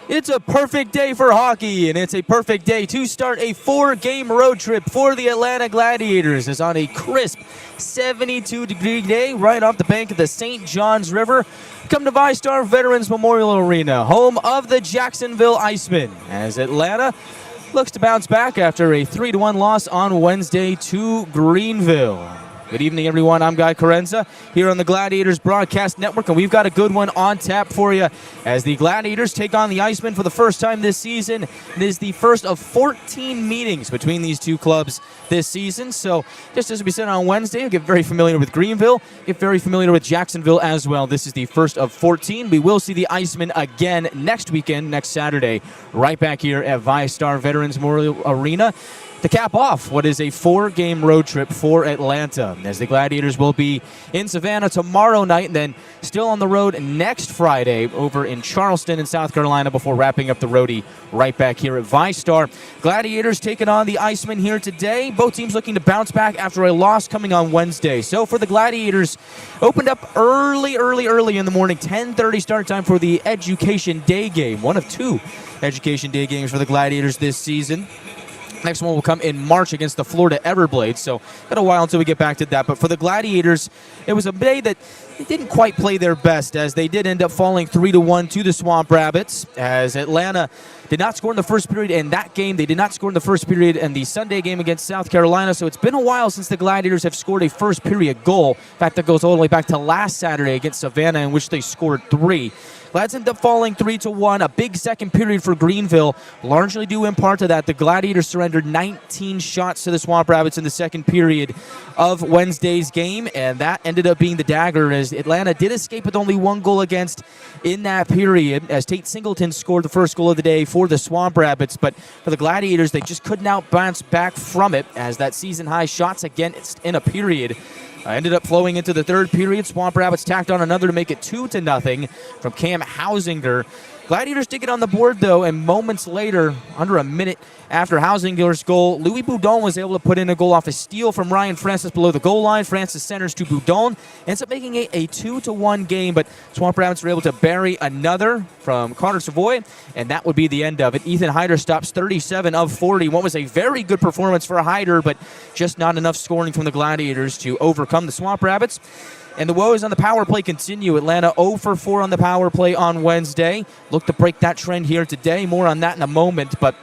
It's a perfect day for hockey, and it's a perfect day to start a 4-game road trip for the Atlanta Gladiators. It's on a crisp 72-degree day right off the bank of the St. Johns River. Come to VyStar Veterans Memorial Arena, home of the Jacksonville Icemen, as Atlanta looks to bounce back after a 3-1 loss on Wednesday to Greenville. Good evening, everyone. I'm Chiarenza here on the Gladiators Broadcast Network, and we've got a good one on tap for you as the Gladiators take on the Icemen for the first time this season. It is the first of 14 meetings between these two clubs this season. So just as we said on Wednesday, we'll get very familiar with Greenville, get very familiar with Jacksonville as well. This is the first of 14. We will see the Icemen again next weekend, next Saturday, right back here at VyStar Veterans Memorial Arena to cap off what is a 4-game road trip for Atlanta, as the Gladiators will be in Savannah tomorrow night and then still on the road next Friday over in Charleston in South Carolina before wrapping up the roadie right back here at VyStar. Gladiators taking on the Icemen here today. Both teams looking to bounce back after a loss coming on Wednesday. So for the Gladiators, opened up early in the morning, 10:30 start time for the Education Day game, one of 2 Education Day games for the Gladiators this season. Next one will come in March against the Florida Everblades, so got a while until we get back to that. But for the Gladiators, it was a day that they didn't quite play their best, as they did end up falling 3-1 to the Swamp Rabbits, as Atlanta did not score in the first period in that game. They did not score in the first period in the Sunday game against South Carolina, so it's been a while since the Gladiators have scored a first period goal. In fact, that goes all the way back to last Saturday against Savannah, in which they scored 3. Lads end up falling 3-1. A big second period for Greenville, largely due in part to that. The Gladiators surrendered 19 shots to the Swamp Rabbits in the second period of Wednesday's game, and that ended up being the dagger, as Atlanta did escape with only 1 goal against in that period, as Tate Singleton scored the first goal of the day for the Swamp Rabbits. But for the Gladiators, they just could not bounce back from it, as that season-high shots against in a period ended up flowing into the third period. Swamp Rabbits tacked on another to make it 2-0 from Cam Hausinger. Gladiators did get on the board, though, and moments later, under a minute after Hausinger's goal, Louis Boudon was able to put in a goal off a steal from Ryan Francis below the goal line. Francis centers to Boudon. Ends up making it a 2-1 game, but Swamp Rabbits were able to bury another from Connor Savoy, and that would be the end of it. Ethan Hyder stops 37 of 40. What was a very good performance for Hyder, but just not enough scoring from the Gladiators to overcome the Swamp Rabbits. And the woes on the power play continue. Atlanta 0 for 4 on the power play on Wednesday. Look to break that trend here today. More on that in a moment. But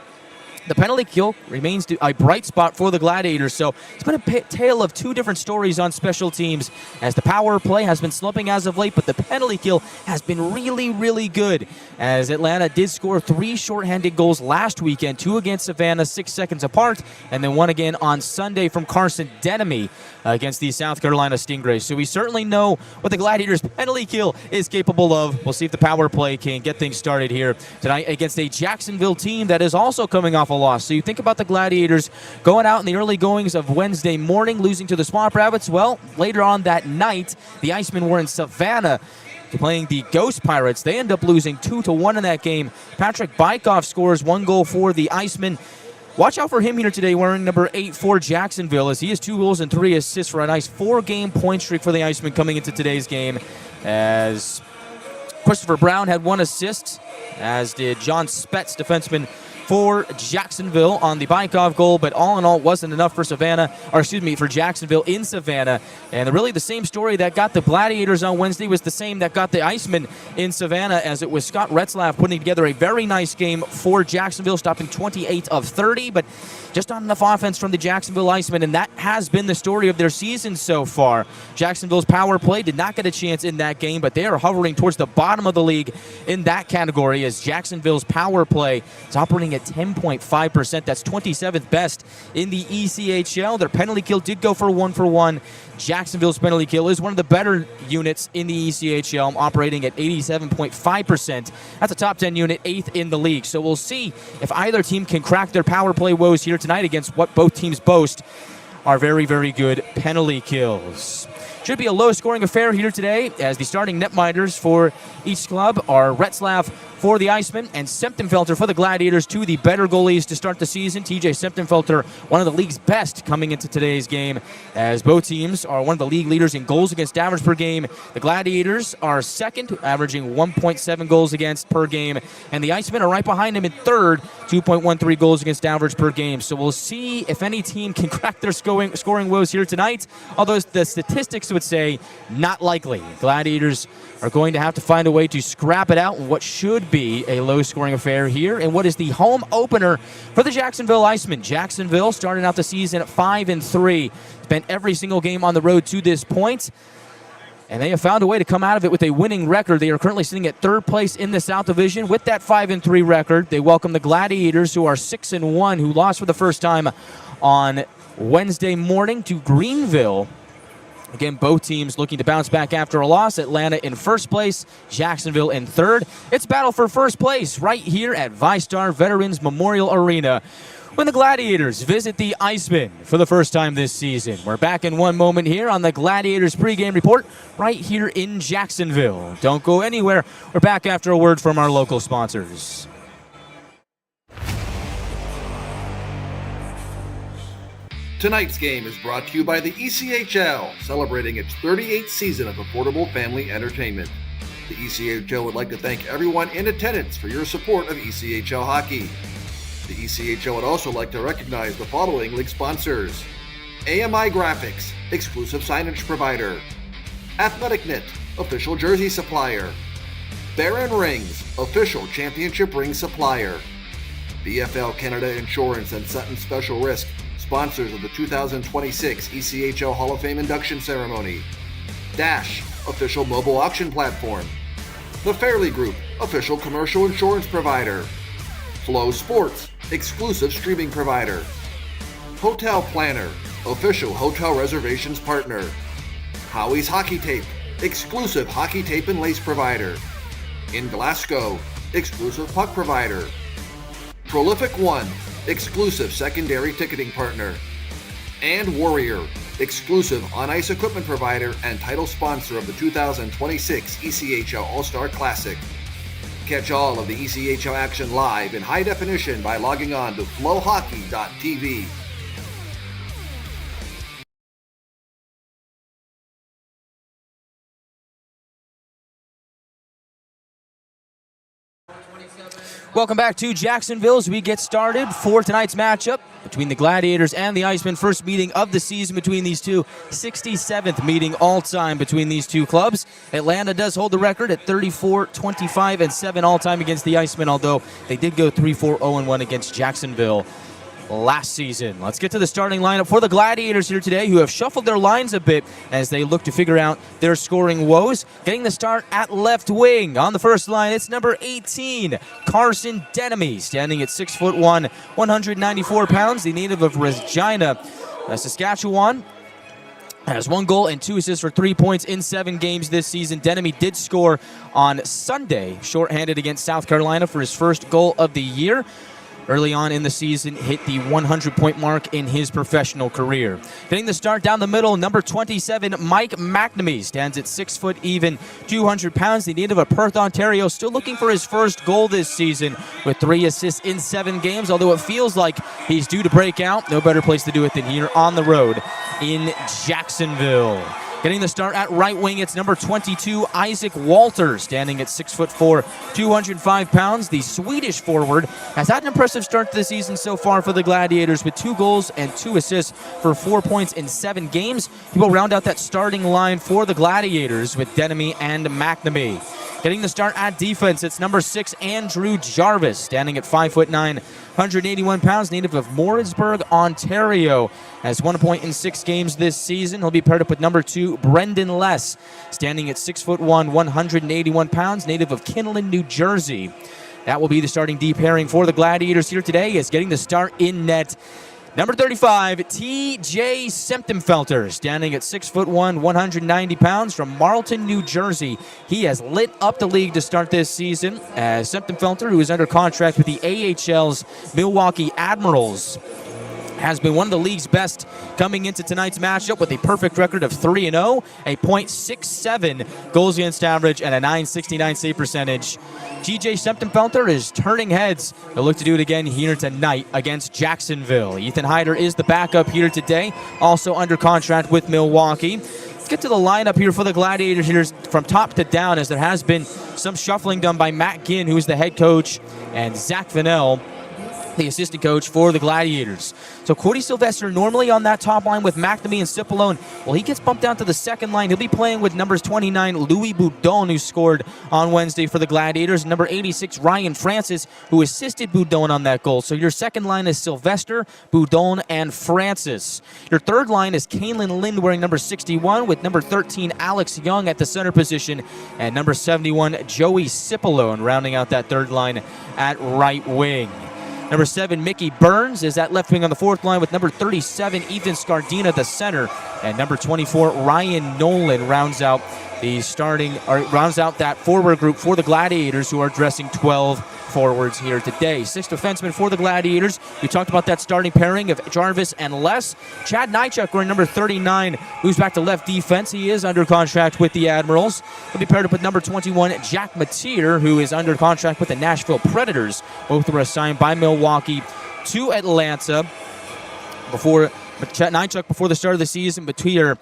the penalty kill remains a bright spot for the Gladiators. So it's been a tale of 2 different stories on special teams, as the power play has been slumping as of late, but the penalty kill has been really good, as Atlanta did score 3 shorthanded goals last weekend, 2 against Savannah 6 seconds apart, and then 1 again on Sunday from Carson Denemy against the South Carolina Stingrays. So we certainly know what the Gladiators' penalty kill is capable of. We'll see if the power play can get things started here tonight against a Jacksonville team that is also coming off a loss. So you think about the Gladiators going out in the early goings of Wednesday morning, losing to the Swamp Rabbits. Well, later on that night, the Icemen were in Savannah playing the Ghost Pirates. They end up losing 2-1 in that game. Patrick Bykoff scores 1 goal for the Icemen. Watch out for him here today, wearing number 8 for Jacksonville, as he has 2 goals and 3 assists for a nice 4-game point streak for the Icemen coming into today's game, as Christopher Brown had 1 assist, as did John Spetz, defenseman for Jacksonville, on the Bykoff goal, but all in all, it wasn't enough for for Jacksonville in Savannah. And really the same story that got the Gladiators on Wednesday was the same that got the Icemen in Savannah, as it was Scott Retzlaff putting together a very nice game for Jacksonville, stopping 28 of 30, but just not enough offense from the Jacksonville Icemen, and that has been the story of their season so far. Jacksonville's power play did not get a chance in that game, but they are hovering towards the bottom of the league in that category, as Jacksonville's power play is operating at 10.5%. That's 27th best in the ECHL. Their penalty kill did go for 1 for 1. Jacksonville's penalty kill is one of the better units in the ECHL, operating at 87.5%. That's a top 10 unit, 8th in the league. So we'll see if either team can crack their power play woes here tonight against what both teams boast are very good penalty kills. Should be a low-scoring affair here today, as the starting netminders for each club are Retzlaff for the Icemen, and Septemfelter for the Gladiators, two of the better goalies to start the season. TJ Septemfelter, one of the league's best coming into today's game, as both teams are one of the league leaders in goals against average per game. The Gladiators are second, averaging 1.7 goals against per game, and the Icemen are right behind them in third, 2.13 goals against average per game. So we'll see if any team can crack their scoring woes here tonight, although the statistics would say not likely. Gladiators are going to have to find a way to scrap it out in what should be a low-scoring affair here, and what is the home opener for the Jacksonville Icemen. Jacksonville started out the season at 5-3, spent every single game on the road to this point, and they have found a way to come out of it with a winning record. They are currently sitting at third place in the South Division with that 5-3 record. They welcome the Gladiators, who are 6-1, who lost for the first time on Wednesday morning to Greenville. Again, both teams looking to bounce back after a loss. Atlanta in first place, Jacksonville in third. It's battle for first place right here at VyStar Veterans Memorial Arena when the Gladiators visit the Icemen for the first time this season. We're back in one moment here on the Gladiators pregame report right here in Jacksonville. Don't go anywhere. We're back after a word from our local sponsors. Tonight's game is brought to you by the ECHL, celebrating its 38th season of affordable family entertainment. The ECHL would like to thank everyone in attendance for your support of ECHL hockey. The ECHL would also like to recognize the following league sponsors: AMI Graphics, exclusive signage provider; Athletic Knit, official jersey supplier; Baron Rings, official championship ring supplier; BFL Canada Insurance and Sutton Special Risk, sponsors of the 2026 ECHL Hall of Fame induction ceremony; Dash, official mobile auction platform; The Fairley Group, official commercial insurance provider; Flow Sports, exclusive streaming provider; Hotel Planner, official hotel reservations partner; Howie's Hockey Tape, exclusive hockey tape and lace provider; In Glasgow, exclusive puck provider; Prolific One, exclusive secondary ticketing partner; and Warrior, exclusive on-ice equipment provider and title sponsor of the 2026 ECHL All-Star Classic. Catch all of the ECHL action live in high definition by logging on to flowhockey.tv. Welcome back to Jacksonville as we get started for tonight's matchup between the Gladiators and the Icemen. First meeting of the season between these two. 67th meeting all-time between these two clubs. Atlanta does hold the record at 34-25-7 all-time against the Icemen, although they did go 3-4-0-1 against Jacksonville last season. Let's get to the starting lineup for the Gladiators here today, who have shuffled their lines a bit as they look to figure out their scoring woes. Getting the start at left wing. On the first line, it's number 18, Carson Denemy, standing at 6'1", 194 pounds, the native of Regina, Saskatchewan. Has 1 goal and 2 assists for 3 points in 7 games this season. Denemy did score on Sunday, shorthanded against South Carolina for his first goal of the year. Early on in the season, hit the 100-point mark in his professional career. Getting the start down the middle, number 27, Mike McNamee, stands at 6 foot even, 200 pounds, the native of Perth, Ontario, still looking for his first goal this season with 3 assists in 7 games, although it feels like he's due to break out. No better place to do it than here on the road in Jacksonville. Getting the start at right wing, it's number 22, Isaac Walter, standing at 6'4", 205 pounds. The Swedish forward has had an impressive start to the season so far for the Gladiators with 2 goals and 2 assists for 4 points in 7 games. He will round out that starting line for the Gladiators with Denemy and McNamee. Getting the start at defense, it's number 6, Andrew Jarvis, standing at 5'9", 181 pounds, native of Morrisburg, Ontario. Has 1 point in 6 games this season. He'll be paired up with number 2, Brendan Less, standing at 6'1", 181 pounds, native of Kinlan, New Jersey. That will be the starting D pairing for the Gladiators here today, is getting the start in net. Number 35, TJ Septemfelter, standing at 6'1", 190 pounds from Marlton, New Jersey. He has lit up the league to start this season as Septemfelter, who is under contract with the AHL's Milwaukee Admirals, has been one of the league's best coming into tonight's matchup with a perfect record of 3-0, a .67 goals against average, and a .969 save percentage. GJ Septenfelter is turning heads. He'll look to do it again here tonight against Jacksonville. Ethan Hyder is the backup here today, also under contract with Milwaukee. Let's get to the lineup here for the Gladiators here from top to down, as there has been some shuffling done by Matt Ginn, who is the head coach, and Zach Vanell, the assistant coach for the Gladiators. So Cody Sylvester normally on that top line with McNamee and Cipollone. Well, he gets bumped down to the second line. He'll be playing with numbers 29, Louis Boudon, who scored on Wednesday for the Gladiators, and number 86, Ryan Francis, who assisted Boudon on that goal. So your second line is Sylvester, Boudon, and Francis. Your third line is Kaylin Lind wearing number 61, with number 13, Alex Young at the center position, and number 71, Joey Cipollone rounding out that third line at right wing. Number 7, Mickey Burns is at left wing on the fourth line, with number 37, Ethan Scardina at the center, and number 24, Ryan Nolan rounds out that forward group for the Gladiators, who are dressing 12 forwards here today. Sixth defenseman for the Gladiators. We talked about that starting pairing of Jarvis and Les. Chad Nychuk wearing number 39 moves back to left defense. He is under contract with the Admirals. He'll be paired up with number 21, Jack Mateer, who is under contract with the Nashville Predators. Both were assigned by Milwaukee to Atlanta before Nychuk before the start of the season. Mateer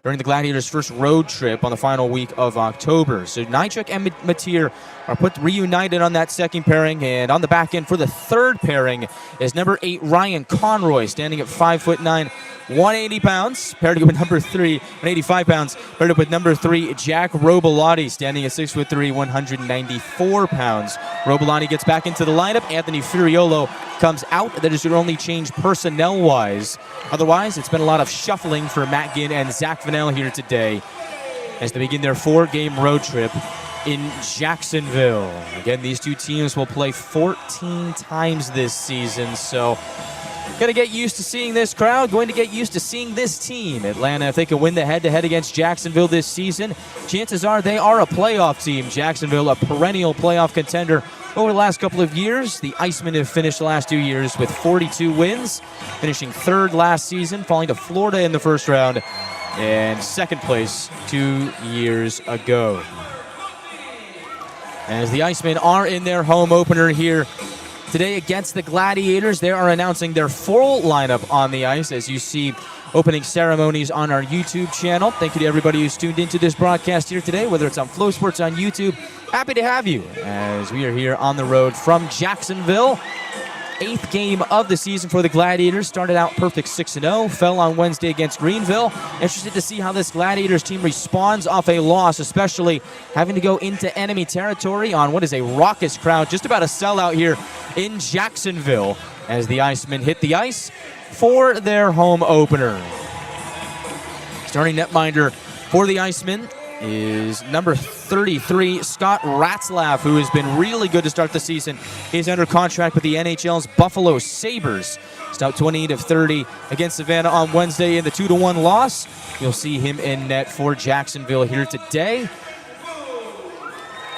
during the Gladiators' first road trip on the final week of October. So Nychuk and Mateer are reunited on that second pairing, and on the back end for the third pairing is number 8, Ryan Conroy, standing at 5'9", 180 pounds, paired up with number 3, 185 pounds, paired up with number 3, Jack Robilotti, standing at 6'3", 194 pounds. Robilotti gets back into the lineup. Anthony Furiolo comes out. That is your only change personnel-wise. Otherwise, it's been a lot of shuffling for Matt Ginn and Zach Vanell here today as they begin their 4-game road trip in Jacksonville. Again, these two teams will play 14 times this season, so going to get used to seeing this crowd, going to get used to seeing this team. Atlanta, if they can win the head-to-head against Jacksonville this season, chances are they are a playoff team. Jacksonville, a perennial playoff contender over the last couple of years. The Icemen have finished the last 2 years with 42 wins, finishing third last season, falling to Florida in the first round, and second place 2 years ago. As the Icemen are in their home opener here today against the Gladiators, they are announcing their full lineup on the ice, as you see opening ceremonies on our YouTube channel. Thank you to everybody who's tuned into this broadcast here today, whether it's on Flow Sports on YouTube. Happy to have you as we are here on the road from Jacksonville. 8th game of the season for the Gladiators. Started out perfect 6-0, fell on Wednesday against Greenville. Interested to see how this Gladiators team responds off a loss, especially having to go into enemy territory on what is a raucous crowd, just about a sellout here in Jacksonville, as the Icemen hit the ice for their home opener. Starting netminder for the Icemen is number 33, Scott Ratzlaff, who has been really good to start the season. He's under contract with the NHL's Buffalo Sabres. Stopped 28 of 30 against Savannah on Wednesday in the 2-1 loss. You'll see him in net for Jacksonville here today.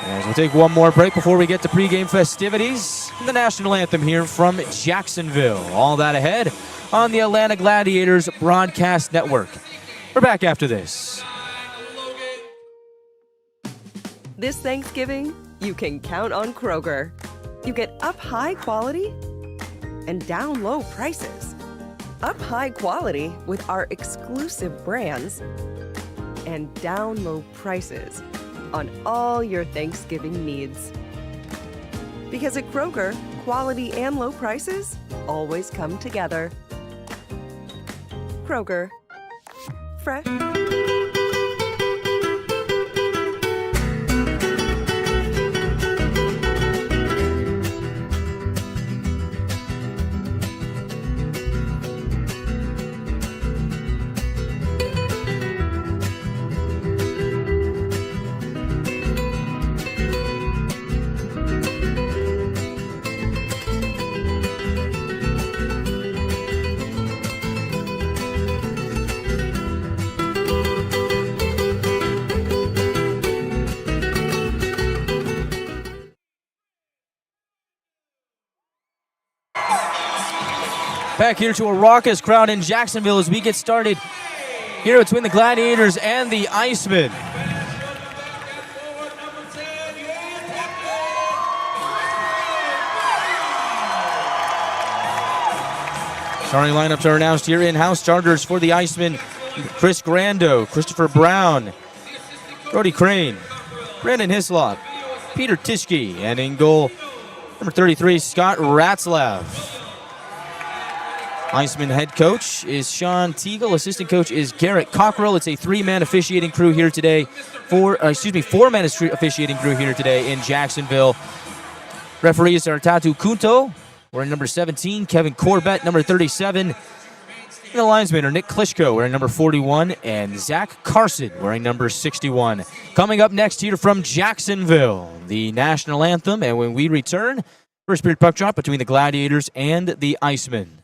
As we'll take one more break before we get to pregame festivities. The national anthem here from Jacksonville. All that ahead on the Atlanta Gladiators Broadcast Network. We're back after this. This Thanksgiving, you can count on Kroger. You get up high quality and down low prices. Up high quality with our exclusive brands and down low prices on all your Thanksgiving needs. Because at Kroger, quality and low prices always come together. Kroger. Fresh. back here to a raucous crowd in Jacksonville as we get started here between the Gladiators and the Icemen. Starting lineups are announced here in-house. Starters for the Icemen: Chris Grando, Christopher Brown, Brody Crane, Brandon Hislop, Peter Tischke, and in goal, number 33, Scott Ratzlaff. Iceman head coach is Sean Teagle. Assistant coach is Garrett Cockrell. It's a four-man officiating crew here today in Jacksonville. Referees are Tatu Kunto, wearing number 17, Kevin Corbett, number 37. And the linesmen are Nick Klitschko, wearing number 41, and Zach Carson, wearing number 61. Coming up next here from Jacksonville, the national anthem, and when we return, first period puck drop between the Gladiators and the Icemen.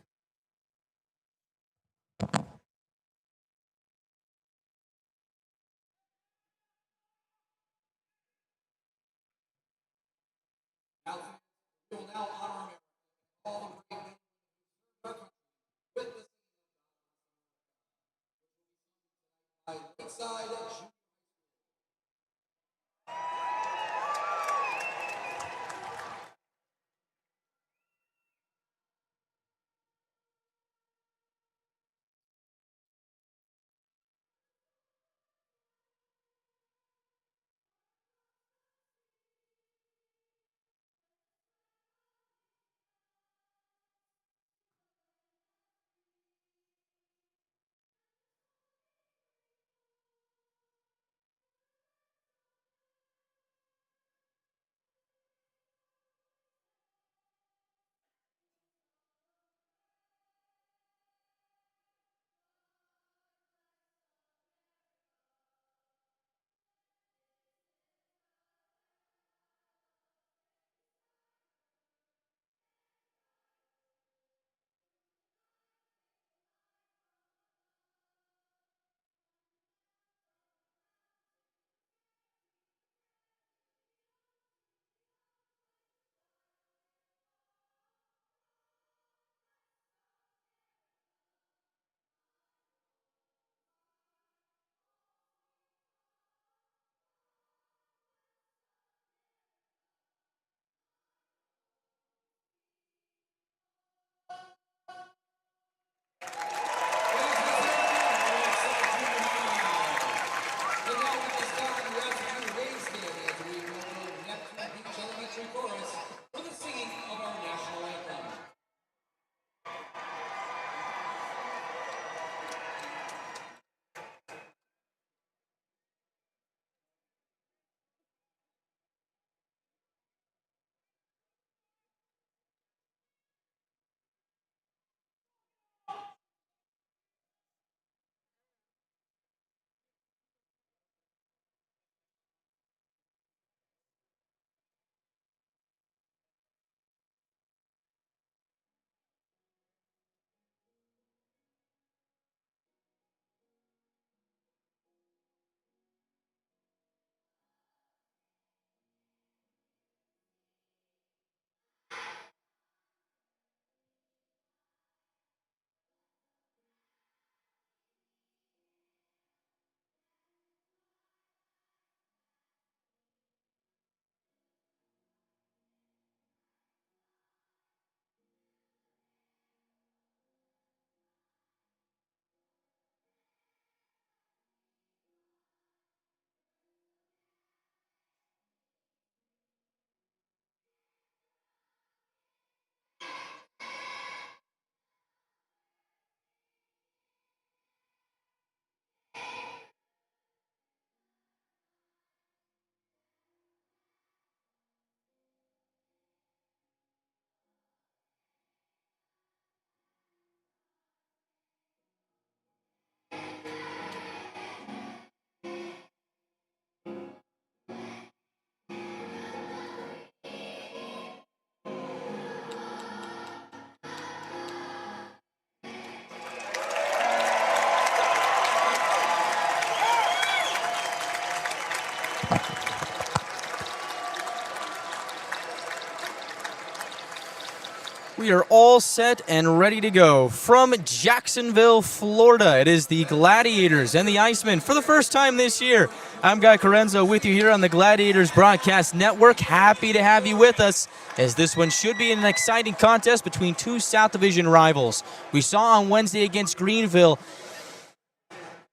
We are all set and ready to go. From Jacksonville, Florida, it is the Gladiators and the Icemen for the first time this year. I'm Guy Chiarenza with you here on the Gladiators Broadcast Network. Happy to have you with us, as this one should be an exciting contest between two South Division rivals. We saw on Wednesday against Greenville.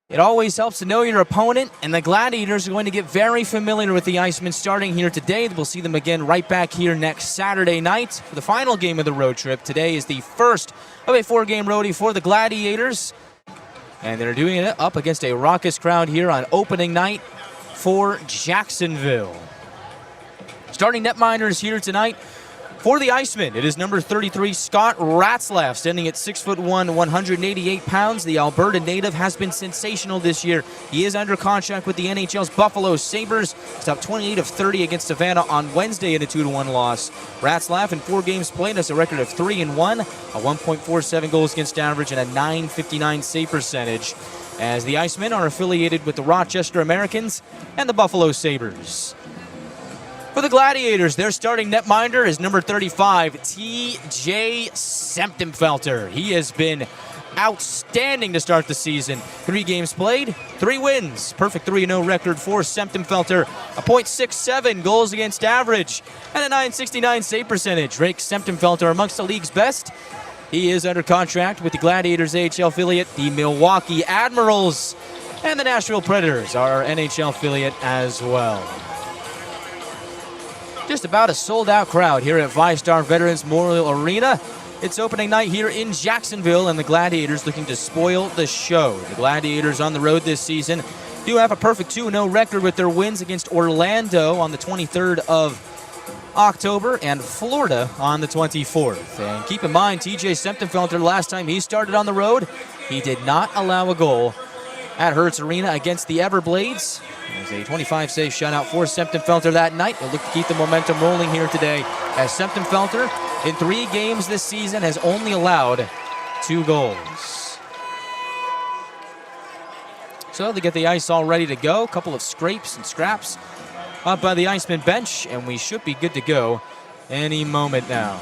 It always helps to know your opponent, and the Gladiators are going to get very familiar with the Icemen starting here today. We'll see them again right back here next Saturday night for the final game of the road trip. Today is the first of a 4-game roadie for the Gladiators, and they're doing it up against a raucous crowd here on opening night for Jacksonville. Starting netminders here tonight for the Icemen, it is number 33, Scott Ratzlaff, standing at 6'1", 188 pounds. The Alberta native has been sensational this year. He is under contract with the NHL's Buffalo Sabres. Stopped 28 of 30 against Savannah on Wednesday in a 2-1 loss. Ratzlaff in 4 games played has a record of 3-1, a 1.47 goals against average, and a .959 save percentage, as the Icemen are affiliated with the Rochester Americans and the Buffalo Sabres. For the Gladiators, their starting netminder is number 35, T.J. Semptimphelter. He has been outstanding to start the season. 3 games played, 3 wins. Perfect 3-0 record for Semptimphelter. A .67 goals against average and a .969 save percentage. Rakes Semptimphelter amongst the league's best. He is under contract with the Gladiators AHL affiliate, the Milwaukee Admirals, and the Nashville Predators, our NHL affiliate as well. Just about a sold-out crowd here at VyStar Veterans Memorial Arena. It's opening night here in Jacksonville, and the Gladiators looking to spoil the show. The Gladiators on the road this season do have a perfect 2-0 record with their wins against Orlando on the 23rd of October and Florida on the 24th. And keep in mind, T.J. Semptimphelter, last time he started on the road, he did not allow a goal at Hertz Arena against the Everblades. It was a 25-save shutout for Semptimphelter that night. They'll look to keep the momentum rolling here today, as Semptimphelter in 3 games this season has only allowed 2 goals. So they get the ice all ready to go. A couple of scrapes and scraps up by the Iceman bench, and we should be good to go any moment now.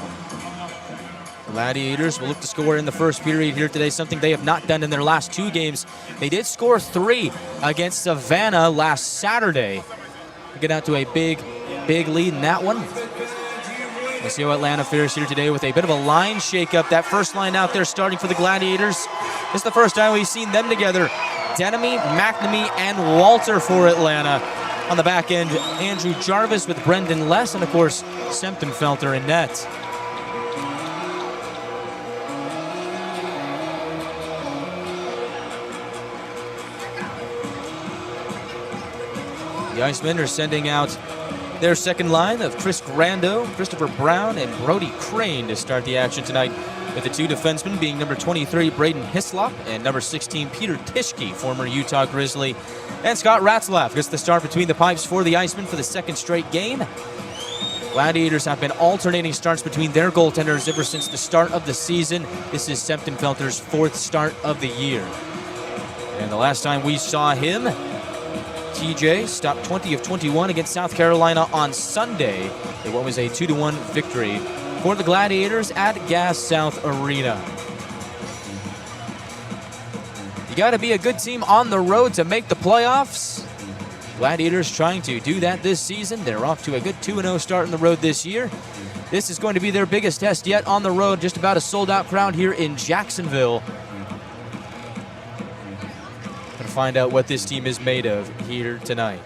Gladiators will look to score in the first period here today, something they have not done in their last 2 games. They did score 3 against Savannah last Saturday. They get out to a big lead in that one. We'll see how Atlanta fares here today with a bit of a line shakeup. That first line out there starting for the Gladiators. This is the first time we've seen them together. Denemy, McNamee, and Walter for Atlanta. On the back end, Andrew Jarvis with Brendan Less, and of course, Semptimphelter in net. The Icemen are sending out their second line of Chris Grando, Christopher Brown, and Brody Crane to start the action tonight, with the 2 defensemen being number 23, Braden Hislop, and number 16, Peter Tischke, former Utah Grizzly. And Scott Ratzlaff gets the start between the pipes for the Icemen for the 2nd straight game. Gladiators have been alternating starts between their goaltenders ever since the start of the season. This is Semptimphelter's 4th start of the year. And the last time we saw him, TJ stopped 20 of 21 against South Carolina on Sunday in what was a 2-1 victory for the Gladiators at Gas South Arena. You got to be a good team on the road to make the playoffs. Gladiators trying to do that this season. They're off to a good 2-0 start on the road this year. This is going to be their biggest test yet on the road. Just about a sold-out crowd here in Jacksonville. Gonna find out what this team is made of here tonight.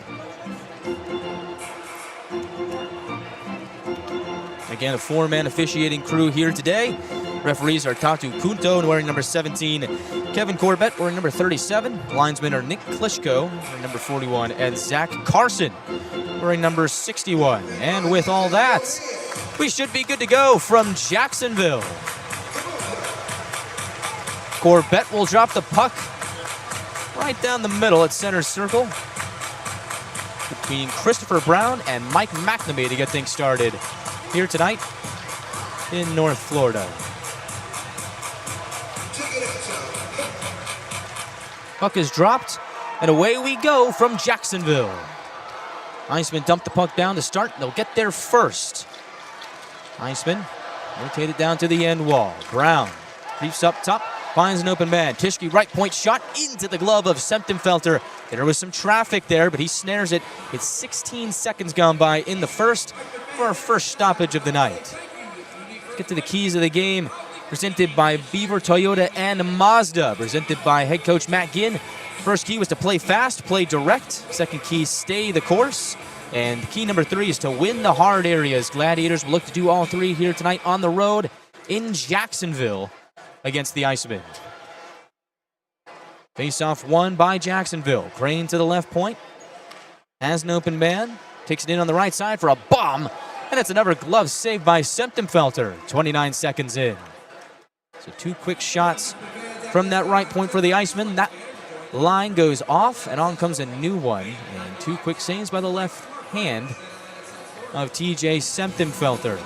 Again, a 4-man officiating crew here today. Referees are Tatu Kunto, wearing number 17, Kevin Corbett, wearing number 37. Linesmen are Nick Klitschko, wearing number 41, and Zach Carson, wearing number 61. And with all that, we should be good to go from Jacksonville. Corbett will drop the puck right down the middle at center circle between Christopher Brown and Mike McNamee to get things started here tonight in North Florida. Puck is dropped, and away we go from Jacksonville. Icemen dump the puck down to start. They'll get there first. Icemen Rotate it down to the end wall. Brown creeps up top, finds an open man. Tischke right point shot into the glove of Semptimphelter. There was some traffic there, but he snares it. It's 16 seconds gone by in the first for our first stoppage of the night. Let's get to the keys of the game, presented by Beaver Toyota and Mazda, presented by head coach Matt Ginn. First key was to play fast, play direct. Second key, stay the course. And key number 3 is to win the hard areas. Gladiators will look to do all 3 here tonight on the road in Jacksonville against the Icemen. Face-off won by Jacksonville. Crane to the left point. Has an open man. Takes it in on the right side for a bomb. And it's another glove save by Semptimphelter. 29 seconds in. So 2 quick shots from that right point for the Icemen. That line goes off, and on comes a new one. And 2 quick saves by the left hand of TJ Semptimphelter.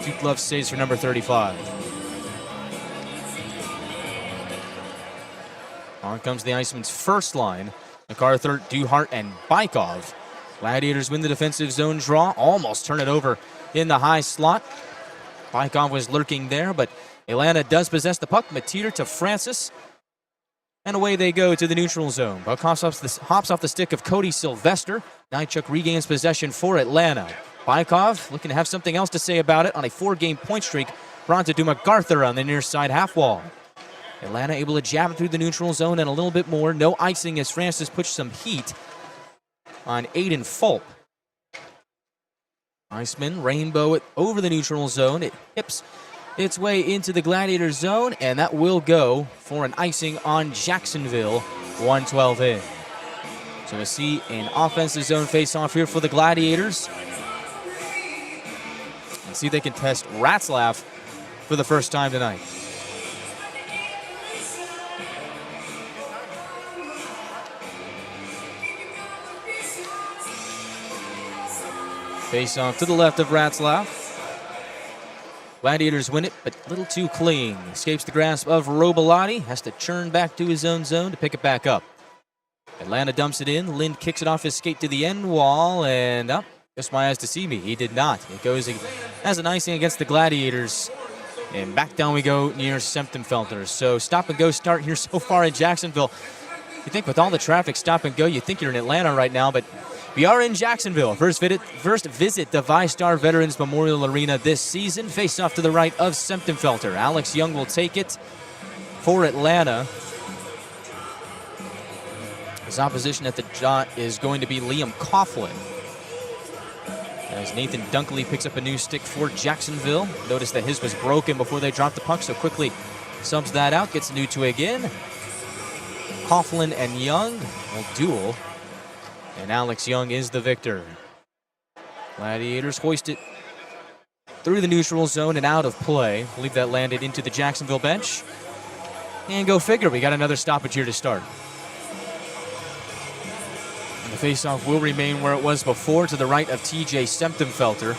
2 glove saves for number 35. On comes the Icemen's first line. MacArthur, Duhart, and Bykov. Gladiators win the defensive zone draw. Almost turn it over in the high slot. Bykov was lurking there, but Atlanta does possess the puck. Mateer to Francis. And away they go to the neutral zone. Puck hops off the stick of Cody Sylvester. Nychuk regains possession for Atlanta. Bykov looking to have something else to say about it on a 4-game point streak. Bronte to MacArthur on the near side half wall. Atlanta able to jab it through the neutral zone and a little bit more. No icing as Francis pushed some heat on Aiden Fulp. Iceman rainbow it over the neutral zone. It hips its way into the Gladiator zone, and that will go for an icing on Jacksonville. 1:12 in. So we'll see an offensive zone face-off here for the Gladiators. And see if they can test Ratzlaff for the first time tonight. Face-off to the left of Ratzlaff. Gladiators win it, but a little too clean. Escapes the grasp of Robilotti. Has to churn back to his own zone to pick it back up. Atlanta dumps it in. Lind kicks it off his skate to the end wall, and just my eyes to see me. He did not. It goes as an icing against the Gladiators. And back down we go near Semptimphelter. So stop and go start here so far in Jacksonville. You think with all the traffic, stop and go, you think you're in Atlanta right now, but we are in Jacksonville. First visit the VyStar Veterans Memorial Arena this season. Face off to the right of Semptimphelter. Alex Young will take it for Atlanta. His opposition at the dot is going to be Liam Coughlin. As Nathan Dunkley picks up a new stick for Jacksonville. Notice that his was broken before they dropped the puck, so quickly subs that out, gets a new twig in. Coughlin and Young will duel. And Alex Young is the victor. Gladiators hoist it through the neutral zone and out of play. I believe that landed into the Jacksonville bench. And go figure, we got another stoppage here to start. And the faceoff will remain where it was before, to the right of TJ Semptimphelter.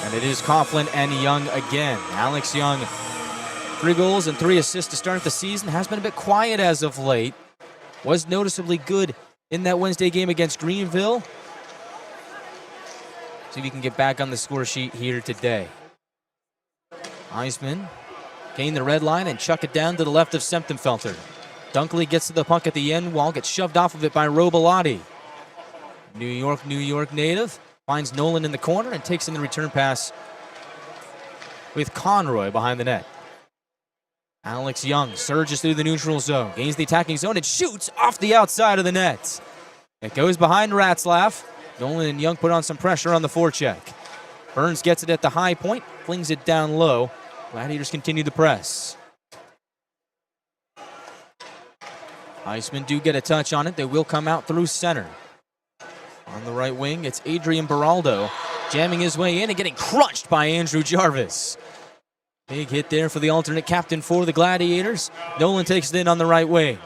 And it is Coughlin and Young again. Alex Young, 3 goals and 3 assists to start the season. Has been a bit quiet as of late. Was noticeably good in that Wednesday game against Greenville. See if he can get back on the score sheet here today. Icemen gain the red line and chuck it down to the left of Semptimphelter. Dunkley gets to the puck at the end wall, gets shoved off of it by Robilotti. New York native. Finds Nolan in the corner and takes in the return pass with Conroy behind the net. Alex Young surges through the neutral zone, gains the attacking zone, and shoots off the outside of the net. It goes behind Ratzlaff. Nolan and Young put on some pressure on the forecheck. Burns gets it at the high point, flings it down low. Gladiators continue the press. Icemen do get a touch on it. They will come out through center. On the right wing, it's Adrian Beraldo jamming his way in and getting crunched by Andrew Jarvis. Big hit there for the alternate captain for the Gladiators. Nolan takes it in on the right wing.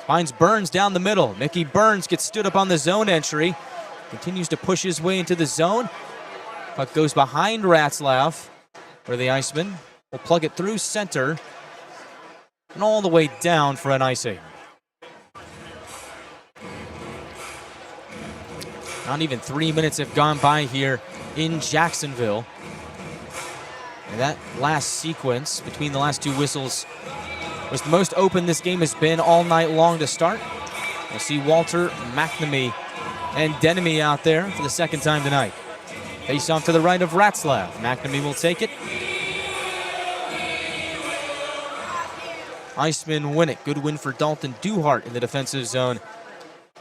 Finds Burns down the middle. Mickey Burns gets stood up on the zone entry. Continues to push his way into the zone. Puck goes behind Ratzlaff, where the Icemen will plug it through center and all the way down for an icing. Not even 3 minutes have gone by here in Jacksonville. And that last sequence between the last two whistles was the most open this game has been all night long to start. We'll see Walter, McNamee, and Denemy out there for the second time tonight. Face off to the right of Ratzlaff. McNamee will take it. Icemen win it. Good win for Dalton Duhart in the defensive zone.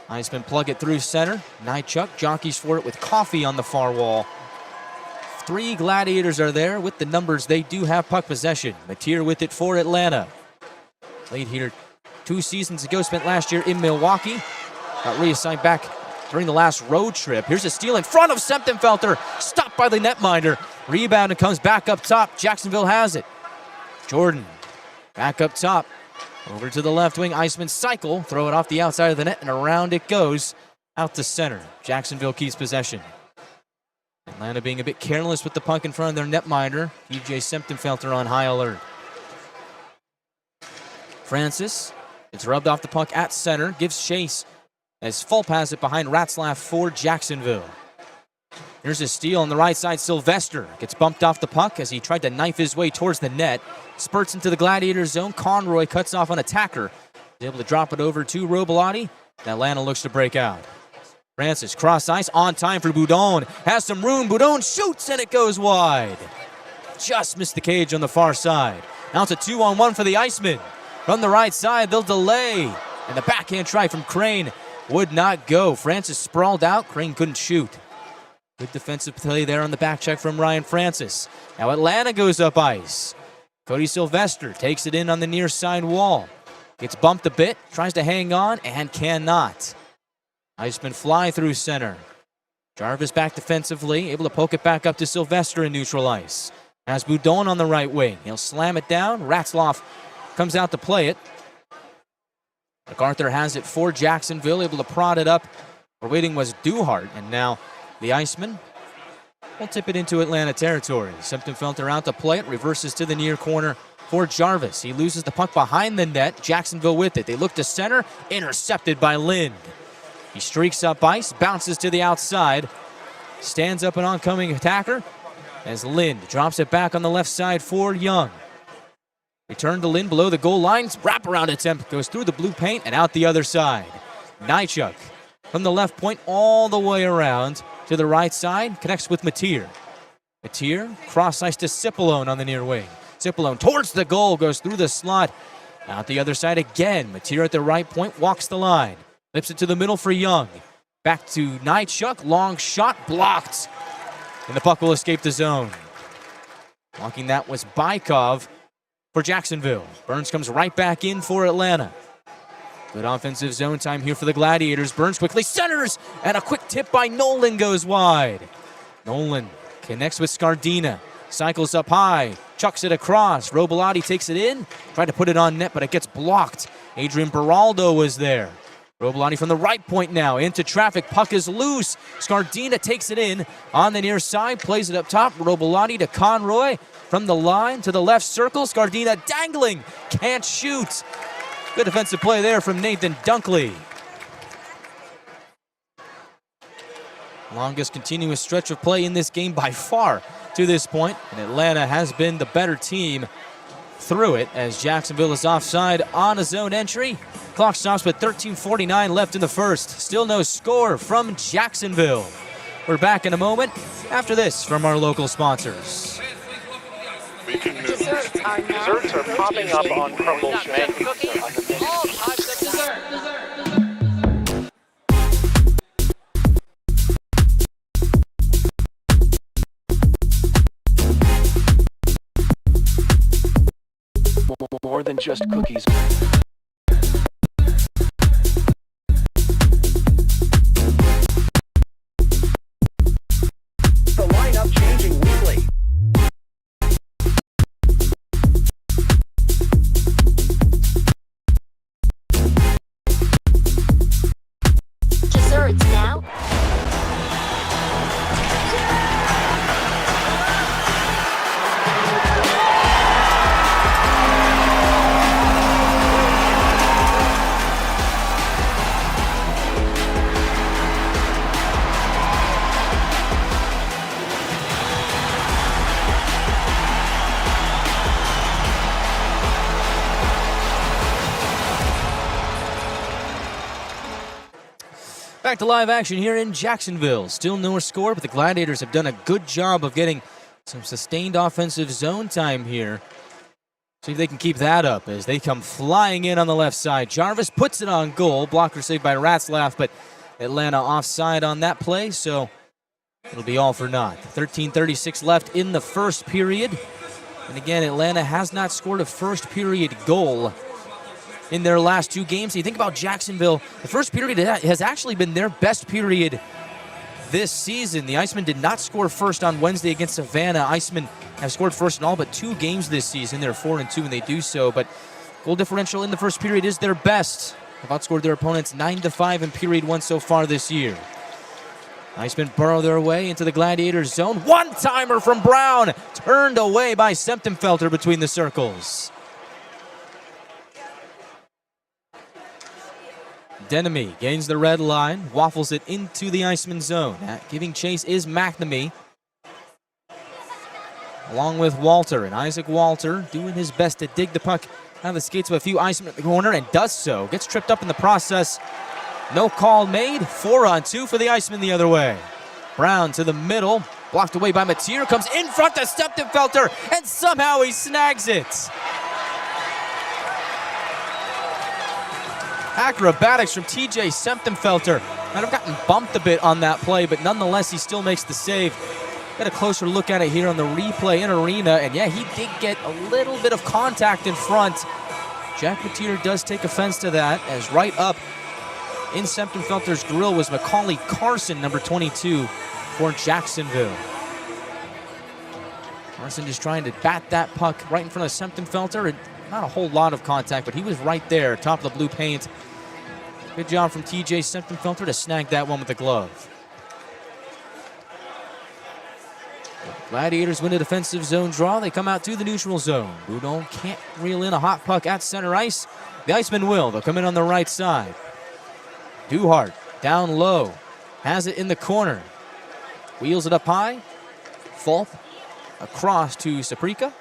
Icemen plug it through center. Nychuk jockeys for it with Coffee on the far wall. 3 Gladiators are there with the numbers. They do have puck possession. Mateer with it for Atlanta. Played here 2 seasons ago, spent last year in Milwaukee. Got reassigned back during the last road trip. Here's a steal in front of Septenfelter. Stopped by the netminder. Rebound and comes back up top. Jacksonville has it. Jordan back up top. Over to the left wing. Icemen cycle. Throw it off the outside of the net and around it goes. Out to center. Jacksonville keeps possession. Atlanta being a bit careless with the puck in front of their netminder. EJ Septenfelter on high alert. Francis, it's rubbed off the puck at center, gives chase as Fulp has it behind Ratzlaff for Jacksonville. Here's a steal on the right side. Sylvester gets bumped off the puck as he tried to knife his way towards the net. Spurts into the Gladiators zone. Conroy cuts off an attacker. He's able to drop it over to Robilotti. Atlanta looks to break out. Francis, cross ice, on time for Boudon. Has some room. Boudon shoots and it goes wide. Just missed the cage on the far side. Now it's a 2-on-1 for the Icemen. From the right side, they'll delay. And the backhand try from Crane would not go. Francis sprawled out. Crane couldn't shoot. Good defensive play there on the back check from Ryan Francis. Now Atlanta goes up ice. Cody Sylvester takes it in on the near side wall. Gets bumped a bit, tries to hang on, and cannot. Icemen fly through center. Jarvis back defensively, able to poke it back up to Sylvester in neutral ice. Has Boudon on the right wing. He'll slam it down. Ratzlaff comes out to play it. MacArthur has it for Jacksonville, able to prod it up. We're waiting was Duhart, and now the Icemen will tip it into Atlanta territory. Septenfelter out to play it, reverses to the near corner for Jarvis. He loses the puck behind the net. Jacksonville with it. They look to center, intercepted by Lind. He streaks up ice, bounces to the outside, stands up an oncoming attacker as Lind drops it back on the left side for Young. Return to Lind below the goal line. Wraparound attempt goes through the blue paint and out the other side. Nychuk from the left point all the way around to the right side, connects with Mateer. Mateer, cross ice to Cipollone on the near wing. Cipollone towards the goal, goes through the slot. Out the other side again. Mateer at the right point, walks the line. Flips it to the middle for Young. Back to Nychuk, long shot, blocked. And the puck will escape the zone. Blocking that was Bykov for Jacksonville. Burns comes right back in for Atlanta. Good offensive zone time here for the Gladiators. Burns quickly centers, and a quick tip by Nolan goes wide. Nolan connects with Scardina. Cycles up high, chucks it across. Robilotti takes it in, tried to put it on net, but it gets blocked. Adrian Beraldo was there. Robilotti from the right point now, into traffic, puck is loose. Scardina takes it in on the near side, plays it up top. Robilotti to Conroy, from the line to the left circle. Scardina dangling, can't shoot. Good defensive play there from Nathan Dunkley. Longest continuous stretch of play in this game by far to this point, and Atlanta has been the better team through it as Jacksonville is offside on a zone entry. Clock stops with 13:49 left in the first. Still no score from Jacksonville. We're back in a moment after this from our local sponsors. Desserts are popping up on Crumble's menu. All types of dessert. More than just cookies. The lineup changing weekly. Desserts now. Back to live action here in Jacksonville. Still no score, but the Gladiators have done a good job of getting some sustained offensive zone time here. See if they can keep that up as they come flying in on the left side. Jarvis puts it on goal. Blocker saved by Ratzlaff, but Atlanta offside on that play, so it'll be all for naught. 13:36 left in the first period. And again, Atlanta has not scored a first period goal in their last two games. So you think about Jacksonville, the first period has actually been their best period this season. The Icemen did not score first on Wednesday against Savannah. Icemen have scored first in all but two games this season. They're 4-2 when they do so, but goal differential in the first period is their best. They've outscored their opponents 9-5 in period one so far this year. Icemen burrow their way into the Gladiators zone. One-timer from Brown, turned away by Semptenfelter between the circles. Denemy gains the red line, waffles it into the Iceman zone. Giving chase is McNamee, along with Walter. And Isaac Walter doing his best to dig the puck out of the skates of a few Icemen at the corner, and does so. Gets tripped up in the process. No call made. 4-on-2 for the Icemen the other way. Brown to the middle, blocked away by Mateer, comes in front to Semptenfelter, and somehow he snags it. Acrobatics from TJ Semptenfelter. Might have gotten bumped a bit on that play, but nonetheless, he still makes the save. Get a closer look at it here on the replay in Arena, and yeah, he did get a little bit of contact in front. Jack Mateer does take offense to that, as right up in Semptenfelter's grill was Macaulay Carson, number 22 for Jacksonville. Carson just trying to bat that puck right in front of Semptenfelter, and not a whole lot of contact, but he was right there, top of the blue paint. Good job from TJ Semptenfelter to snag that one with the glove. Gladiators win a defensive zone draw. They come out to the neutral zone. Boudon can't reel in a hot puck at center ice. The Icemen will. They'll come in on the right side. Duhart down low. Has it in the corner. Wheels it up high. Fulp across to Saprika.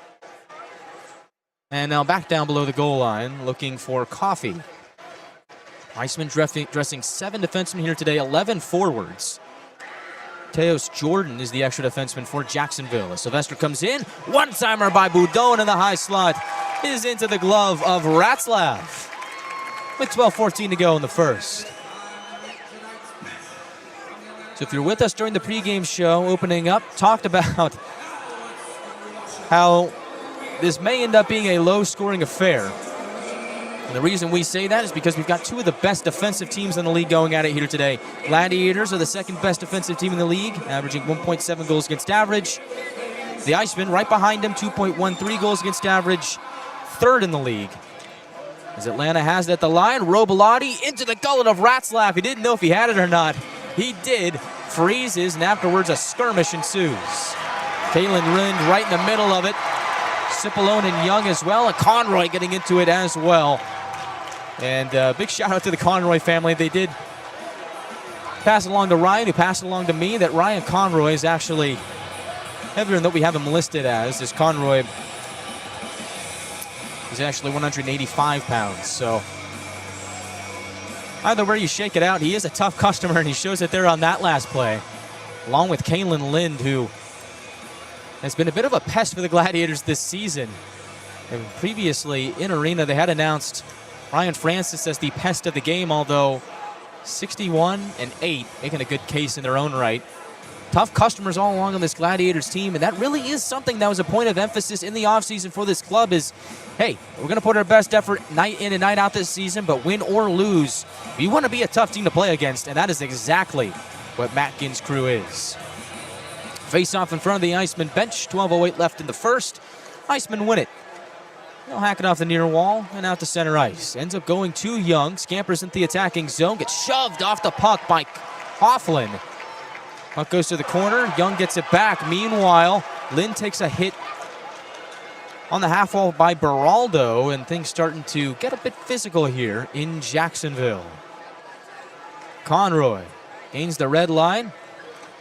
And now back down below the goal line looking for Coffee. Icemen dressing 7 defensemen here today, 11 forwards. Teos Jordan is the extra defenseman for Jacksonville. As Sylvester comes in, one-timer by Boudon in the high slot is into the glove of Ratzlaff with 12:14 to go in the first. So if you're with us during the pregame show, opening up, talked about how this may end up being a low-scoring affair. And the reason we say that is because we've got two of the best defensive teams in the league going at it here today. Gladiators are the second best defensive team in the league, averaging 1.7 goals against average. The Icemen, right behind them, 2.13 goals against average, third in the league. As Atlanta has it at the line, Robilotti into the gullet of Ratzlaff. He didn't know if he had it or not. He did. Freezes, and afterwards a skirmish ensues. Kalen Lind right in the middle of it. Cipollone and Young as well, and Conroy getting into it as well. And big shout out to the Conroy family. They did pass it along to Ryan, who passed it along to me, that Ryan Conroy is actually heavier than what we have him listed as. This Conroy is actually 185 pounds. So either way you shake it out, he is a tough customer, and he shows it there on that last play, along with Kalen Lind, who has been a bit of a pest for the Gladiators this season. And previously in Arena, they had announced Ryan Francis as the pest of the game, although 61-8, making a good case in their own right. Tough customers all along on this Gladiators team, and that really is something that was a point of emphasis in the offseason for this club is, hey, we're going to put our best effort night in and night out this season, but win or lose, we want to be a tough team to play against, and that is exactly what Matt Ginn's crew is. Face-off in front of the Icemen bench, 12:08 left in the first. Icemen win it. They'll hack it off the near wall and out to center ice. Ends up going to Young, scampers into the attacking zone, gets shoved off the puck by Coughlin. Puck goes to the corner, Young gets it back. Meanwhile, Lynn takes a hit on the half wall by Beraldo, and things starting to get a bit physical here in Jacksonville. Conroy gains the red line,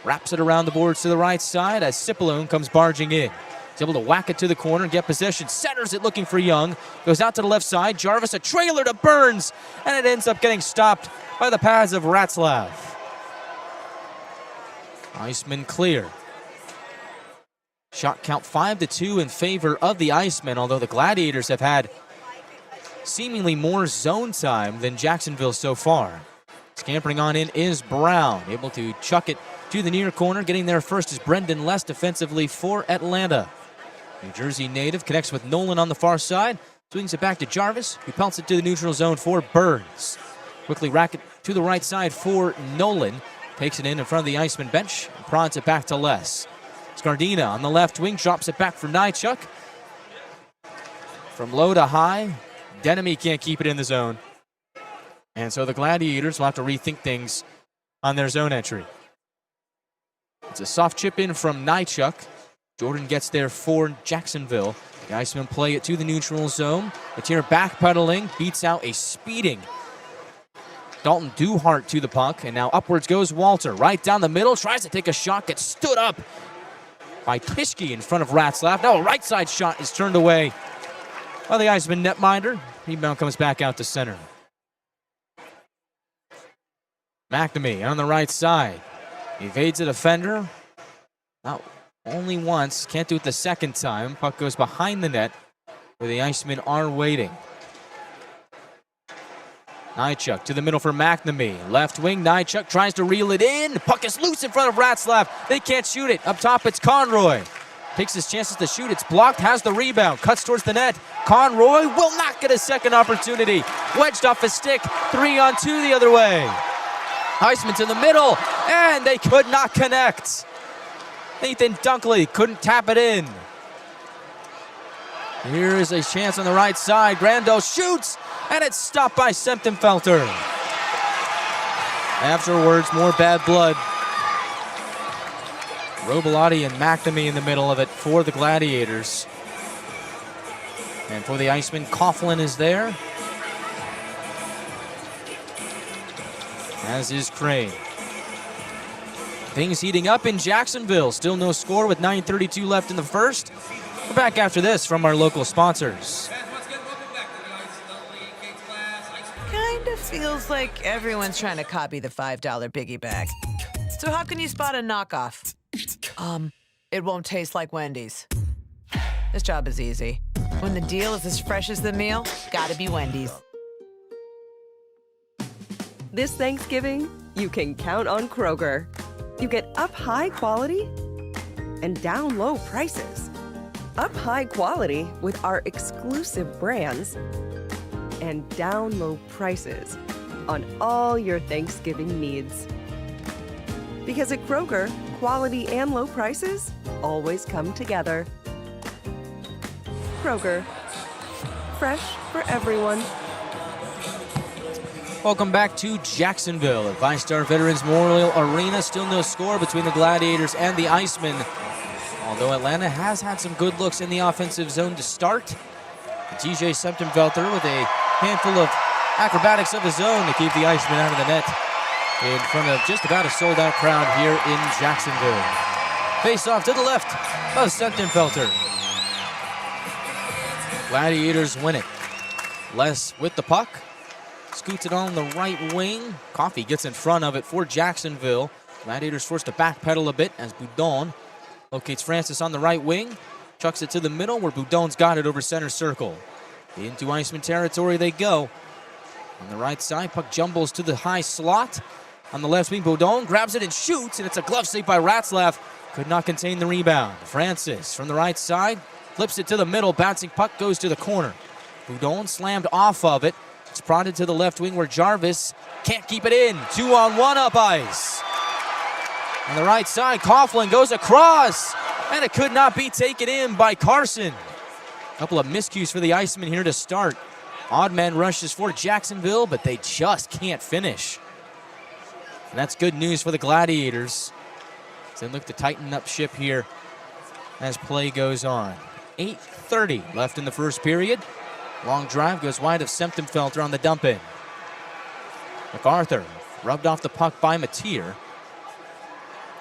wraps it around the boards to the right side as Cipollone comes barging in. He's able to whack it to the corner and get possession. Centers it looking for Young. Goes out to the left side. Jarvis a trailer to Burns. And it ends up getting stopped by the pads of Ratzlaff. Icemen clear. Shot count 5-2 in favor of the Icemen, although the Gladiators have had seemingly more zone time than Jacksonville so far. Scampering on in is Brown, able to chuck it to the near corner. Getting there first is Brendan Less defensively for Atlanta. New Jersey native connects with Nolan on the far side. Swings it back to Jarvis, who pelts it to the neutral zone for Burns. Quickly rack it to the right side for Nolan. Takes it in front of the Iceman bench and prods it back to Less. Scardina on the left wing drops it back for Nychuk. From low to high, Denemy can't keep it in the zone. And so the Gladiators will have to rethink things on their zone entry. It's a soft chip in from Nychuk. Jordan gets there for Jacksonville. The Icemen play it to the neutral zone. Atier backpedaling, beats out a speeding Dalton Duhart to the puck. And now upwards goes Walter. Right down the middle, tries to take a shot, gets stood up by Pischke in front of Ratzlaff. Now a right side shot is turned away by the Iceman netminder. Rebound comes back out to center. McNamee on the right side. Evades a defender. Not only once, can't do it the second time. Puck goes behind the net where the Icemen are waiting. Nychuk to the middle for McNamee. Left wing, Nychuk tries to reel it in. Puck is loose in front of Ratzlaff. They can't shoot it. Up top, it's Conroy. Takes his chances to shoot. It's blocked, has the rebound. Cuts towards the net. Conroy will not get a second opportunity. Wedged off his stick. 3-on-2 the other way. Iceman to the middle, and they could not connect. Nathan Dunkley couldn't tap it in. Here is a chance on the right side. Grandel shoots, and it's stopped by Septemfelter. Afterwards, more bad blood. Robillati and McNamee in the middle of it for the Gladiators. And for the Icemen, Coughlin is there. As is Crane. Things heating up in Jacksonville. Still no score with 9:32 left in the first. We're back after this from our local sponsors. Kind of feels like everyone's trying to copy the $5 biggie bag. So how can you spot a knockoff? It won't taste like Wendy's. This job is easy. When the deal is as fresh as the meal, gotta be Wendy's. This Thanksgiving, you can count on Kroger. You get up high quality and down low prices. Up high quality with our exclusive brands and down low prices on all your Thanksgiving needs. Because at Kroger, quality and low prices always come together. Kroger, fresh for everyone. Welcome back to Jacksonville at VyStar Veterans Memorial Arena. Still no score between the Gladiators and the Icemen. Although Atlanta has had some good looks in the offensive zone to start. TJ Septemfelter with a handful of acrobatics of his own to keep the Icemen out of the net in front of just about a sold-out crowd here in Jacksonville. Face off to the left of Septemfelter. Gladiators win it. Less with the puck. Scoots it on the right wing. Coffey gets in front of it for Jacksonville. Gladiators forced to backpedal a bit as Boudon locates Francis on the right wing. Chucks it to the middle where Boudon's got it over center circle. Into Iceman territory they go. On the right side, puck jumbles to the high slot. On the left wing, Boudon grabs it and shoots, and it's a glove save by Ratzlaff. Could not contain the rebound. Francis from the right side flips it to the middle. Bouncing puck goes to the corner. Boudon slammed off of it. It's prodded to the left wing where Jarvis can't keep it in. 2-on-1 up ice. On the right side, Coughlin goes across, and it could not be taken in by Carson. A couple of miscues for the Icemen here to start. Odd man rushes for Jacksonville, but they just can't finish. And that's good news for the Gladiators. They look to tighten up ship here as play goes on. 8:30 left in the first period. Long drive goes wide of Septemfelter on the dump in. MacArthur rubbed off the puck by Mateer.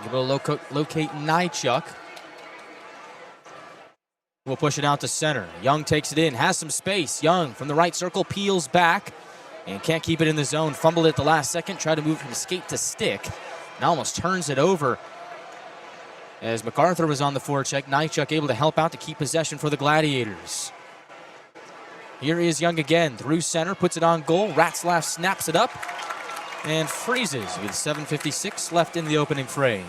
Able to locate Nychuk. We'll push it out to center. Young takes it in, has some space. Young from the right circle peels back and can't keep it in the zone. Fumbled it at the last second, tried to move from skate to stick. And almost turns it over As MacArthur was on the forecheck, Nychuk able to help out to keep possession for the Gladiators. Here is Young again, through center, puts it on goal. Ratzlaff snaps it up and freezes with 7:56 left in the opening frame.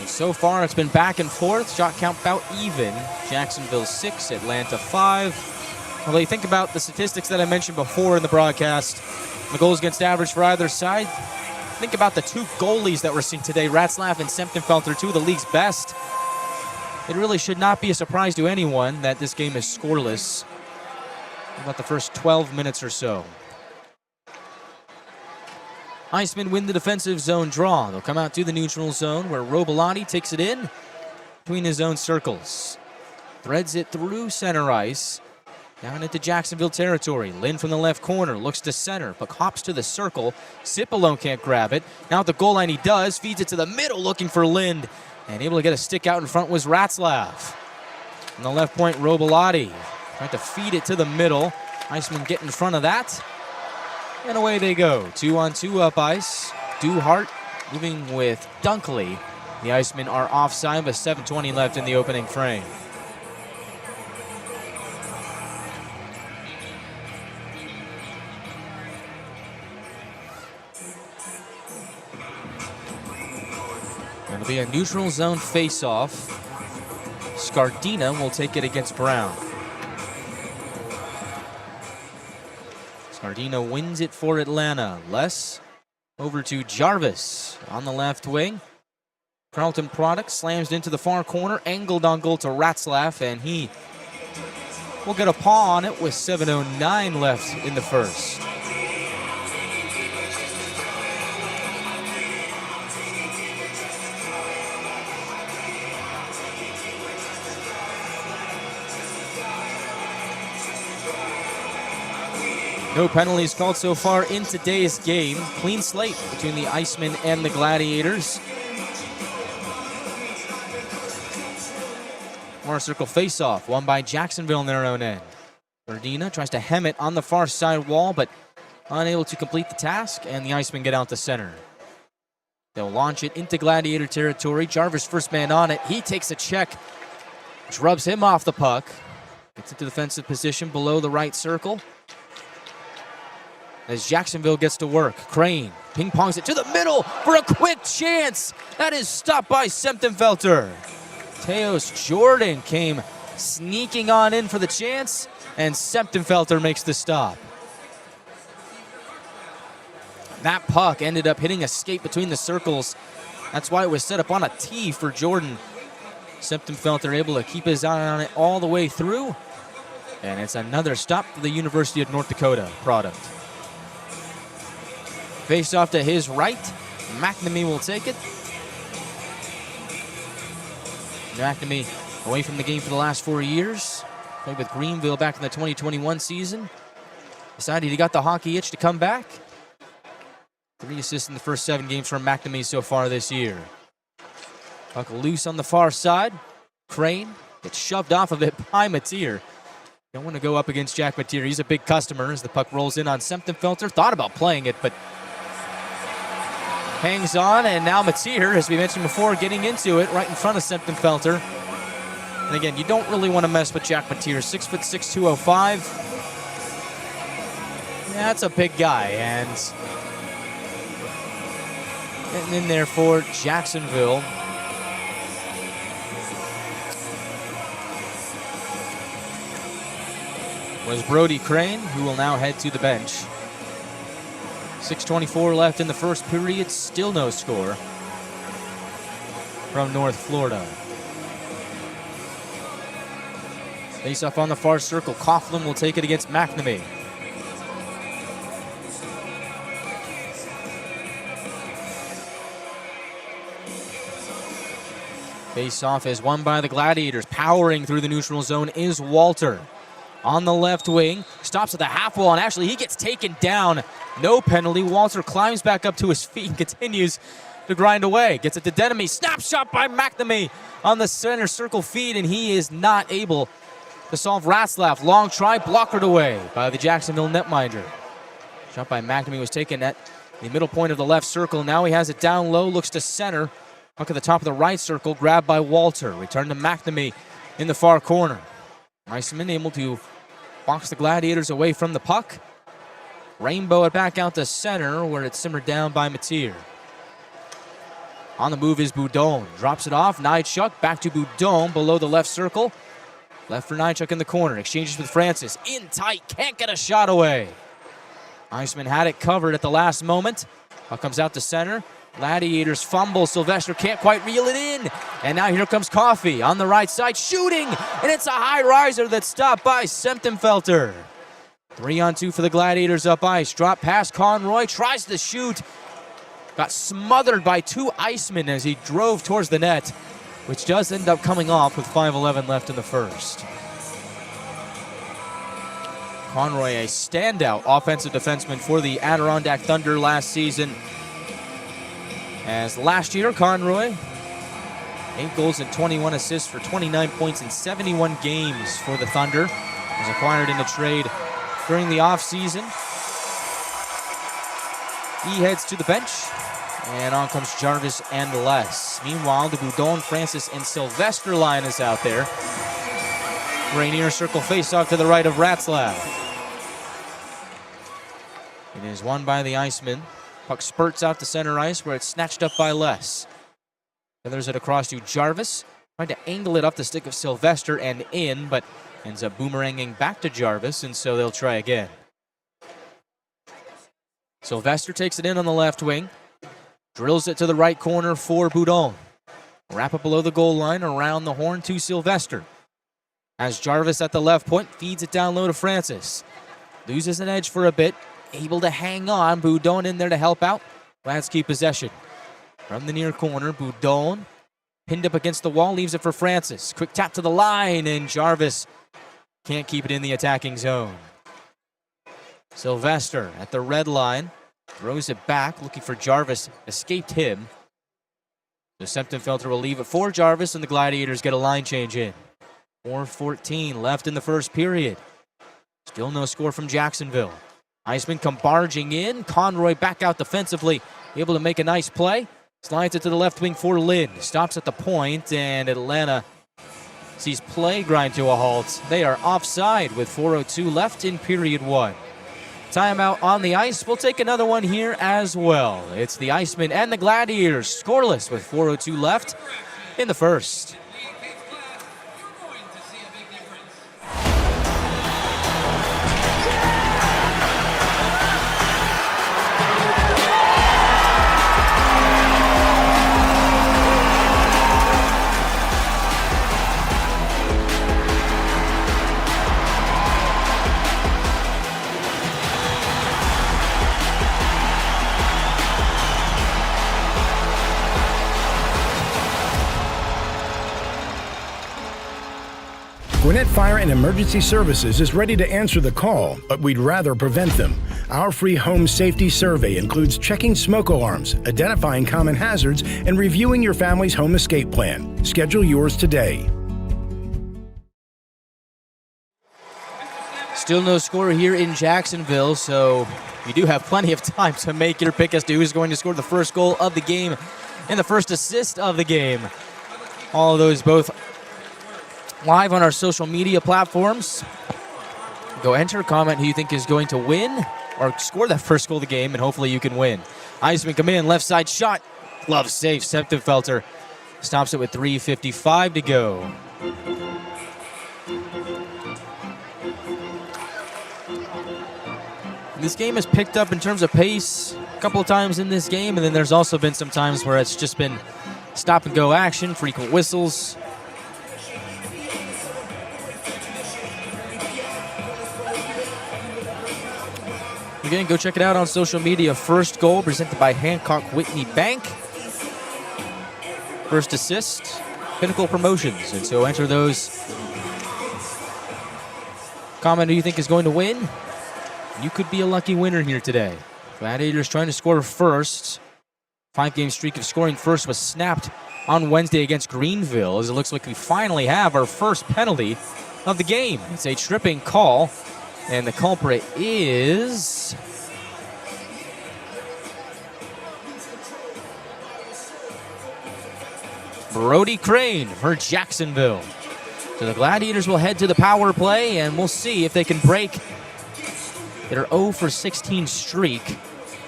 So far, it's been back and forth. Shot count about even. Jacksonville 6, Atlanta 5. Although you think about the statistics that I mentioned before in the broadcast, the goals against average for either side. Think about the two goalies that we're seeing today, Ratzlaff and Semptimphelter, two of the league's best. It really should not be a surprise to anyone that this game is scoreless. About the first 12 minutes or so. Icemen win the defensive zone draw. They'll come out to the neutral zone where Robilotti takes it in between his own circles. Threads it through center ice. Down into Jacksonville territory. Lynn from the left corner looks to center. Puck hops to the circle. Zip alone can't grab it. Now at the goal line he does. Feeds it to the middle looking for Lind. And able to get a stick out in front was Ratzlaff. On the left point, Robilotti trying to feed it to the middle. Icemen get in front of that. And away they go. 2-on-2 up ice. Duhart moving with Dunkley. The Icemen are offside with 7:20 left in the opening frame. It'll be a neutral zone face-off. Scardina will take it against Brown. Scardina wins it for Atlanta. Les over to Jarvis on the left wing. Carlton Product slams into the far corner, angled on goal to Ratzlaff, and he will get a paw on it with 7:09 left in the first. No penalties called so far in today's game. Clean slate between the Icemen and the Gladiators. Far circle face-off, won by Jacksonville in their own end. Verdina tries to hem it on the far side wall, but unable to complete the task, and the Icemen get out to center. They'll launch it into Gladiator territory. Jarvis first man on it. He takes a check, which rubs him off the puck. Gets into defensive position below the right circle. As Jacksonville gets to work, Crane ping-pongs it to the middle for a quick chance. That is stopped by Semptimphelter. Teos Jordan came sneaking on in for the chance, and Semptimphelter makes the stop. That puck ended up hitting a skate between the circles. That's why it was set up on a tee for Jordan. Semptimphelter able to keep his eye on it all the way through. And it's another stop for the University of North Dakota product. Face off to his right. McNamee will take it. McNamee away from the game for the last 4 years. Played with Greenville back in the 2021 season. Decided he got the hockey itch to come back. 3 assists in the first 7 games from McNamee so far this year. Puck loose on the far side. Crane gets shoved off of it by Mateer. Don't want to go up against Jack Mateer. He's a big customer as the puck rolls in on Semptimphelter. Thought about playing it, but hangs on, and now Mateer, as we mentioned before, getting into it right in front of Semptimphelter. And again, you don't really want to mess with Jack Mateer. 6'6", 205. Yeah, that's a big guy, and getting in there for Jacksonville. Was Brody Crane, who will now head to the bench. 6:24 left in the first period, still no score from North Florida. Face off on the far circle. Coughlin will take it against McNamee. Face off is won by the Gladiators. Powering through the neutral zone is Walter. on the left wing. Stops at the half wall, and actually he gets taken down. No penalty. Walter climbs back up to his feet and continues to grind away. Gets it to Denemy. Snap shot by McNamee on the center circle feed, and he is not able to solve Ratzlaff. Long try, blockered away by the Jacksonville netminder. Shot by McNamee was taken at the middle point of the left circle. Now he has it down low, looks to center. Puck at the top of the right circle, grabbed by Walter. Return to McNamee in the far corner. Icemen able to box the Gladiators away from the puck. Rainbow it back out to center, where it's simmered down by Mateer. On the move is Boudon. Drops it off. Nychuk back to Boudon below the left circle. Left for Nychuk in the corner. Exchanges with Francis. In tight. Can't get a shot away. Iceman had it covered at the last moment. Puck comes out to center. Gladiators fumble. Sylvester can't quite reel it in. And now here comes Coffey on the right side. Shooting. And it's a high riser that's stopped by Semptimphelter. 3-on-2 for the Gladiators up ice. Drop pass. Conroy tries to shoot. Got smothered by two Icemen as he drove towards the net, which does end up coming off with 5:11 left in the first. Conroy, a standout offensive defenseman for the Adirondack Thunder last season. As last year, Conroy, 8 goals and 21 assists for 29 points in 71 games for the Thunder. Was acquired in a trade during the offseason. He heads to the bench. And on comes Jarvis and Les. Meanwhile, the Boudon, Francis, and Sylvester line is out there. Rainier circle faceoff to the right of Ratzlaff. It is won by the Icemen. Puck spurts out to center ice where it's snatched up by Les. Feathers it across to Jarvis. Trying to angle it up the stick of Sylvester and in, but ends up boomeranging back to Jarvis, and so they'll try again. Sylvester takes it in on the left wing. Drills it to the right corner for Boudon. Wrap it below the goal line, around the horn to Sylvester. As Jarvis at the left point, feeds it down low to Francis. Loses an edge for a bit, able to hang on. Boudon in there to help out. Lads keep possession. From the near corner, Boudon pinned up against the wall, leaves it for Francis. Quick tap to the line, and Jarvis can't keep it in the attacking zone. Sylvester at the red line. Throws it back, looking for Jarvis. Escaped him. So Semptimphelter will leave it for Jarvis, and the Gladiators get a line change in. 4:14 left in the first period. Still no score from Jacksonville. Icemen come barging in. Conroy back out defensively, able to make a nice play. Slides it to the left wing for Lynn. Stops at the point, and Atlanta sees play grind to a halt. They are offside with 4:02 left in period 1. Timeout on the ice. We'll take another one here as well. It's the Icemen and the Gladiators scoreless with 4:02 left in the first. Gwinnett Fire and Emergency Services is ready to answer the call, but we'd rather prevent them. Our free home safety survey includes checking smoke alarms, identifying common hazards, and reviewing your family's home escape plan. Schedule yours today. Still no score here in Jacksonville, so you do have plenty of time to make your pick as to who's going to score the first goal of the game and the first assist of the game. All of those both live on our social media platforms. Go enter, comment who you think is going to win or score that first goal of the game, and hopefully you can win. Iceman come in, left side shot. Glove safe. Semptimphelter stops it with 3:55 to go. This game has picked up in terms of pace a couple of times in this game, and then there's also been some times where it's just been stop and go action, frequent whistles. Again, go check it out on social media. First goal presented by Hancock Whitney Bank. First assist, Pinnacle Promotions. And so enter those Comment who you think is going to win. You could be a lucky winner here today. Gladiators trying to score first. 5-game streak of scoring first was snapped on Wednesday against Greenville, as it looks like we finally have our first penalty of the game. It's a tripping call, and the culprit is Brody Crane for Jacksonville. So the Gladiators will head to the power play, and we'll see if they can break their 0 for 16 streak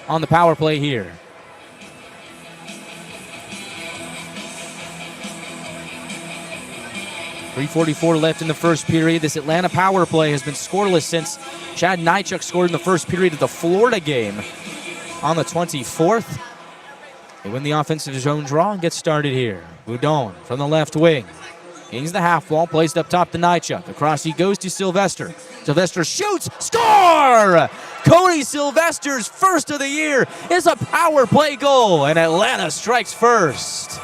on the power play here. .344 left in the first period. This Atlanta power play has been scoreless since Chad Nychuk scored in the first period of the Florida game on the 24th. They win the offensive zone draw and get started here. Boudon from the left wing. Gains the half wall, placed up top to Nychuk. Across he goes to Sylvester. Sylvester shoots, score! Cody Sylvester's first of the year is a power play goal, and Atlanta strikes first.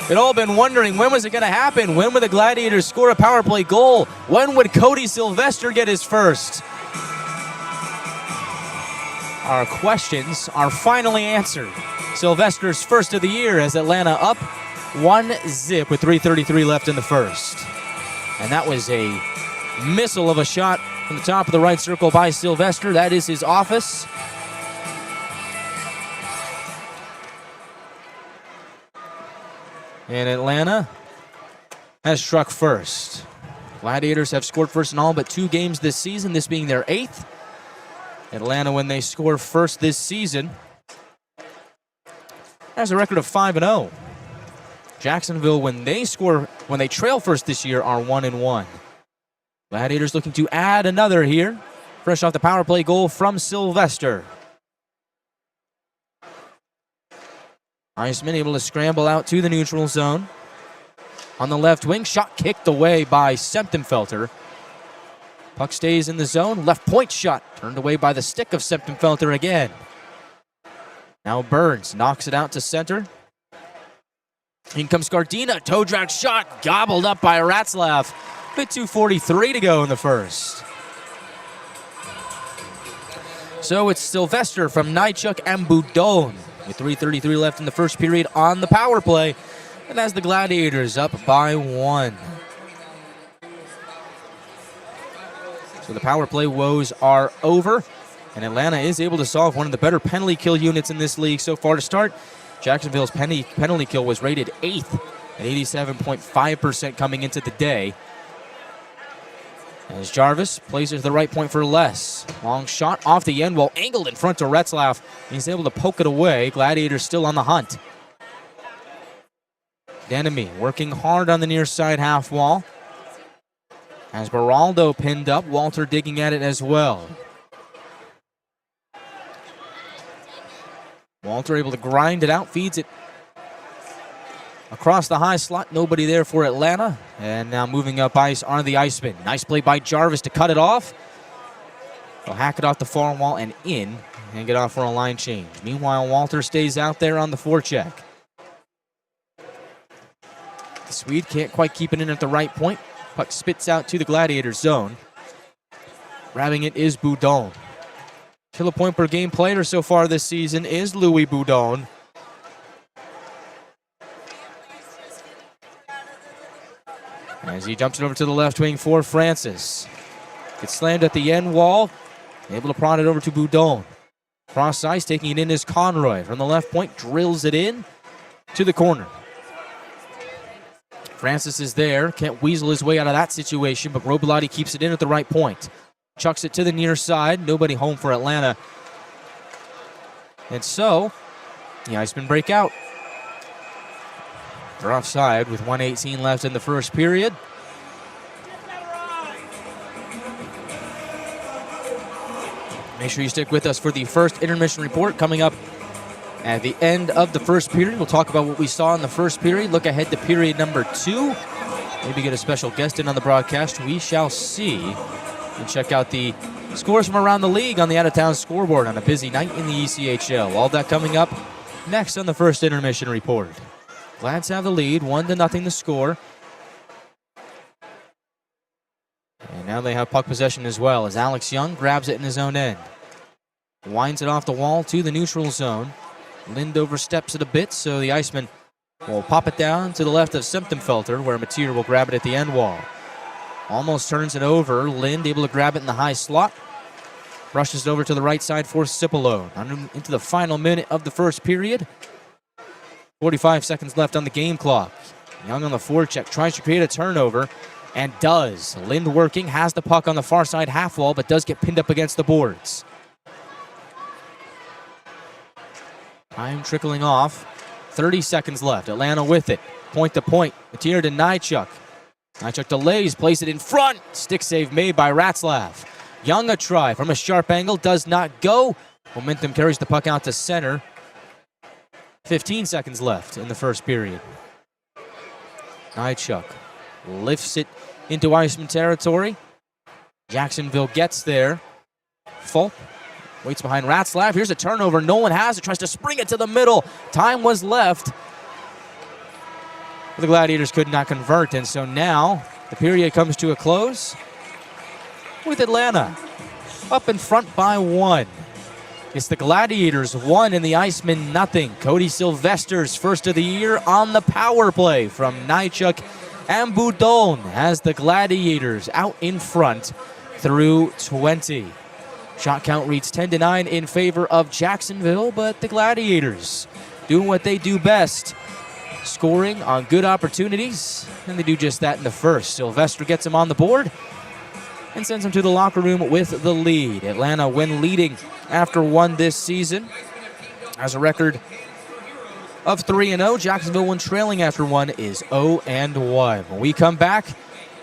They'd all been wondering, when was it going to happen? When would the Gladiators score a power play goal? When would Cody Sylvester get his first? Our questions are finally answered. Sylvester's first of the year as Atlanta up 1-0 with 3:33 left in the first. And that was a missile of a shot from the top of the right circle by Sylvester. That is his office. And Atlanta has struck first. Gladiators have scored first in all but 2 games this season, this being their 8th. Atlanta, when they score first this season, has a record of 5-0. Jacksonville, when they trail first this year, are 1-1. Gladiators looking to add another here, fresh off the power play goal from Sylvester. Icemen able to scramble out to the neutral zone. On the left wing, shot kicked away by Septemfelter. Puck stays in the zone. Left point shot turned away by the stick of Septemfelter again. Now Burns knocks it out to center. In comes Gardina. Toe drag shot gobbled up by Ratzlaff. With 2:43 to go in the first. So it's Sylvester from Nychuk and Boudon with 3:33 left in the first period on the power play. And as the Gladiators up by 1. So the power play woes are over, and Atlanta is able to solve one of the better penalty kill units in this league so far to start. Jacksonville's penalty kill was rated 8th at 87.5% coming into the day. As Jarvis plays it to the right point for Les. Long shot off the end wall, angled in front to Retzlaff. He's able to poke it away. Gladiators still on the hunt. Denemy working hard on the near side half wall. Has Beraldo pinned up, Walter digging at it as well. Walter able to grind it out, feeds it across the high slot. Nobody there for Atlanta. And now moving up ice are the Icemen. Nice play by Jarvis to cut it off. They'll hack it off the far wall and in and get off for a line change. Meanwhile, Walter stays out there on the forecheck. The Swede can't quite keep it in at the right point. Puck spits out to the Gladiators zone. Grabbing it is Boudon. Kill point per game player so far this season is Louis Boudon. As he dumps it over to the left wing for Francis. Gets slammed at the end wall. Able to prod it over to Boudon. Cross ice, taking it in is Conroy. From the left point, drills it in to the corner. Francis is there, can't weasel his way out of that situation, but Robillati keeps it in at the right point. Chucks it to the near side, nobody home for Atlanta. And so, the Icemen break out. They're offside with 1:18 left in the first period. Make sure you stick with us for the first intermission report coming up at the end of the first period. We'll talk about what we saw in the first period, look ahead to period number 2. Maybe get a special guest in on the broadcast. We shall see. And check out the scores from around the league on the out-of-town scoreboard on a busy night in the ECHL. All that coming up next on the first intermission report. Glads have the lead, 1-0 the score. And now they have puck possession as well as Alex Young grabs it in his own end. Winds it off the wall to the neutral zone. Lind oversteps it a bit, so the Icemen will pop it down to the left of Simptomfelter, where Mateer will grab it at the end wall. Almost turns it over. Lind able to grab it in the high slot. Brushes it over to the right side for Cipolone. Into the final minute of the first period. 45 seconds left on the game clock. Young on the forecheck, tries to create a turnover, and does. Lind working, has the puck on the far side half wall, but does get pinned up against the boards. Time trickling off. 30 seconds left. Atlanta with it. Point to point. Mateer to Nychuk. Nychuk delays, plays it in front. Stick save made by Ratzlaff. Young a try from a sharp angle, does not go. Momentum carries the puck out to center. 15 seconds left in the first period. Nychuk lifts it into Iceman territory. Jacksonville gets there. Fulp waits behind Ratzlaff. Here's a turnover. No one has it. Tries to spring it to the middle. Time was left. The Gladiators could not convert, and so now the period comes to a close with Atlanta up in front by 1. It's the Gladiators 1 and the Icemen 0. Cody Sylvester's first of the year on the power play from Nychuk and Boudon has the Gladiators out in front through 20. Shot count reads 10-9 in favor of Jacksonville, but the Gladiators doing what they do best, scoring on good opportunities, and they do just that in the first. Sylvester gets him on the board and sends him to the locker room with the lead. Atlanta, when leading after 1 this season, has a record of 3-0. Jacksonville, when trailing after 1, is 0-1. When we come back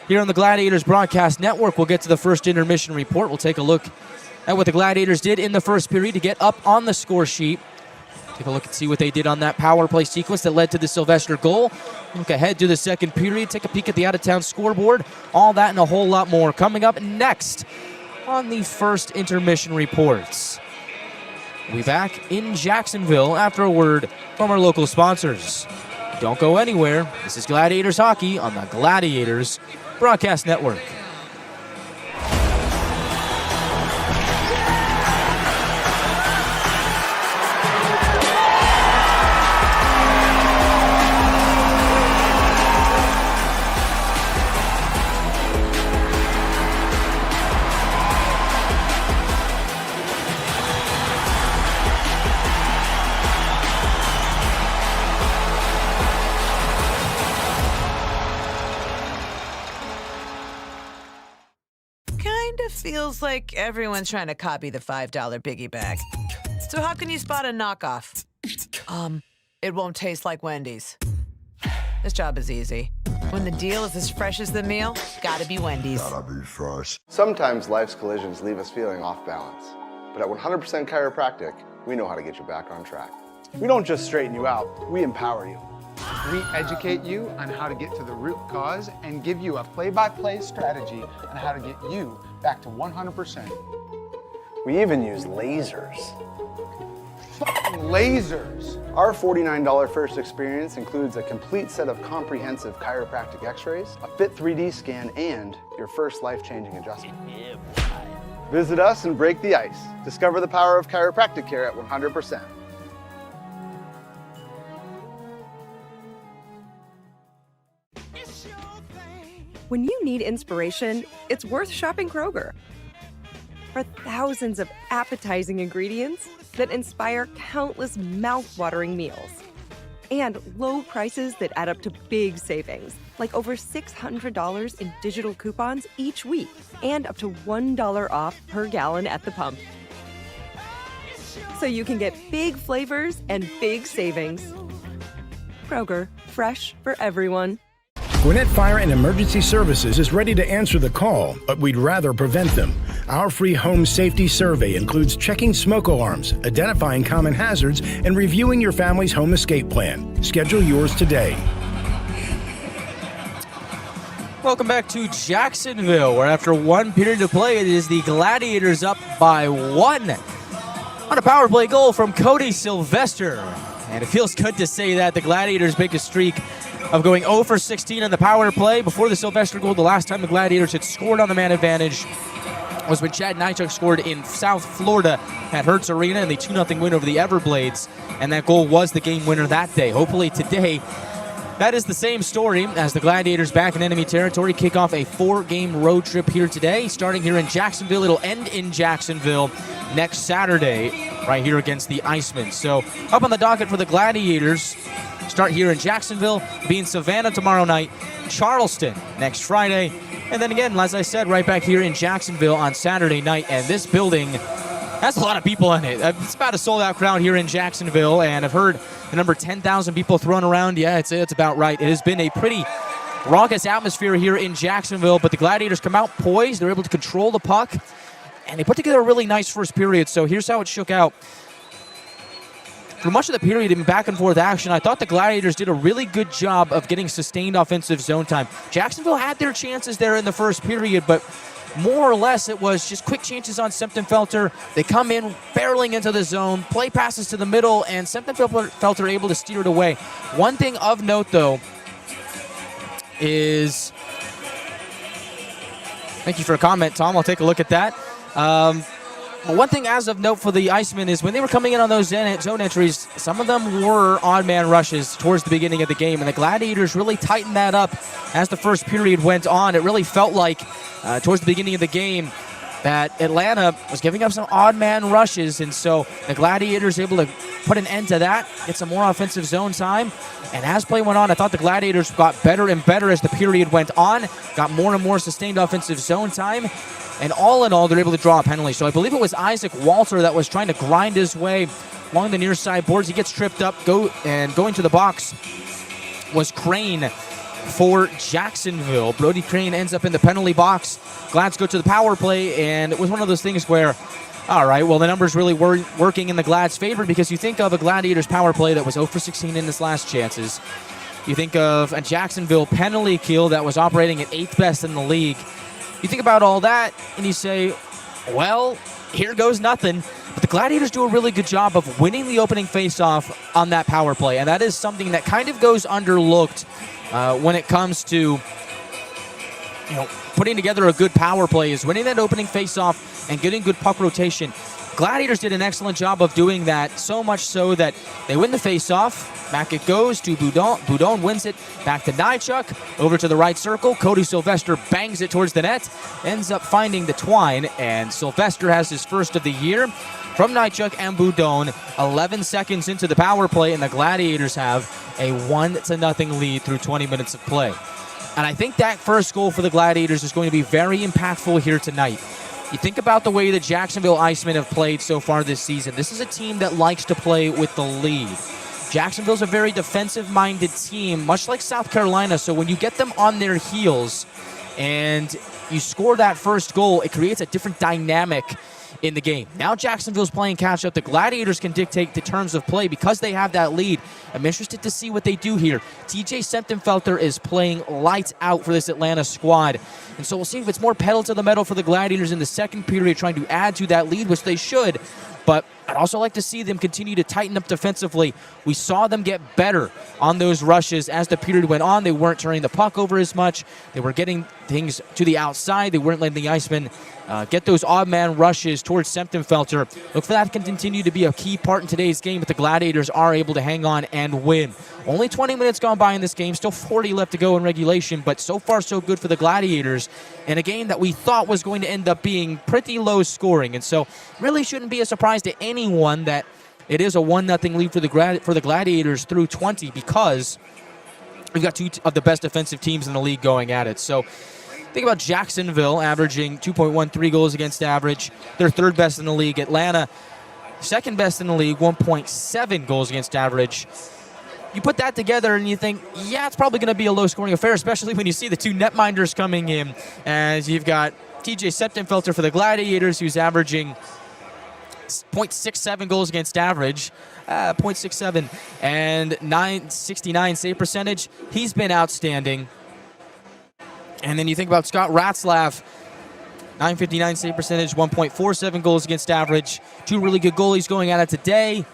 here on the Gladiators Broadcast Network, we'll get to the first intermission report. We'll take a look at what the Gladiators did in the first period to get up on the score sheet. Take a look and see what they did on that power play sequence that led to the Sylvester goal. Look ahead to the second period. Take a peek at the out-of-town scoreboard. All that and a whole lot more coming up next on the first intermission reports. We'll be back in Jacksonville after a word from our local sponsors. Don't go anywhere. This is Gladiators Hockey on the Gladiators Broadcast Network. Feels like everyone's trying to copy the $5 biggie bag. So how can you spot a knockoff? It won't taste like Wendy's. This job is easy. When the deal is as fresh as the meal, gotta be Wendy's. Gotta be fresh. Sometimes life's collisions leave us feeling off balance. But at 100% Chiropractic, we know how to get you back on track. We don't just straighten you out, we empower you. We educate you on how to get to the root cause and give you a play-by-play strategy on how to get you back to 100%. We even use lasers. Fucking lasers! Our $49 first experience includes a complete set of comprehensive chiropractic x-rays, a fit 3D scan, and your first life-changing adjustment. Visit us and break the ice. Discover the power of chiropractic care at 100%. When you need inspiration, it's worth shopping Kroger. For thousands of appetizing ingredients that inspire countless mouth-watering meals. And low prices that add up to big savings, like over $600 in digital coupons each week, and up to $1 off per gallon at the pump. So you can get big flavors and big savings. Kroger, fresh for everyone. Gwinnett Fire and Emergency Services is ready to answer the call, but we'd rather prevent them. Our free home safety survey includes checking smoke alarms, identifying common hazards, and reviewing your family's home escape plan. Schedule yours today. Welcome back to Jacksonville, where after 1 period to play, it is the Gladiators up by 1 on a power play goal from Cody Sylvester. And it feels good to say that the Gladiators break a streak of going 0 for 16 on the power play. Before the Sylvester goal, the last time the Gladiators had scored on the man advantage was when Chad Nychuk scored in South Florida at Hertz Arena in the 2-0 win over the Everblades. And that goal was the game winner that day. Hopefully today, that is the same story as the Gladiators back in enemy territory kick off a 4-game road trip here today, starting here in Jacksonville. It'll end in Jacksonville next Saturday, right here against the Icemen. So up on the docket for the Gladiators, start here in Jacksonville, be in Savannah tomorrow night, Charleston next Friday, and then again, as I said, right back here in Jacksonville on Saturday night. And this building has a lot of people in it. It's about a sold-out crowd here in Jacksonville, and I've heard the number 10,000 people thrown around. Yeah, it's about right. It has been a pretty raucous atmosphere here in Jacksonville, but the Gladiators come out poised. They're able to control the puck, and they put together a really nice first period. So here's how it shook out. For much of the period in back-and-forth action, I thought the Gladiators did a really good job of getting sustained offensive zone time. Jacksonville had their chances there in the first period, but more or less it was just quick chances on Semptimphelter. They come in, barreling into the zone, play passes to the middle, and Semptimphelter able to steer it away. One thing of note, though, is... Thank you for a comment, Tom. I'll take a look at that. One thing as of note for the Icemen is when they were coming in on those zone entries, some of them were odd man rushes towards the beginning of the game, and the Gladiators really tightened that up as the first period went on. It really felt like towards the beginning of the game that Atlanta was giving up some odd man rushes, and so the Gladiators able to put an end to that, get some more offensive zone time. And as play went on, I thought the Gladiators got better and better as the period went on, got more and more sustained offensive zone time. And all in all, they're able to draw a penalty. So I believe it was Isaac Walter that was trying to grind his way along the near side boards. He gets tripped up, going to the box was Crane for Jacksonville. Brody Crane ends up in the penalty box. Glads go to the power play, and it was one of those things where, all right, well, the numbers really were working in the Glads' favor, because you think of a Gladiators power play that was 0 for 16 in its last chances. You think of a Jacksonville penalty kill that was operating at 8th best in the league. You think about all that, and you say, well, here goes nothing. But the Gladiators do a really good job of winning the opening faceoff on that power play, and that is something that kind of goes underlooked when it comes to putting together a good power play, is winning that opening faceoff and getting good puck rotation. Gladiators did an excellent job of doing that, so much so that they win the faceoff. Back it goes to Boudon. Boudon wins it. Back to Nychuk. Over to the right circle. Cody Sylvester bangs it towards the net. Ends up finding the twine. And Sylvester has his first of the year from Nychuk and Boudon. 11 seconds into the power play, and the Gladiators have a 1-0 lead through 20 minutes of play. And I think that first goal for the Gladiators is going to be very impactful here tonight. You think about the way the Jacksonville Icemen have played so far this season. This is a team that likes to play with the lead. Jacksonville's a very defensive-minded team, much like South Carolina, so when you get them on their heels and you score that first goal, it creates a different dynamic in the game. Now Jacksonville's playing catch-up. The Gladiators can dictate the terms of play because they have that lead. I'm interested to see what they do here. TJ Semptimphelter is playing lights out for this Atlanta squad. And so we'll see if it's more pedal to the metal for the Gladiators in the second period, trying to add to that lead, which they should. But I'd also like to see them continue to tighten up defensively. We saw them get better on those rushes as the period went on. They weren't turning the puck over as much. They were getting things to the outside. They weren't letting the Icemen get those odd man rushes towards Semptimphelter. Look for that to continue to be a key part in today's game, but the Gladiators are able to hang on and win. Only 20 minutes gone by in this game, still 40 left to go in regulation, but so far so good for the Gladiators in a game that we thought was going to end up being pretty low scoring. And so really shouldn't be a surprise to anyone that it is a 1-0 lead for the Gladiators through 20, because we've got two of the best defensive teams in the league going at it. So think about Jacksonville averaging 2.13 goals against average. They're third best in the league. Atlanta, second best in the league, 1.7 goals against average. You put that together and you think, yeah, it's probably going to be a low-scoring affair, especially when you see the two netminders coming in. As you've got TJ Semptimphelter for the Gladiators, who's averaging 0.67 goals against average, 0.67, and 969 save percentage. He's been outstanding. And then you think about Scott Ratzlaff, 959 save percentage, 1.47 goals against average. Two really good goalies going at it today.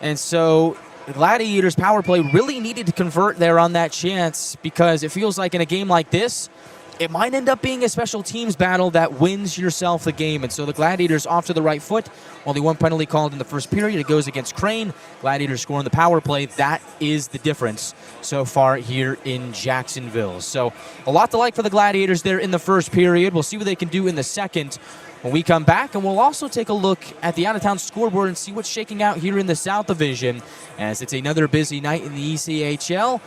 And so the Gladiators power play really needed to convert there on that chance, because it feels like in a game like this, it might end up being a special teams battle that wins yourself the game. And so the Gladiators off to the right foot. Only one penalty called in the first period. It goes against Crane. Gladiators scoring the power play. That is the difference so far here in Jacksonville. So a lot to like for the Gladiators there in the first period. We'll see what they can do in the second when we come back. And we'll also take a look at the out-of-town scoreboard and see what's shaking out here in the South Division, as it's another busy night in the ECHL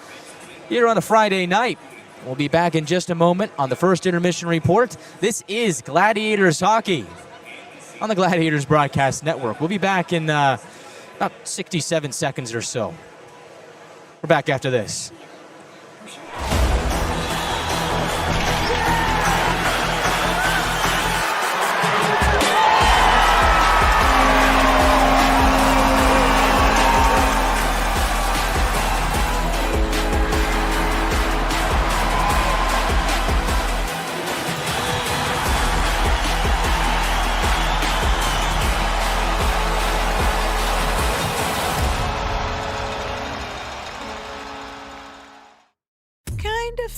here on a Friday night. We'll be back in just a moment on the first intermission report. This is Gladiators Hockey on the Gladiators Broadcast Network. We'll be back in about 67 seconds or so. We're back after this.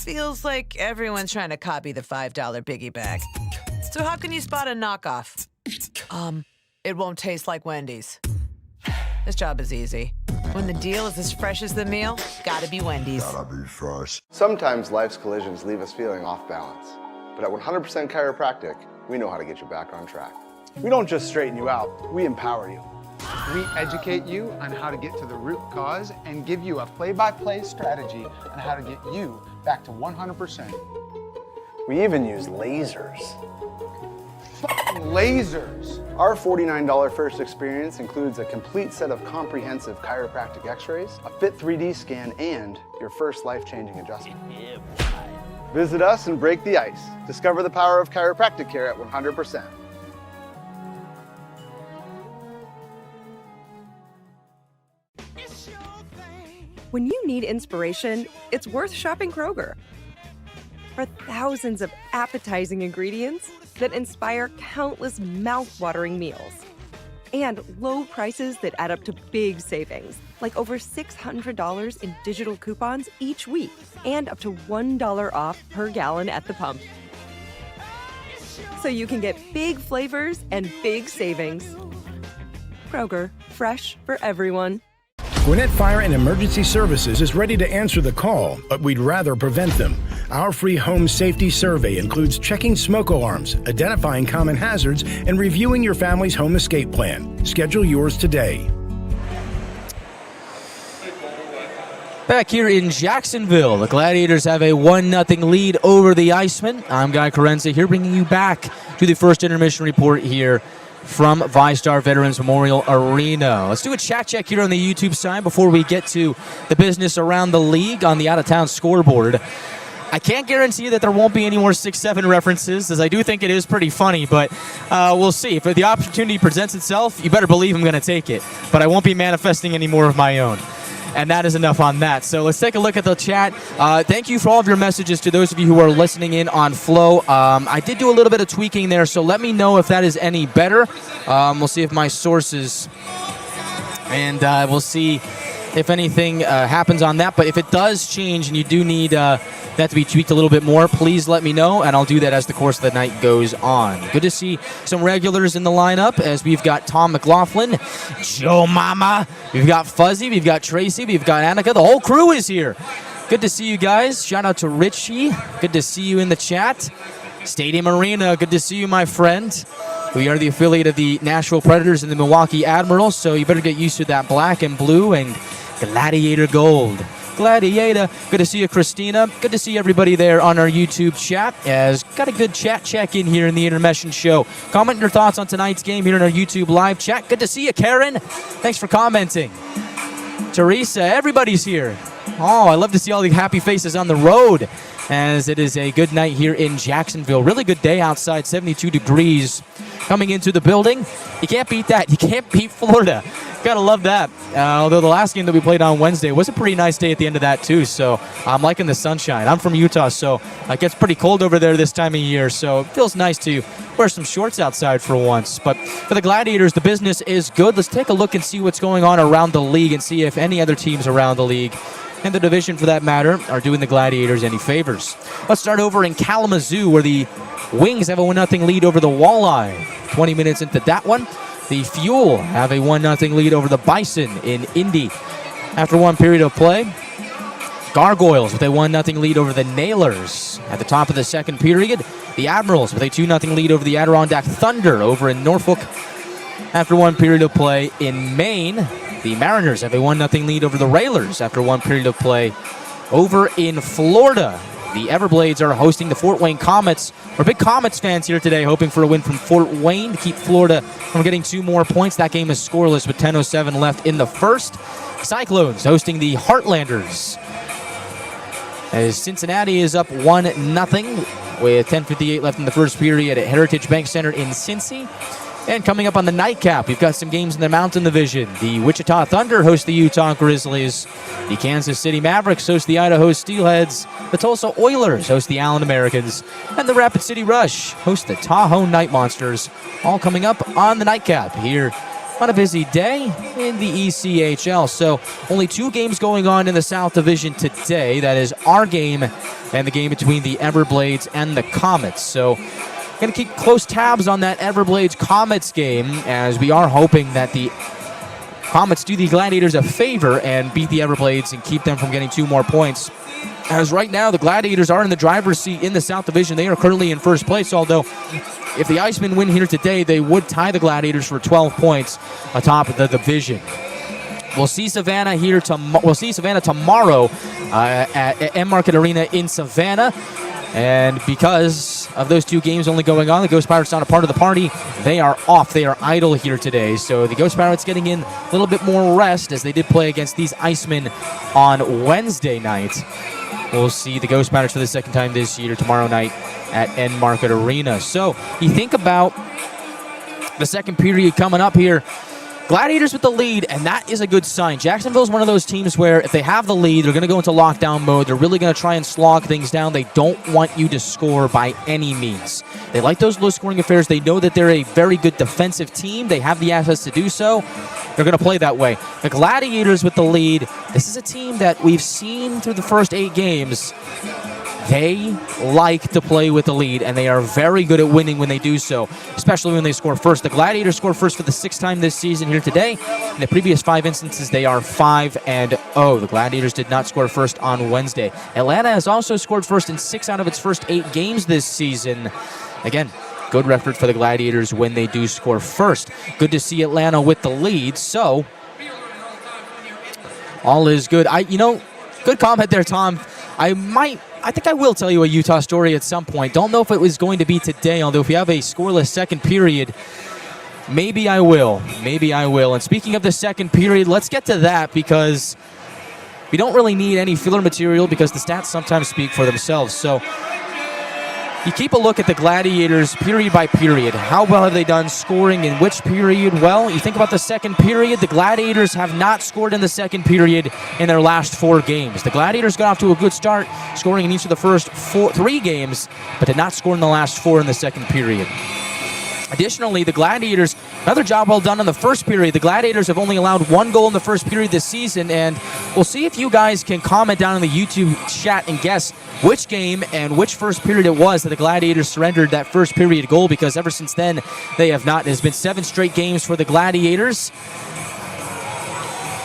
Feels like everyone's trying to copy the $5 biggie bag. So how can you spot a knockoff? It won't taste like Wendy's. This job is easy. When the deal is as fresh as the meal, gotta be Wendy's. Gotta be fresh. Sometimes life's collisions leave us feeling off balance. But at 100% Chiropractic, we know how to get you back on track. We don't just straighten you out, we empower you. We educate you on how to get to the root cause and give you a play-by-play strategy on how to get you back to 100%. We even use lasers. Lasers! Our $49 first experience includes a complete set of comprehensive chiropractic x-rays, a fit 3D scan, and your first life-changing adjustment. Visit us and break the ice. Discover the power of chiropractic care at 100%. When you need inspiration, it's worth shopping Kroger. For thousands of appetizing ingredients that inspire countless mouth-watering meals. And low prices that add up to big savings, like over $600 in digital coupons each week, and up to $1 off per gallon at the pump. So you can get big flavors and big savings. Kroger, fresh for everyone. Gwinnett Fire and Emergency Services is ready to answer the call, but we'd rather prevent them. Our free home safety survey includes checking smoke alarms, identifying common hazards, and reviewing your family's home escape plan. Schedule yours today. Back here in Jacksonville, the Gladiators have a 1-0 lead over the Icemen. I'm Guy Chiarenza here, bringing you back to the first intermission report here from VyStar Veterans Memorial Arena. Let's do a chat check here on the YouTube side before we get to the business around the league on the out-of-town scoreboard. I can't guarantee that there won't be any more 6-7 references, as I do think it is pretty funny, but we'll see. If the opportunity presents itself, you better believe I'm going to take it, but I won't be manifesting any more of my own. And that is enough on that. So let's take a look at the chat. Thank you for all of your messages to those of you who are listening in on Flow. I did do a little bit of tweaking there, so let me know if that is any better. We'll see if my sources, and we'll see if anything happens on that. But if it does change and you do need that to be tweaked a little bit more, please let me know, and I'll do that as the course of the night goes on. Good to see some regulars in the lineup, as we've got Tom McLaughlin, Joe Mama, we've got Fuzzy, we've got Tracy, we've got Annika. The whole crew is here. Good to see you guys. Shout out to Richie. Good to see you in the chat. Stadium Arena, good to see you, my friend. We are the affiliate of the Nashville Predators and the Milwaukee Admirals, so you better get used to that black and blue and Gladiator gold. Gladiator. Good to see you, Christina. Good to see everybody there on our YouTube chat. As got a good chat check in here in the intermission show. Comment your thoughts on tonight's game here in our YouTube live chat. Good to see you, Karen. Thanks for commenting. Teresa, everybody's here. Oh, I love to see all the happy faces on the road, as it is a good night here in Jacksonville. Really good day outside, 72 degrees coming into the building. You can't beat that. You can't beat Florida. Gotta love that. Although the last game that we played on Wednesday was a pretty nice day at the end of that too, so I'm liking the sunshine. I'm from Utah, so it gets pretty cold over there this time of year, so it feels nice to wear some shorts outside for once. But for the Gladiators, the business is good. Let's take a look and see what's going on around the league and see if any other teams around the league, and the division for that matter, are doing the Gladiators any favors. Let's start over in Kalamazoo, where the Wings have a 1-0 lead over the Walleye. 20 minutes into that one, the Fuel have a 1-0 lead over the Bison in Indy. After one period of play, Gargoyles with a 1-0 lead over the Nailers. At the top of the second period, the Admirals with a 2-0 lead over the Adirondack Thunder over in Norfolk. After one period of play in Maine, the Mariners have a 1-0 lead over the Railers after one period of play. Over in Florida, the Everblades are hosting the Fort Wayne Comets. We're big Comets fans here today, hoping for a win from Fort Wayne to keep Florida from getting 2 more points. That game is scoreless with 10:07 left in the first. Cyclones hosting the Heartlanders, as Cincinnati is up 1-0 with 10:58 left in the first period at Heritage Bank Center in Cincy. And coming up on the nightcap, we've got some games in the Mountain Division. The Wichita Thunder host the Utah Grizzlies. The Kansas City Mavericks host the Idaho Steelheads. The Tulsa Oilers host the Allen Americans. And the Rapid City Rush host the Tahoe Night Monsters. All coming up on the nightcap here on a busy day in the ECHL. So only 2 games going on in the South Division today. That is our game and the game between the Everblades and the Comets. So going to keep close tabs on that Everblades-Comets game, as we are hoping that the Comets do the Gladiators a favor and beat the Everblades and keep them from getting 2 more points. As right now, the Gladiators are in the driver's seat in the South Division. They are currently in first place, although if the Icemen win here today, they would tie the Gladiators for 12 points atop of the division. We'll see Savannah here. We'll see Savannah tomorrow at M Market Arena in Savannah. And because of those 2 games only going on, the Ghost Pirates not a part of the party. They are off. They are idle here today. So the Ghost Pirates getting in a little bit more rest, as they did play against these Icemen on Wednesday night. We'll see the Ghost Pirates for the second time this year tomorrow night at N Market Arena. So you think about the second period coming up here. Gladiators with the lead, and that is a good sign. Jacksonville is one of those teams where if they have the lead, they're going to go into lockdown mode. They're really going to try and slog things down. They don't want you to score by any means. They like those low-scoring affairs. They know that they're a very good defensive team. They have the assets to do so. They're going to play that way. The Gladiators with the lead, this is a team that we've seen through the first 8 games. They like to play with the lead, and they are very good at winning when they do so, especially when they score first. The Gladiators scored first for the 6th time this season here today. In the previous 5 instances, they are 5-0. The Gladiators did not score first on Wednesday. Atlanta has also scored first in 6 out of its first 8 games this season. Again, good record for the Gladiators when they do score first. Good to see Atlanta with the lead, so all is good. Good comment there, Tom. I think I will tell you a Utah story at some point. Don't know if it was going to be today, although if we have a scoreless second period, maybe I will. Maybe I will. And speaking of the second period, let's get to that, because we don't really need any filler material because the stats sometimes speak for themselves. So you keep a look at the Gladiators period by period. How well have they done scoring in which period? Well, you think about the second period, the Gladiators have not scored in the second period in their last 4 games. The Gladiators got off to a good start, scoring in each of the first 3 games, but did not score in the last 4 in the second period. Additionally, the Gladiators, another job well done in the first period. The Gladiators have only allowed 1 goal in the first period this season, and we'll see if you guys can comment down in the YouTube chat and guess which game and which first period it was that the Gladiators surrendered that first period goal, because ever since then, they have not. It has been 7 straight games for the Gladiators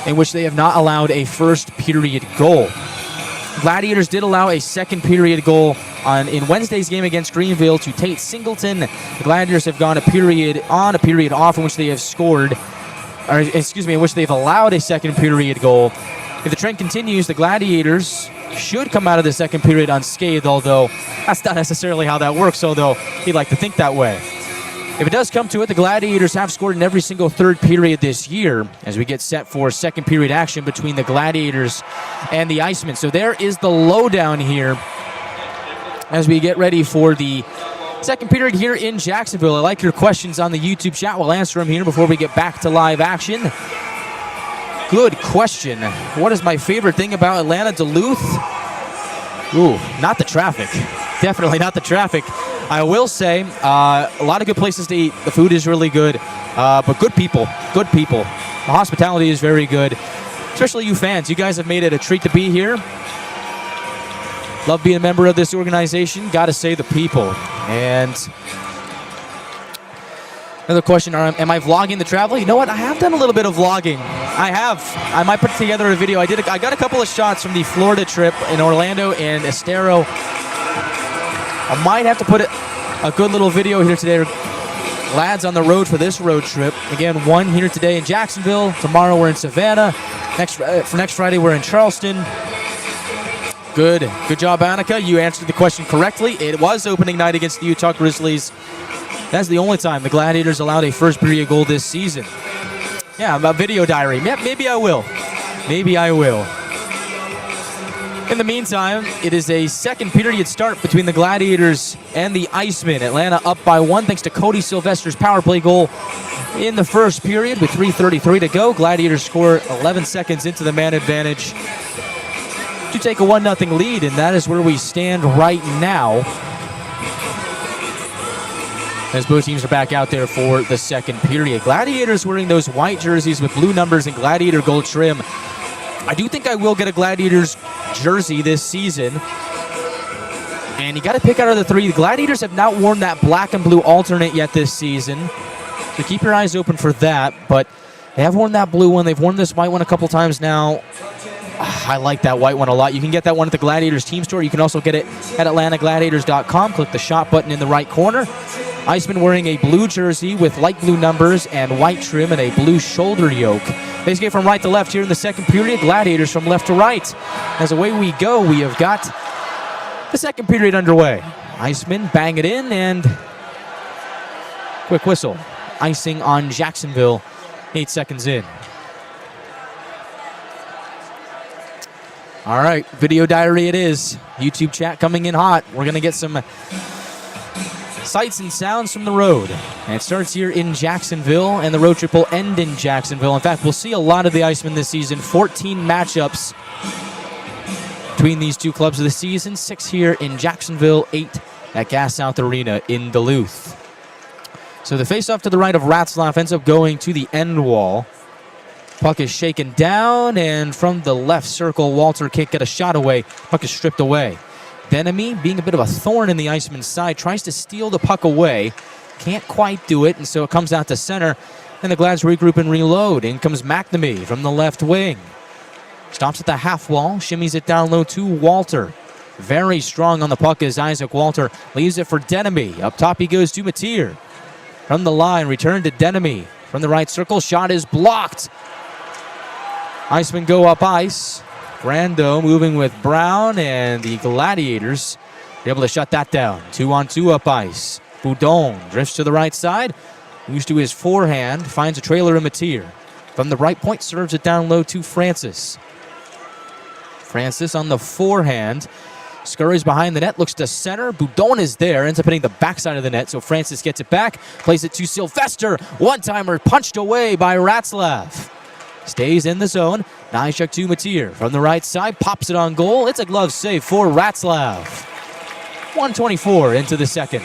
in which they have not allowed a first period goal. Gladiators did allow a second period goal in Wednesday's game against Greenville to Tate Singleton. The Gladiators have gone a period on, a period off, in which they have in which they've allowed a second period goal. If the trend continues, the Gladiators should come out of the second period unscathed, although that's not necessarily how that works, although you'd like to think that way. If it does come to it, the Gladiators have scored in every single third period this year as we get set for second period action between the Gladiators and the Icemen. So there is the lowdown here as we get ready for the second period here in Jacksonville. I like your questions on the YouTube chat. We'll answer them here before we get back to live action. Good question. What is my favorite thing about Atlanta Duluth? Ooh, not the traffic. Definitely not the traffic. I will say, a lot of good places to eat. The food is really good, but good people. Good people. The hospitality is very good, especially you fans. You guys have made it a treat to be here. Love being a member of this organization. Got to say the people. And another question, am I vlogging the travel? You know what? I have done a little bit of vlogging. I have. I might put together a video. I got a couple of shots from the Florida trip in Orlando and Estero. I might have to put a good little video here today. Lads on the road for this road trip. Again, one here today in Jacksonville. Tomorrow we're in Savannah. For next Friday we're in Charleston. Good job, Annika. You answered the question correctly. It was opening night against the Utah Grizzlies. That's the only time the Gladiators allowed a first period goal this season. Yeah, about video diary. Maybe I will. Maybe I will. In the meantime, it is a second period start between the Gladiators and the Icemen. Atlanta up by 1 thanks to Cody Sylvester's power play goal in the first period with 3:33 to go. Gladiators score 11 seconds into the man advantage to take a 1-0 lead, and that is where we stand right now, as both teams are back out there for the second period. Gladiators wearing those white jerseys with blue numbers and Gladiator gold trim. I do think I will get a Gladiators jersey this season. And you got to pick out of the three. The Gladiators have not worn that black and blue alternate yet this season, so keep your eyes open for that. But they have worn that blue one. They've worn this white one a couple times now. I like that white one a lot. You can get that one at the Gladiators team store. You can also get it at atlantagladiators.com. Click the shop button in the right corner. Iceman wearing a blue jersey with light blue numbers and white trim and a blue shoulder yoke. They skate from right to left here in the second period. Gladiators from left to right. As away we go, we have got the second period underway. Iceman bang it in, and quick whistle. Icing on Jacksonville, 8 seconds in. All right, video diary it is. YouTube chat coming in hot. We're going to get some sights and sounds from the road. And it starts here in Jacksonville, and the road trip will end in Jacksonville. In fact, we'll see a lot of the Icemen this season. 14 matchups between these two clubs of the season. 6 here in Jacksonville, 8 at Gas South Arena in Duluth. So the face-off to the right of Ratzlaff ends up going to the end wall. Puck is shaken down, and from the left circle, Walter can't get a shot away. Puck is stripped away. Denemy, being a bit of a thorn in the Iceman's side, tries to steal the puck away. Can't quite do it, and so it comes out to center, and the Glads regroup and reload. In comes McNamee from the left wing. Stops at the half wall, shimmies it down low to Walter. Very strong on the puck as Isaac Walter leaves it for Denemy. Up top he goes to Mateer. From the line, return to Denemy. From the right circle, shot is blocked. Icemen go up ice. Brando moving with Brown, and the Gladiators are able to shut that down. 2-on-2 up ice. Boudon drifts to the right side. Moves to his forehand. Finds a trailer in Mateer. From the right point, serves it down low to Francis. Francis on the forehand. Scurries behind the net, looks to center. Boudon is there, ends up hitting the backside of the net, so Francis gets it back. Plays it to Sylvester. One-timer punched away by Ratzlaff. Stays in the zone. Nyshuk to Mateer. From the right side, pops it on goal. It's a glove save for Ratzlaff. 1:24 into the second.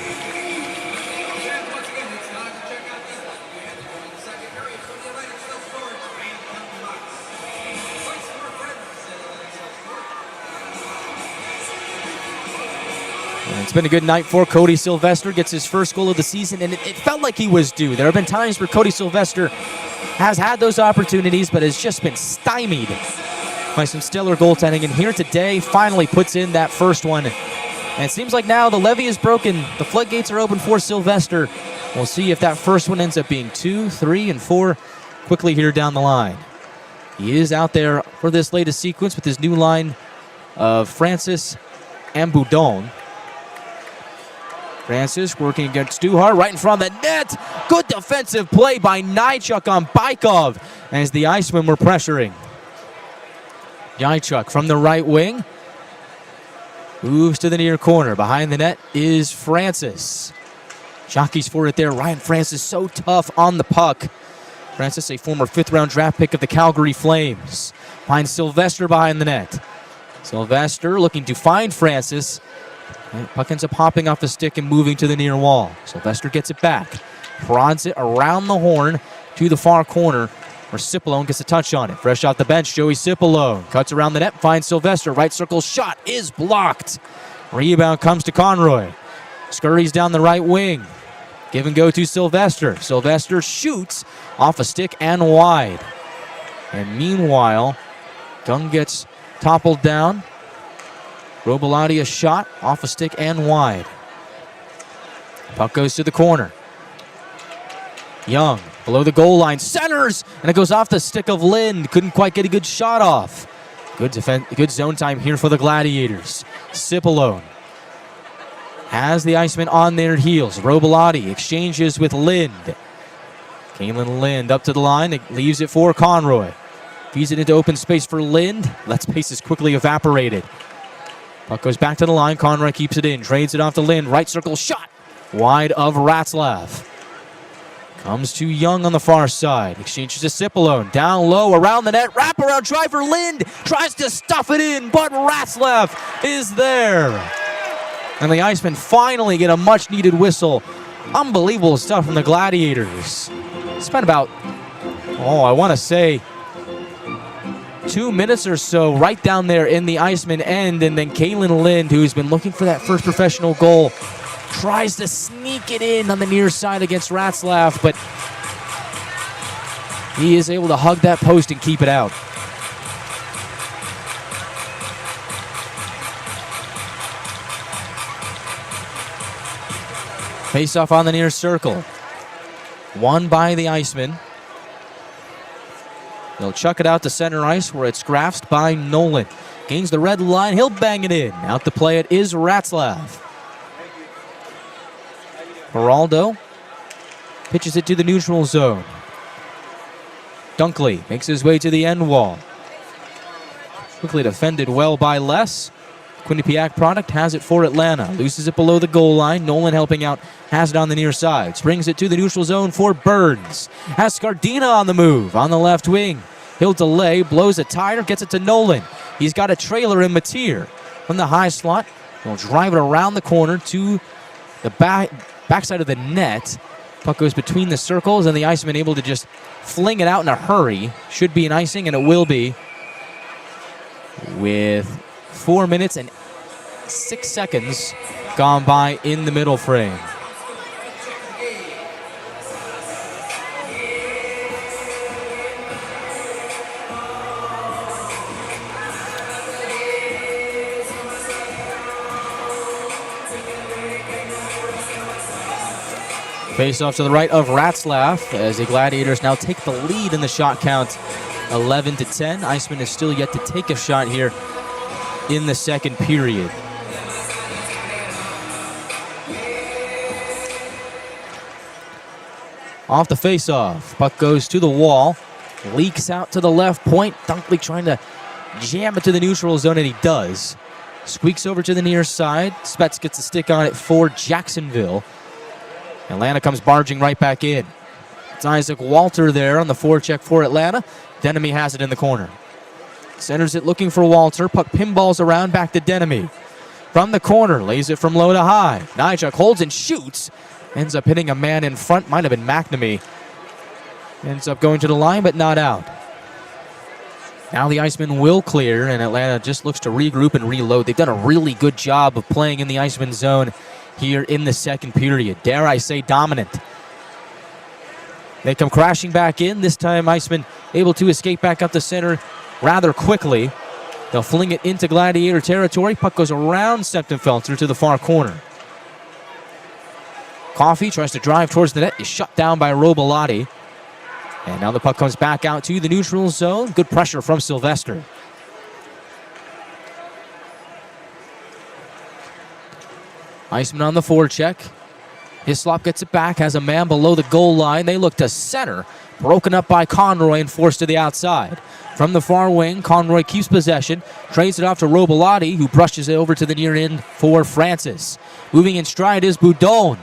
It's been a good night for Cody Sylvester. Gets his first goal of the season, and it felt like he was due. There have been times where Cody Sylvester has had those opportunities, but has just been stymied by some stellar goaltending. And here today, finally puts in that first one. And it seems like now the levee is broken. The floodgates are open for Sylvester. We'll see if that first one ends up being 2, 3, and 4 quickly here down the line. He is out there for this latest sequence with his new line of Francis and Boudon. Francis working against Duhar right in front of the net. Good defensive play by Nychuk on Bykov as the Icemen were pressuring. Nychuk from the right wing moves to the near corner. Behind the net is Francis. Jockeys for it there. Ryan Francis so tough on the puck. Francis, a former 5th-round draft pick of the Calgary Flames. Finds Sylvester behind the net. Sylvester looking to find Francis. And puck ends up hopping off the stick and moving to the near wall. Sylvester gets it back. Prods it around the horn to the far corner, where Cipollone gets a touch on it. Fresh off the bench, Joey Cipollone cuts around the net, finds Sylvester. Right circle shot is blocked. Rebound comes to Conroy. Scurries down the right wing. Give and go to Sylvester. Sylvester shoots off a stick and wide. And meanwhile, Gung gets toppled down. Robolati a shot off a stick and wide. Puck goes to the corner. Young below the goal line, centers, and it goes off the stick of Lind. Couldn't quite get a good shot off. Good zone time here for the Gladiators. Cipollone has the Icemen on their heels. Robolati exchanges with Lind. Kalen Lind up to the line, leaves it for Conroy. Feeds it into open space for Lind. That space is quickly evaporated. Puck goes back to the line. Conroy keeps it in, trades it off to Lind. Right circle shot wide of Ratzlaff. Comes to Young on the far side. Exchanges to Cipollone. Down low, around the net. Wraparound try for Lind. Tries to stuff it in, but Ratzlaff is there. And the Icemen finally get a much-needed whistle. Unbelievable stuff from the Gladiators. Spent about, I want to say, 2 minutes or so right down there in the Iceman end, and then Kalen Lind, who's been looking for that first professional goal, tries to sneak it in on the near side against Ratzlaff, but he is able to hug that post and keep it out. Face off on the near circle. Won by the Icemen. They'll chuck it out to center ice where it's grasped by Nolan. Gains the red line. He'll bang it in. Out to play it is Ratzlaff. Geraldo pitches it to the neutral zone. Dunkley makes his way to the end wall. Quickly defended well by Les. Quinnipiac product has it for Atlanta. Loses it below the goal line. Nolan helping out. Has it on the near side. Springs it to the neutral zone for Burns. Has Scardina on the move on the left wing. He'll delay, blows a tire, gets it to Nolan. He's got a trailer in Mateer. From the high slot, he'll drive it around the corner to the backside of the net. Puck goes between the circles, and the Iceman able to just fling it out in a hurry. Should be an icing, and it will be. With 4 minutes and 6 seconds gone by in the middle frame. Face off to the right of Ratzlaff as the Gladiators now take the lead in the shot count 11-10. Iceman is still yet to take a shot here in the second period. Off the face-off, puck goes to the wall, leaks out to the left point. Dunkley trying to jam it to the neutral zone, and he does. Squeaks over to the near side. Spets gets a stick on it for Jacksonville. Atlanta comes barging right back in. It's Isaac Walter there on the forecheck for Atlanta. Denemy has it in the corner. Centers it looking for Walter. Puck pinballs around back to Denemy. From the corner, lays it from low to high. Nychuk holds and shoots. Ends up hitting a man in front. Might have been McNamee. Ends up going to the line, but not out. Now the Icemen will clear, and Atlanta just looks to regroup and reload. They've done a really good job of playing in the Iceman zone here in the second period. Dare I say dominant. They come crashing back in. This time Iceman able to escape back up the center rather quickly. They'll fling it into Gladiator territory. Puck goes around Septenfelter to the far corner. Coffey tries to drive towards the net. Is shut down by Robolati. And now the puck comes back out to the neutral zone. Good pressure from Sylvester. Iceman on the forecheck. Hislop gets it back, has a man below the goal line. They look to center. Broken up by Conroy and forced to the outside. From the far wing, Conroy keeps possession. Trades it off to Robolati, who brushes it over to the near end for Francis. Moving in stride is Boudon.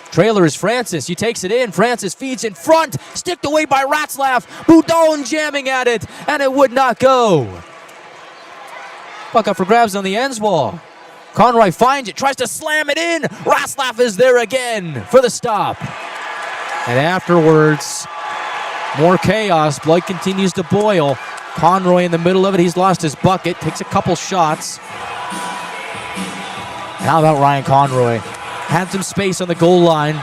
Trailer is Francis. He takes it in. Francis feeds in front. Sticked away by Ratzlaff. Boudon jamming at it, and it would not go. Puck up for grabs on the ends wall. Conroy finds it, tries to slam it in. Ratzlaff is there again for the stop. And afterwards, more chaos. Blood continues to boil. Conroy in the middle of it. He's lost his bucket. Takes a couple shots. And how about Ryan Conroy? Had some space on the goal line.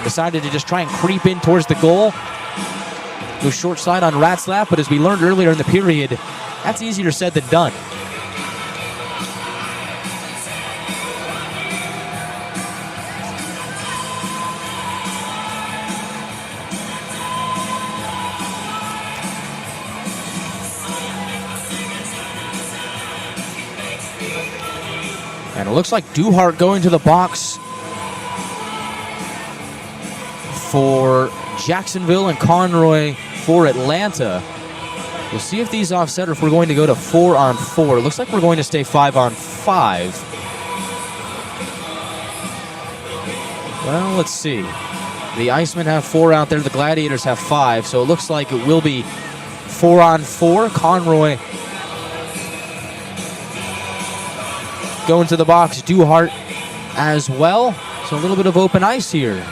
Decided to just try and creep in towards the goal. Go short side on Ratzlaff, but as we learned earlier in the period, that's easier said than done. And it looks like Duhart going to the box for Jacksonville and Conroy for Atlanta. We'll see if these offset or if we're going to go to 4-on-4. It looks like we're going to stay 5-on-5. Well, let's see. The Icemen have 4 out there. The Gladiators have 5. So it looks like it will be 4-on-4. Conroy going to the box. Duhart as well. So a little bit of open ice here.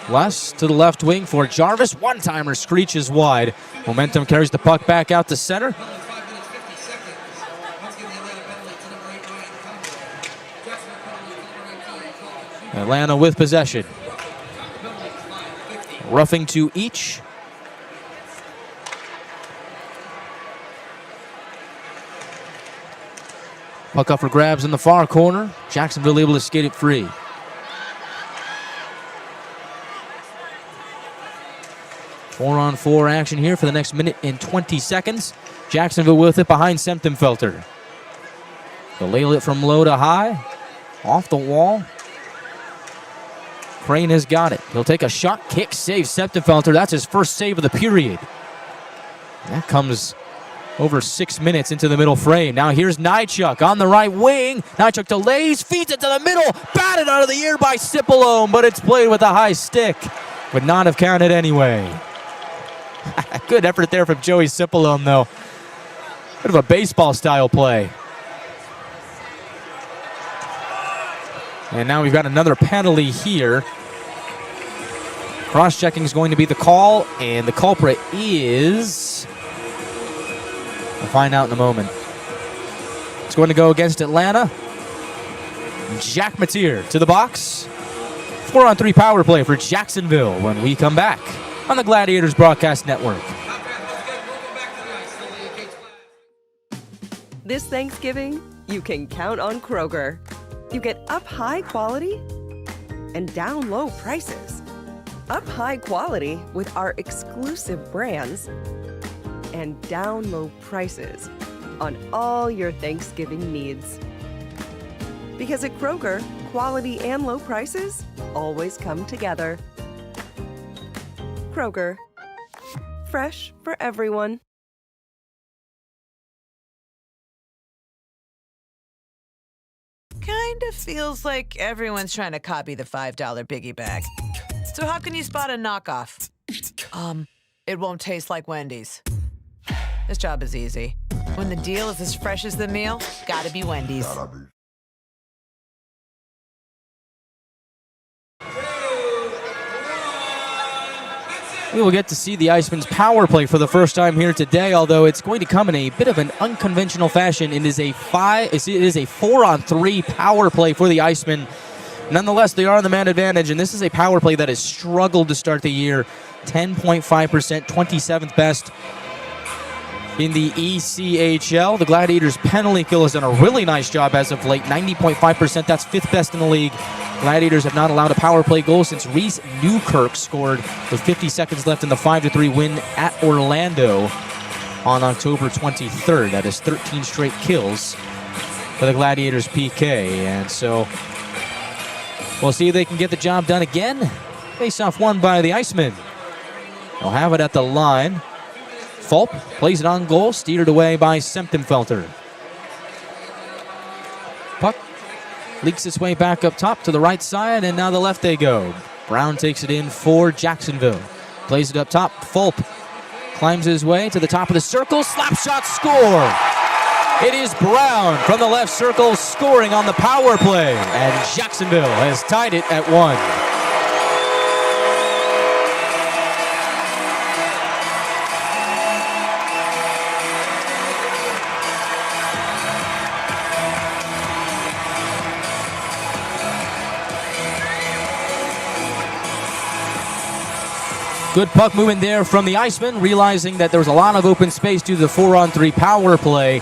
Les to the left wing for Jarvis. One-timer screeches wide. Momentum carries the puck back out to center. Atlanta with possession. Roughing to each. Puck up for grabs in the far corner. Jacksonville able to skate it free. Four-on-4 action here for the next minute and 20 seconds. Jacksonville with it behind Semptimphelter. They'll ladle it from low to high. Off the wall. Crane has got it. He'll take a shot, kick, save Semptimphelter. That's his first save of the period. That comes over 6 minutes into the middle frame. Now here's Nychuk on the right wing. Nychuk delays, feeds it to the middle. Batted out of the air by Cipolone, but it's played with a high stick. Would not have counted anyway. Good effort there from Joey Cipolone, though. Bit of a baseball-style play. And now we've got another penalty here. Cross-checking is going to be the call, and the culprit is... We'll find out in a moment. It's going to go against Atlanta. Jack Mateer to the box. 4-on-3 power play for Jacksonville when we come back on the Gladiators Broadcast Network. This Thanksgiving, you can count on Kroger. You get up high quality and down low prices. Up high quality with our exclusive brands and down low prices on all your Thanksgiving needs. Because at Kroger, quality and low prices always come together. Kroger, fresh for everyone. Kind of feels like everyone's trying to copy the $5 biggie bag. So how can you spot a knockoff? It won't taste like Wendy's. This job is easy. When the deal is as fresh as the meal, gotta be Wendy's. We will get to see the Icemen's power play for the first time here today, although it's going to come in a bit of an unconventional fashion. It is a 4-on-3 power play for the Icemen. Nonetheless, they are on the man advantage, and this is a power play that has struggled to start the year. 10.5%, 27th best in the ECHL. The Gladiators' penalty kill has done a really nice job as of late. 90.5%, that's 5th best in the league. Gladiators have not allowed a power play goal since Reese Newkirk scored with 50 seconds left in the 5-3 win at Orlando on October 23rd. That is 13 straight kills for the Gladiators' PK. And so we'll see if they can get the job done again. Face-off won by the Icemen. They'll have it at the line. Fulp plays it on goal, steered away by Semptimphelter. Puck leaks its way back up top to the right side, and now the left they go. Brown takes it in for Jacksonville. Plays it up top. Fulp climbs his way to the top of the circle. Slap shot, score. It is Brown from the left circle scoring on the power play. And Jacksonville has tied it at 1. Good puck movement there from the Icemen, realizing that there was a lot of open space due to the 4-on-3 power play.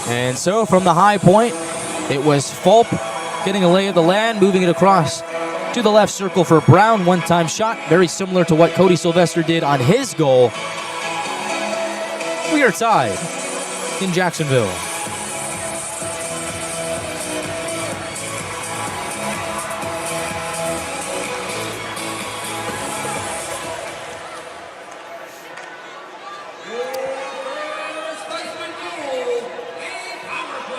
And so from the high point, it was Fulp getting a lay of the land, moving it across to the left circle for Brown. One-time shot, very similar to what Cody Sylvester did on his goal. We are tied in Jacksonville.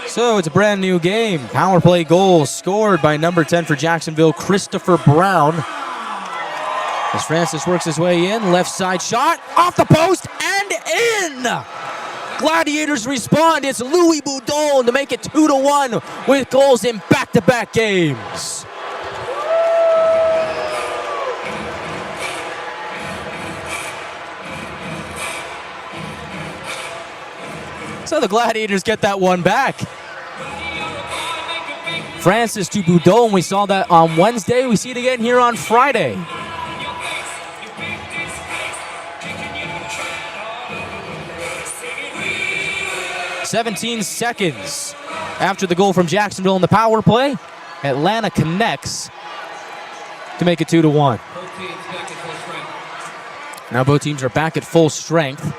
So it's a brand new game. Power play goal scored by number 10 for Jacksonville, Christopher Brown. As Francis works his way in, left side shot, off the post and in! Gladiators respond. It's Louis Boudon to make it 2-1 with goals in back-to-back games. So the Gladiators get that one back. Francis to Boudon. We saw that on Wednesday. We see it again here on Friday. "17 seconds after the goal from Jacksonville in the power play, Atlanta connects to make it 2-1. Now both teams are back at full strength.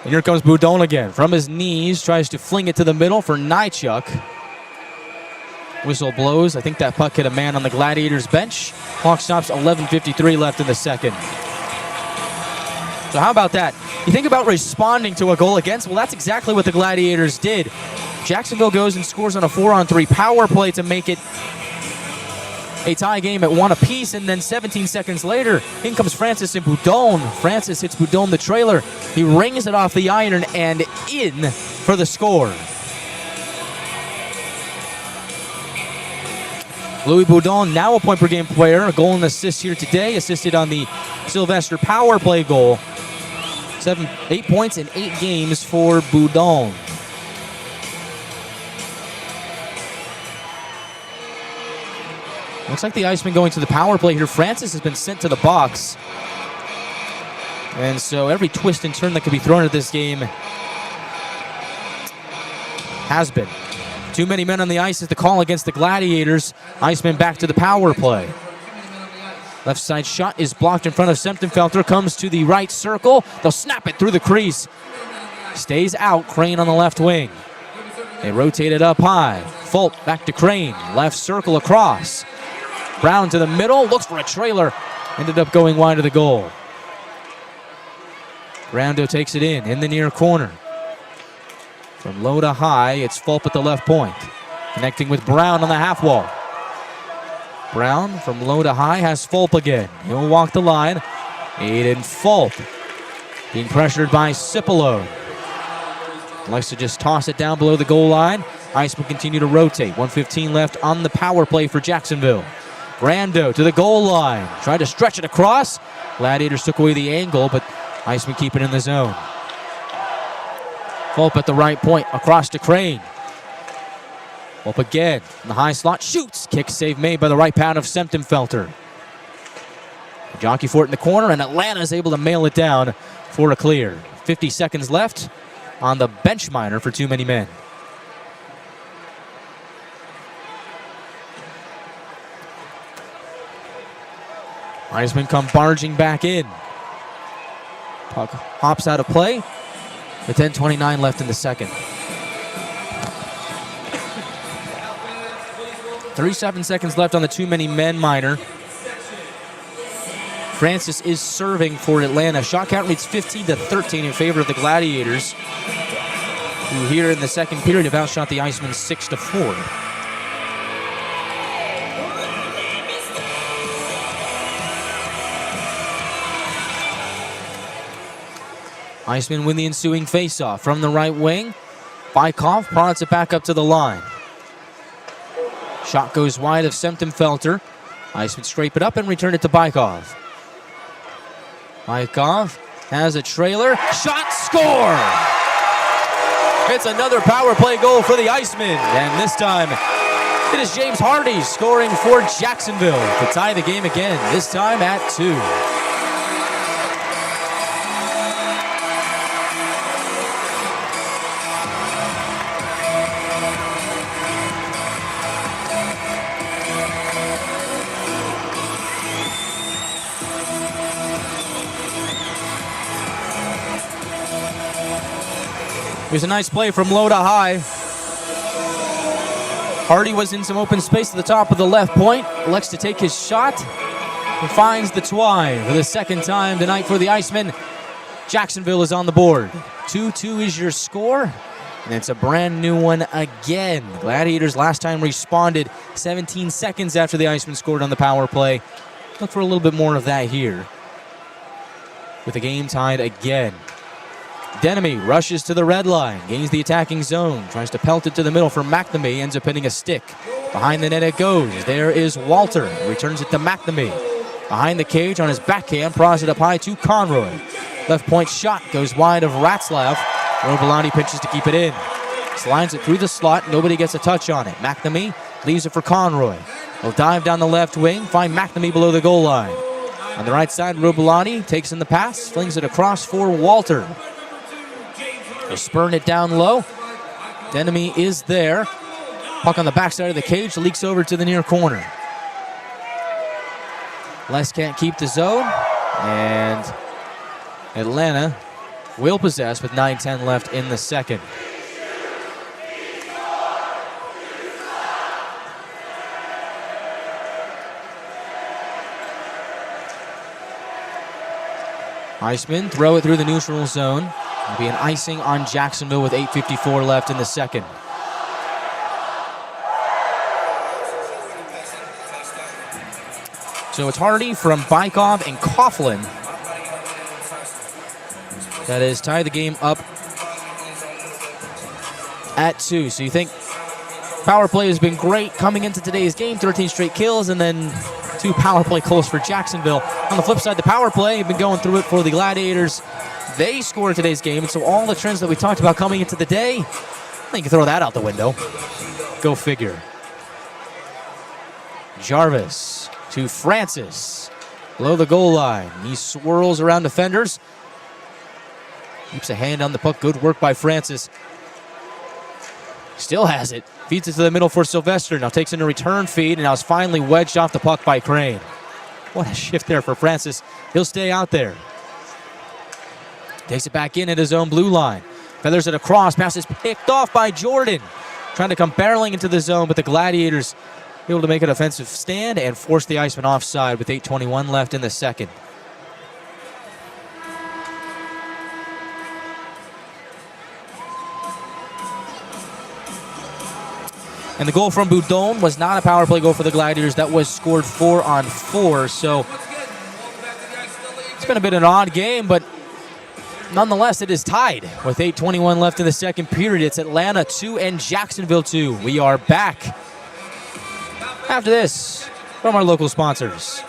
And here comes Boudon again. From his knees, tries to fling it to the middle for Nychuk. Whistle blows. I think that puck hit a man on the Gladiators bench. Clock stops, 11:53 left in the second. So how about that? You think about responding to a goal against? Well, that's exactly what the Gladiators did. Jacksonville goes and scores on a 4-on-3 power play to make it a tie game at 1 apiece, and then 17 seconds later, in comes Francis and Boudon. Francis hits Boudon the trailer. He rings it off the iron and in for the score. Louis Boudon, now a point-per-game player, a goal and assist here today, assisted on the Sylvester power play goal. 8 points in 8 games for Boudon. Looks like the Icemen going to the power play here. Francis has been sent to the box. And so every twist and turn that could be thrown at this game has been. Too many men on the ice is the call against the Gladiators. Icemen back to the power play. Left side shot is blocked in front of Semptimphelter. Comes to the right circle. They'll snap it through the crease. Stays out. Crane on the left wing. They rotate it up high. Fulp back to Crane. Left circle across. Brown to the middle, looks for a trailer, ended up going wide of the goal. Brando takes it in the near corner. From low to high, it's Fulp at the left point. Connecting with Brown on the half wall. Brown from low to high has Fulp again. He'll walk the line. Aiden Fulp being pressured by Cipolo. Likes to just toss it down below the goal line. Icemen continue to rotate. 1:15 left on the power play for Jacksonville. Brando to the goal line. Tried to stretch it across. Gladiators took away the angle, but Icemen keep it in the zone. Fulp at the right point, across to Crane. Fulp again in the high slot, shoots. Kick save made by the right pad of Semptimphelter. Jockey for it in the corner, and Atlanta is able to mail it down for a clear. 50 seconds left on the bench minor for too many men. Icemen come barging back in. Puck hops out of play with 10:29 left in the second. 37 seconds left on the too many men minor. Francis is serving for Atlanta. Shot count reads 15-13 in favor of the Gladiators. who here in the second period have outshot the Icemen 6-4. Icemen win the ensuing faceoff from the right wing. Bykov prods it back up to the line. Shot goes wide of Semtenfelter. Icemen scrape it up and return it to Bykov. Bykov has a trailer. Shot, score! It's another power play goal for the Icemen. And this time, it is James Hardy scoring for Jacksonville to tie the game again, this time at 2. Here's a nice play from low to high. Hardy was in some open space at the top of the left point. Elects to take his shot and finds the twine for the second time tonight for the Icemen. Jacksonville is on the board. 2-2 is your score, and it's a brand new one again. Gladiators last time responded 17 seconds after the Icemen scored on the power play. Look for a little bit more of that here, with the game tied again. Denemy rushes to the red line, gains the attacking zone, tries to pelt it to the middle for McNamee, ends up hitting a stick. Behind the net it goes. There is Walter, returns it to McNamee. Behind the cage on his backhand, prods it up high to Conroy. Left point shot goes wide of Ratzlaff. Robolani pinches to keep it in. Slides it through the slot, nobody gets a touch on it. McNamee leaves it for Conroy. He'll dive down the left wing, find McNamee below the goal line. On the right side, Robolani takes in the pass, flings it across for Walter. They're spurring it down low. Denemy is there. Puck on the backside of the cage, leaks over to the near corner. Les can't keep the zone, and Atlanta will possess with 9:10 left in the second. Icemen throw it through the neutral zone. It'll be an icing on Jacksonville with 8:54 left in the second. So it's Hardy from Bykov and Coughlin that has tied the game up at 2. So you think power play has been great coming into today's game, 13 straight kills, and then 2 power play goals for Jacksonville. On the flip side, the power play, have been going through it for the Gladiators. They scored today's game, and so all the trends that we talked about coming into the day, I think you throw that out the window. Go figure. Jarvis to Francis, below the goal line. He swirls around defenders. Keeps a hand on the puck. Good work by Francis. Still has it. Feeds it to the middle for Sylvester. Now takes in a return feed, and now is finally wedged off the puck by Crane. What a shift there for Francis. He'll stay out there. Takes it back in at his own blue line. Feathers it across. Pass is picked off by Jordan. Trying to come barreling into the zone, but the Gladiators able to make an offensive stand and force the Icemen offside with 8:21 left in the second. And the goal from Boudon was not a power play goal for the Gladiators. That was scored 4-on-4. So it's been a bit of an odd game, but nonetheless, it is tied with 8:21 left in the second period. It's Atlanta 2 and Jacksonville 2. We are back after this from our local sponsors.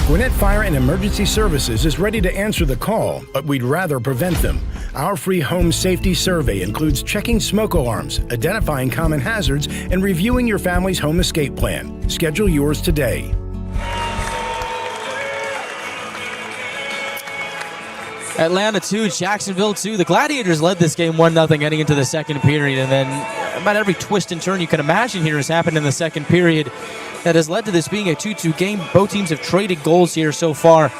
Gwinnett Fire and Emergency Services is ready to answer the call, but we'd rather prevent them. Our free home safety survey includes checking smoke alarms, identifying common hazards, and reviewing your family's home escape plan. Schedule yours today. Atlanta 2, Jacksonville 2. The Gladiators led this game 1-0 heading into the second period, and then about every twist and turn you can imagine here has happened in the second period that has led to this being a 2-2 game. Both teams have traded goals here so far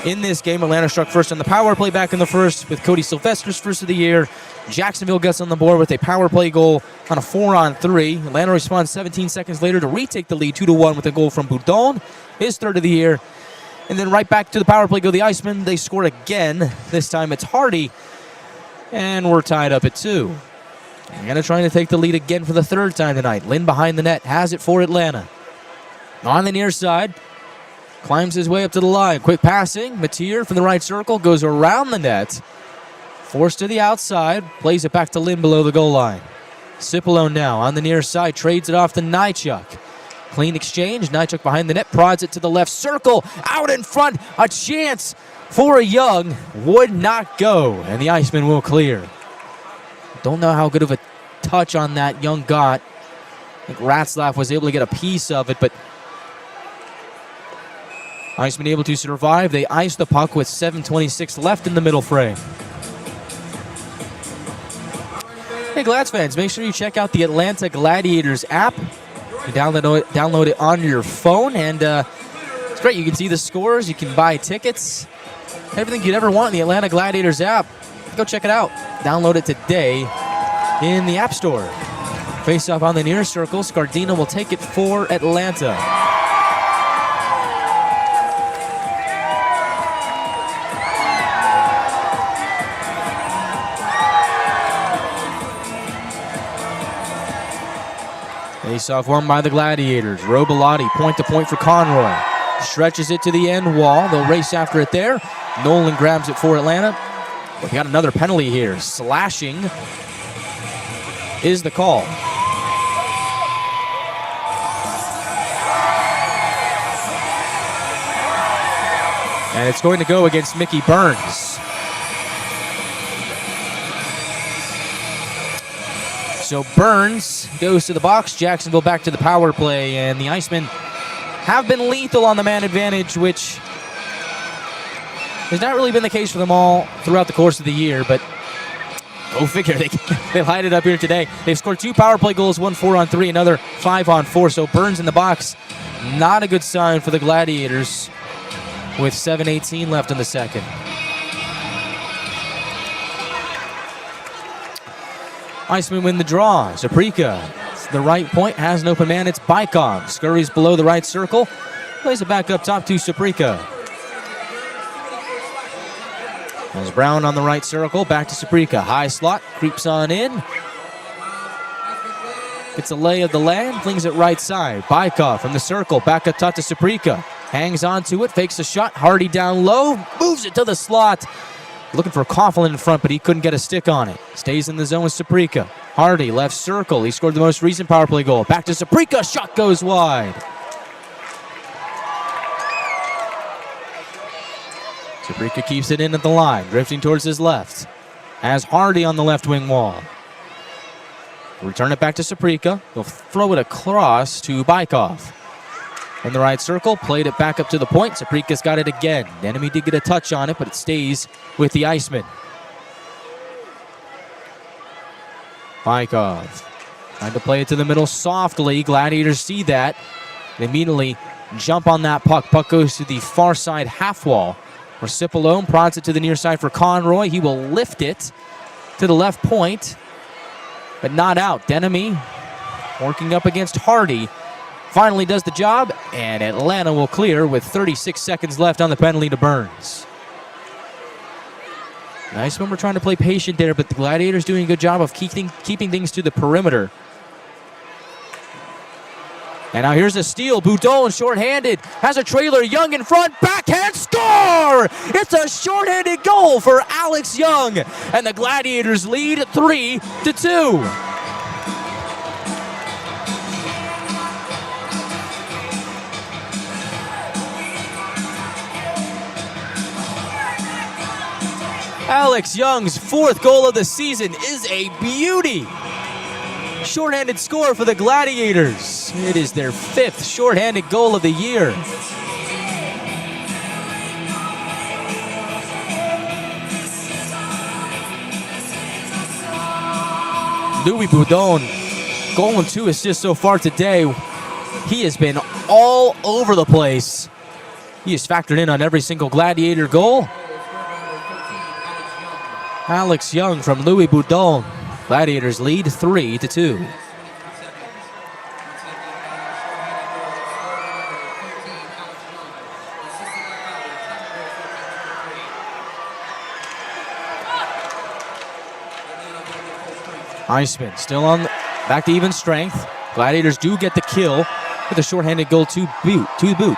in this game. Atlanta struck first on the power play back in the first with Cody Sylvester's first of the year. Jacksonville gets on the board with a power play goal on a 4-on-3. Atlanta responds 17 seconds later to retake the lead 2-1 with a goal from Boudon, his third of the year. And then right back to the power play go the Icemen. They score again. This time it's Hardy. And we're tied up at 2. Atlanta trying to take the lead again for the third time tonight. Lynn behind the net has it for Atlanta. On the near side. Climbs his way up to the line. Quick passing. Mateer from the right circle goes around the net. Forced to the outside. Plays it back to Lynn below the goal line. Cipolone now on the near side. Trades it off to Nychuk. Clean exchange. Nychuk behind the net. Prods it to the left circle. Out in front. A chance for a Young. Would not go. And the Icemen will clear. Don't know how good of a touch on that Young got. I think Ratzlaff was able to get a piece of it, but Icemen able to survive. They ice the puck with 7:26 left in the middle frame. Hey, Glads fans, make sure you check out the Atlanta Gladiators app. You download it on your phone, and it's great. You can see the scores. You can buy tickets. Everything you'd ever want in the Atlanta Gladiators app. Go check it out. Download it today in the App Store. Face off on the near circle. Scardina will take it for Atlanta. Face off won by the Gladiators. Robillati point to point for Conroy. Stretches it to the end wall. They'll race after it there. Nolan grabs it for Atlanta. But we got another penalty here. Slashing is the call. And it's going to go against Mickey Burns. So Burns goes to the box. Jacksonville back to the power play. And the Icemen have been lethal on the man advantage, which has not really been the case for them all throughout the course of the year. But go figure, they light it up here today. They've scored 2 power play goals, 1 4-on-3, another 5-on-4. So Burns in the box, not a good sign for the Gladiators with 7:18 left in the second. Icemen win the draw. Zaprika, the right point, has an open man. It's Bykov. Scurries below the right circle. Plays it back up top to Zaprika. There's Brown on the right circle. Back to Zaprika. High slot. Creeps on in. Gets a lay of the land. Flings it right side. Bykov from the circle. Back up top to Zaprika. Hangs on to it. Fakes a shot. Hardy down low. Moves it to the slot. Looking for Coughlin in front, but he couldn't get a stick on it. Stays in the zone with Zaprika. Hardy, left circle. He scored the most recent power play goal. Back to Zaprika. Shot goes wide. Zaprika keeps it in at the line, drifting towards his left. Has Hardy on the left wing wall. Return it back to Zaprika. He'll throw it across to Bykov. In the right circle, played it back up to the point. Zaprika's got it again. The enemy did get a touch on it, but it stays with the Icemen. Bykov trying to play it to the middle softly. Gladiators see that. They immediately jump on that puck. Puck goes to the far side half wall, where Cipolone prods it to the near side for Conroy. He will lift it to the left point, but not out. Denemy working up against Hardy. Finally does the job, and Atlanta will clear with 36 seconds left on the penalty to Burns. Nice one. We're trying to play patient there, but the Gladiators doing a good job of keeping things to the perimeter. And now here's a steal. Boudon shorthanded. Has a trailer. Young in front. Backhand score! It's a shorthanded goal for Alex Young. And the Gladiators lead 3-2. Alex Young's 4th goal of the season is a beauty. Shorthanded score for the Gladiators. It is their 5th shorthanded goal of the year. Louis Boudon, goal and 2 assists so far today. He has been all over the place. He is factored in on every single Gladiator goal. Alex Young from Louis Boudon. Gladiators lead 3-2. Icemen still on, back to even strength. Gladiators do get the kill with a shorthanded goal to boot.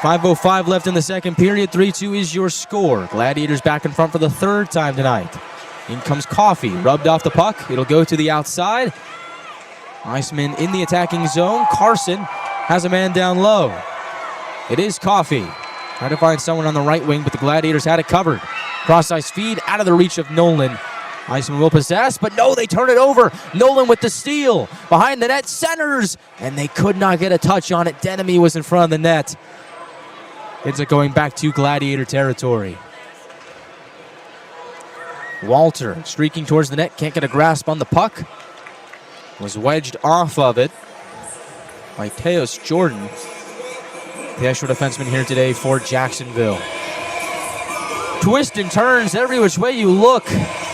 5:05 left in the second period. 3-2 is your score. Gladiators back in front for the third time tonight. In comes Coffee, rubbed off the puck. It'll go to the outside. Iceman in the attacking zone. Carson has a man down low. It is Coffee. Trying to find someone on the right wing, but the Gladiators had it covered. Cross-ice feed out of the reach of Nolan. Iceman will possess, but no, they turn it over. Nolan with the steal. Behind the net, centers, and they could not get a touch on it. Denemy was in front of the net. Ends up going back to Gladiator territory. Walter streaking towards the net, can't get a grasp on the puck. Was wedged off of it by Teos Jordan, the extra defenseman here today for Jacksonville. Twist and turns every which way you look.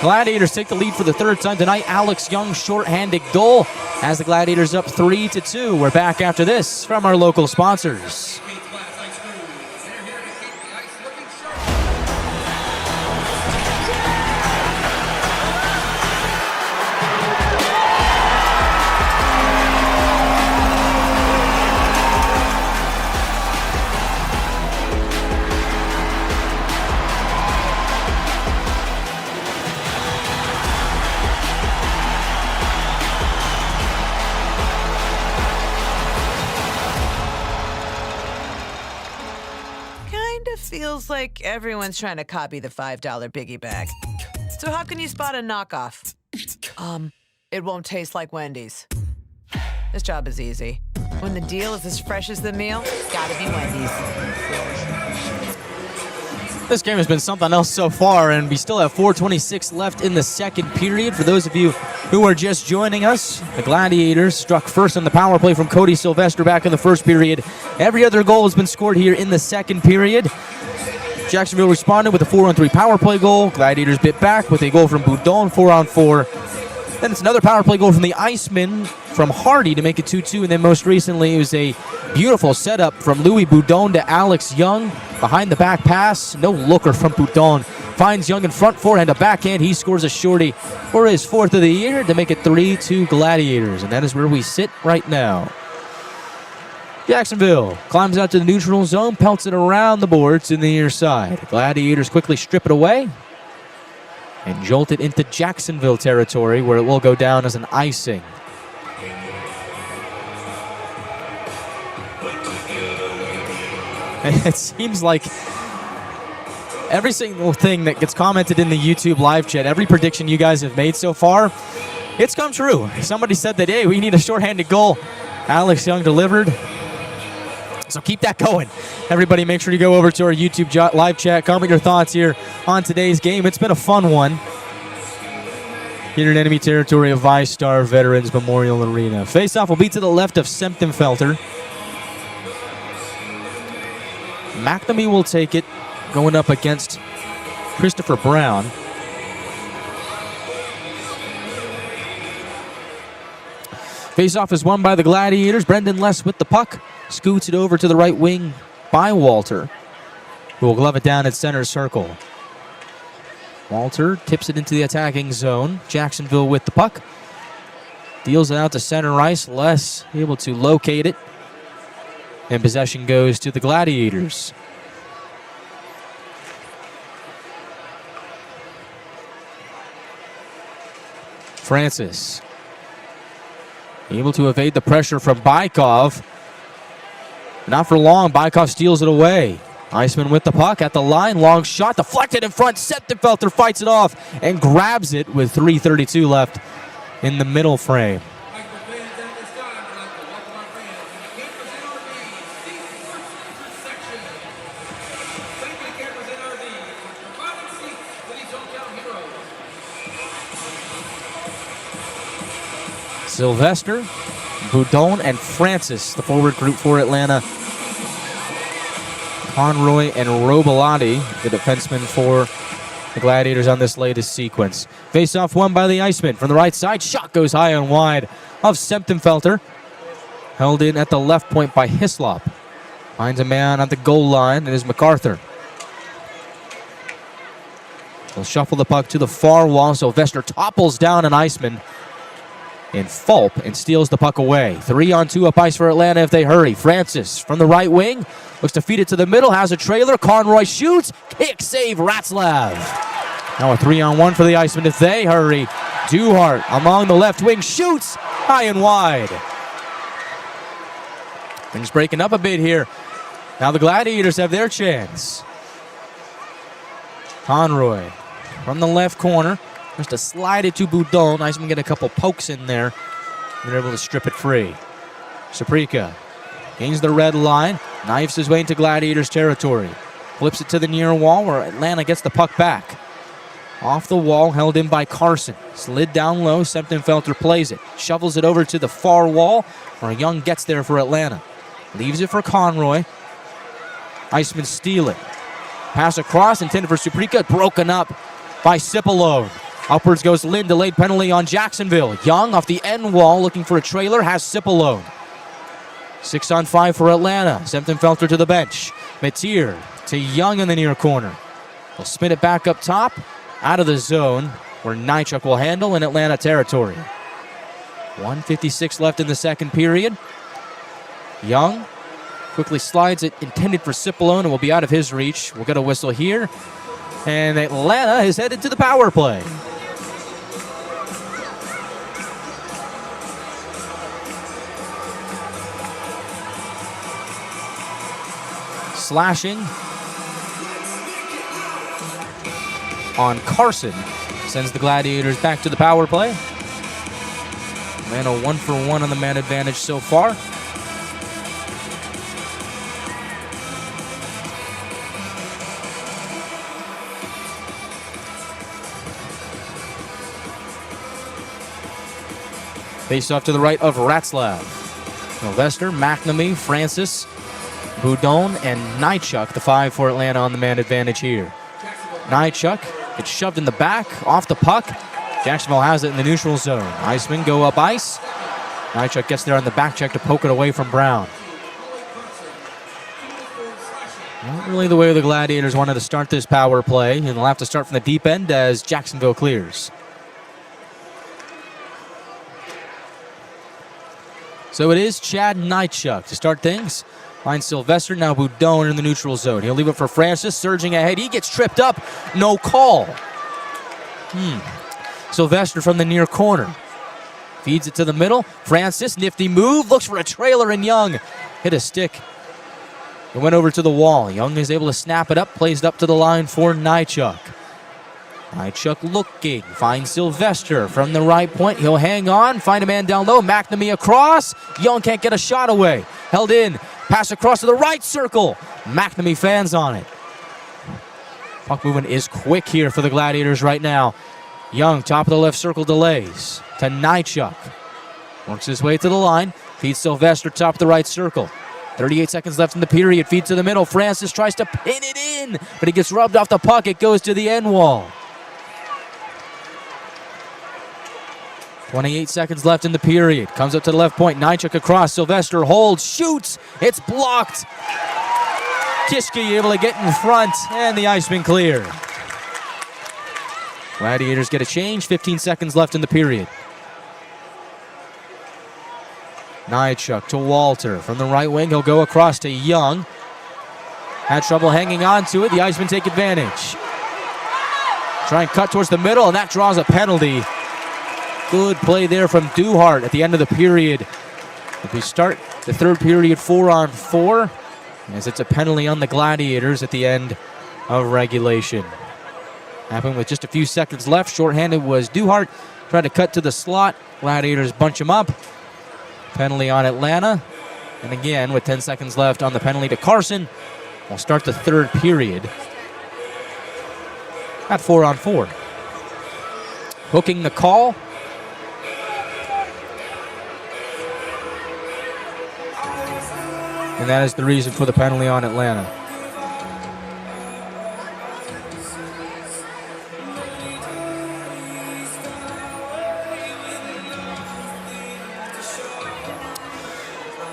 Gladiators take the lead for the third time tonight. Alex Young shorthanded goal as the Gladiators up 3-2. We're back after this from our local sponsors. Feels like everyone's trying to copy the $5 biggie bag. So how can you spot a knockoff? It won't taste like Wendy's. This job is easy. When the deal is as fresh as the meal, it's gotta be Wendy's. This game has been something else so far, and we still have 4:26 left in the second period. For those of you who are just joining us, the Gladiators struck first on the power play from Cody Sylvester back in the first period. Every other goal has been scored here in the second period. Jacksonville responded with a 4-on-3 power play goal. Gladiators bit back with a goal from Boudon, 4-on-4. Then it's another power play goal from the Icemen from Hardy to make it 2-2. And then most recently, it was a beautiful setup from Louis Boudon to Alex Young. Behind the back pass, no looker from Boudon. Finds Young in front, forehand to backhand. He scores a shorty for his fourth of the year to make it 3-2 Gladiators. And that is where we sit right now. Jacksonville climbs out to the neutral zone, pelts it around the boards in the near side. Gladiators quickly strip it away and jolt it into Jacksonville territory, where it will go down as an icing. It seems like every single thing that gets commented in the YouTube live chat, every prediction you guys have made so far, it's come true. Somebody said that, hey, we need a shorthanded goal. Alex Young delivered. So keep that going. Everybody make sure you go over to our YouTube live chat. Comment your thoughts here on today's game. It's been a fun one here in enemy territory of VyStar Veterans Memorial Arena. Face-off will be to the left of Semptenfelter. McNamee will take it, going up against Christopher Brown. Face-off is won by the Gladiators. Brendan Less with the puck. Scoots it over to the right wing by Walter, who will glove it down at center circle. Walter tips it into the attacking zone. Jacksonville with the puck. Deals it out to center ice. Less able to locate it. And possession goes to the Gladiators. Francis able to evade the pressure from Bykov. Not for long, Bykov steals it away. Iceman with the puck at the line, long shot, deflected in front. Semptenfelter fights it off and grabs it with 3:32 left in the middle frame. Sylvester, Boudon, and Francis, the forward group for Atlanta. Conroy and Robilotti, the defensemen for the Gladiators on this latest sequence. Face-off won by the Icemen from the right side. Shot goes high and wide of Septenfelter. Held in at the left point by Hislop. Finds a man at the goal line, and is MacArthur. He'll shuffle the puck to the far wall. Sylvester topples down an Iceman in Fulp and steals the puck away. 3-on-2 up ice for Atlanta if they hurry. Francis from the right wing looks to feed it to the middle, has a trailer. Conroy shoots, kick save, Ratzlav. Now a 3-on-1 for the Icemen if they hurry. Duhart along the left wing shoots high and wide. Things breaking up a bit here. Now the Gladiators have their chance. Conroy from the left corner. Just to slide it to Boudon. Iceman get a couple pokes in there. They're able to strip it free. Saprika gains the red line. Knifes his way into Gladiators territory. Flips it to the near wall where Atlanta gets the puck back. Off the wall, held in by Carson. Slid down low, Septenfelter plays it. Shovels it over to the far wall where Young gets there for Atlanta. Leaves it for Conroy. Icemen steal it. Pass across, intended for Saprika. Broken up by Cipolone. Upwards goes Lynn, delayed penalty on Jacksonville. Young off the end wall looking for a trailer, has Cipolone. 6-on-5 for Atlanta. Septenfelter to the bench. Metier to Young in the near corner. They'll spin it back up top, out of the zone, where Nychuk will handle in Atlanta territory. 1:56 left in the second period. Young quickly slides it, intended for Cipolone, and will be out of his reach. We'll get a whistle here. And Atlanta is headed to the power play. Slashing on Carson sends the Gladiators back to the power play. Atlanta 1-for-1 on the man advantage so far. Face off to the right of Ratzlav. Sylvester, McNamee, Francis, Boudon, and Nychuk, the 5 for Atlanta on the man advantage here. Nychuk gets shoved in the back, off the puck. Jacksonville has it in the neutral zone. Icemen go up ice. Nychuk gets there on the back check to poke it away from Brown. Not really the way the Gladiators wanted to start this power play, and they'll have to start from the deep end as Jacksonville clears. So it is Chad Nychuk to start things. Finds Sylvester, now Boudon in the neutral zone. He'll leave it for Francis, surging ahead. He gets tripped up, no call. Sylvester from the near corner. Feeds it to the middle. Francis, nifty move, looks for a trailer, and Young hit a stick. It went over to the wall. Young is able to snap it up, plays it up to the line for Nychuk. Nychuk looking, finds Sylvester from the right point. He'll hang on, find a man down low. McNamee across. Young can't get a shot away. Held in, pass across to the right circle. McNamee fans on it. Puck movement is quick here for the Gladiators right now. Young, top of the left circle, delays to Nychuk. Works his way to the line, feeds Sylvester, top of the right circle. 38 seconds left in the period, feeds to the middle. Francis tries to pin it in, but he gets rubbed off the puck. It goes to the end wall. 28 seconds left in the period. Comes up to the left point. Nychuk across. Sylvester holds, shoots. It's blocked. Kishke able to get in front, and the Icemen clear. Gladiators get a change. 15 seconds left in the period. Nychuk to Walter. From the right wing, he'll go across to Young. Had trouble hanging on to it. The Icemen take advantage. Try and cut towards the middle, and that draws a penalty. Good play there from Duhart at the end of the period. If we start the third period 4-on-4, as it's a penalty on the Gladiators at the end of regulation. Happened with just a few seconds left. Shorthanded was Duhart. Tried to cut to the slot. Gladiators bunch him up. Penalty on Atlanta. And again, with 10 seconds left on the penalty to Carson, we'll start the third period at 4-on-4. Hooking the call And that is the reason for the penalty on Atlanta.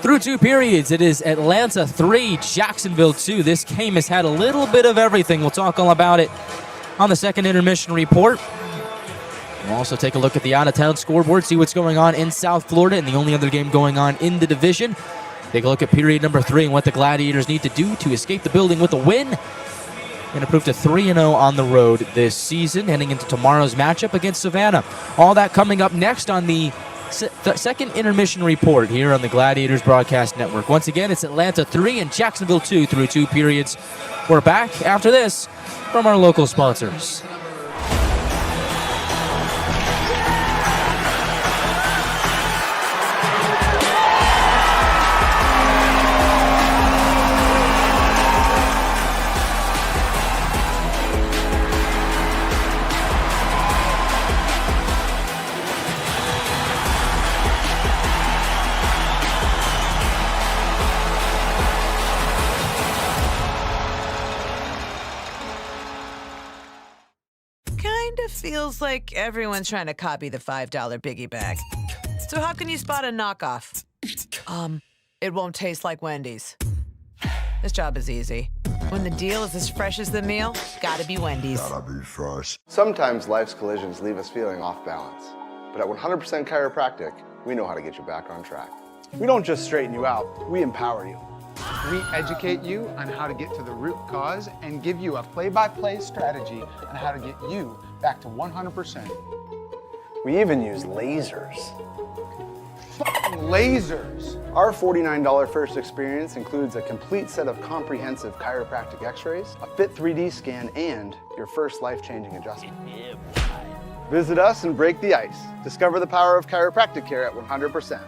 Through 2 periods, it is Atlanta 3, Jacksonville 2. This game has had a little bit of everything. We'll talk all about it on the second intermission report. We'll also take a look at the out-of-town scoreboard, see what's going on in South Florida and the only other game going on in the division. Take a look at period number 3 and what the Gladiators need to do to escape the building with a win and improve to 3-0 on the road this season, heading into tomorrow's matchup against Savannah. All that coming up next on the second intermission report here on the Gladiators Broadcast Network. Once again, it's Atlanta 3 and Jacksonville 2 through 2 periods. We're back after this from our local sponsors. Feels like everyone's trying to copy the $5 biggie bag. So how can you spot a knockoff? It won't taste like Wendy's. This job is easy. When the deal is as fresh as the meal, gotta be Wendy's. Gotta be fresh. Sometimes life's collisions leave us feeling off balance. But at 100% Chiropractic, we know how to get you back on track. We don't just straighten you out, we empower you. We educate you on how to get to the root cause and give you a play-by-play strategy on how to get you back to 100%. We even use lasers. Lasers! Our $49 first experience includes a complete set of comprehensive chiropractic x-rays, a fit 3D scan, and your first life-changing adjustment. Visit us and break the ice. Discover the power of chiropractic care at 100%.